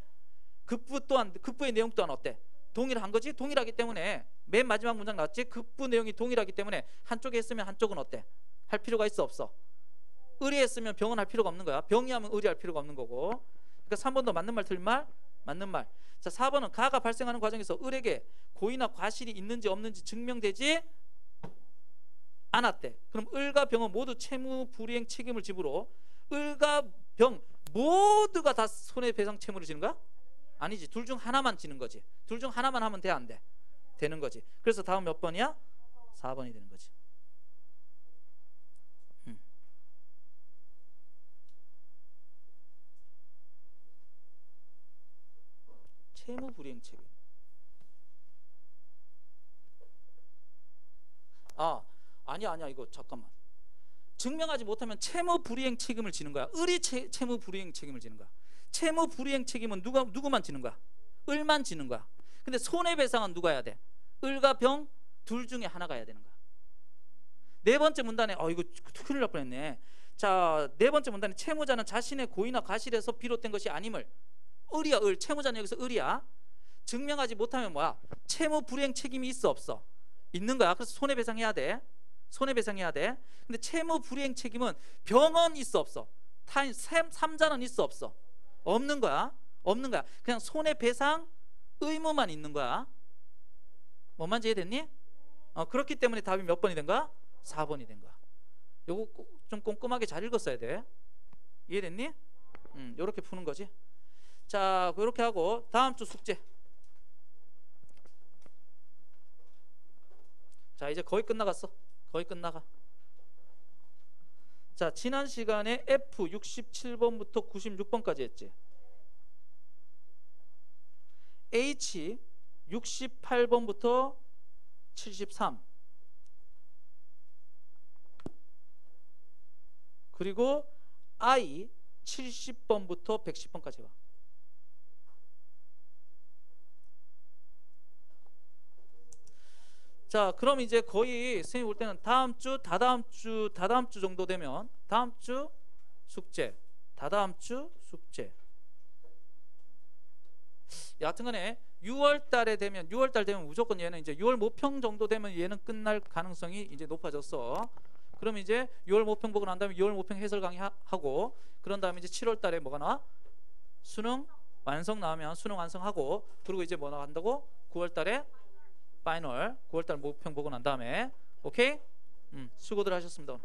급부의 내용 또한 어때? 동일한 거지? 동일하기 때문에 맨 마지막 문장 나왔지? 급부 내용이 동일하기 때문에 한쪽에 했으면 한쪽은 어때? 할 필요가 있어 없어? 을이 했으면 병은 할 필요가 없는 거야. 병이 하면 을이 할 필요가 없는 거고. 그러니까 3번도 맞는 말 틀린 말? 맞는 말. 자, 4번은 가가 발생하는 과정에서 을에게 고의나 과실이 있는지 없는지 증명되지 않았대. 그럼 을과 병은 모두 채무 불이행 책임을 지므로 을과 병 모두가 다 손해배상 채무를 지는 거야? 아니지. 둘 중 하나만 지는 거지. 둘 중 하나만 하면 돼, 안 돼? 되는 거지. 그래서 다음 몇 번이야? 4번이 되는 거지. 채무 불이행 책임. 아니야 이거 잠깐만. 증명하지 못하면 채무 불이행 책임을 지는 거야. 을이 채무 불이행 책임을 지는 거야. 채무 불이행 책임은 누구만 지는 거야? 을만 지는 거야. 근데 손해배상은 누가 해야 돼? 을과 병 둘 중에 하나가 해야 되는 거야. 네 번째 문단에 이거 큰일 날 뻔했네. 자, 네 번째 문단에 채무자는 자신의 고의나 과실에서 비롯된 것이 아님을, 을이야, 을. 채무자는 여기서 을이야. 증명하지 못하면 뭐야? 채무 불이행 책임이 있어 없어? 있는 거야. 그래서 손해배상해야 돼. 손해배상해야 돼. 근데 채무 불이행 책임은 병은 있어 없어? 타인 3자는 있어 없어? 없는 거야. 없는 거야. 그냥 손해배상 의무만 있는 거야. 뭔만 이해됐니? 그렇기 때문에 답이 몇 번이 된 거야? 4번이 된 거야. 요거 좀 꼼꼼하게 잘 읽었어야 돼. 이해됐니? 요렇게 푸는 거지. 자, 그렇게 하고 다음 주 숙제. 자, 이제 거의 끝나갔어. 거의 끝나가. 자, 지난 시간에 F 67번부터 96번까지 했지. H 68번부터 73. 그리고 I 70번부터 110번까지 와. 자, 그럼 이제 거의 선생님 볼 때는 다음 주, 다다음 주 정도 되면 다음 주 숙제, 다다음 주 숙제. 여하튼간에 6월 달 되면 무조건 얘는 이제 6월 모평 정도 되면 얘는 끝날 가능성이 이제 높아졌어. 그럼 이제 6월 모평 보고 난 다음에 6월 모평 해설 강의 하고, 그런 다음에 이제 7월 달에 뭐가 나와? 수능 완성 나오면 수능 완성하고, 그리고 이제 뭐 나간다고? 9월 달에 파이널, 9월 달 모평 보고 난 다음에. 오케이? 수고들 하셨습니다.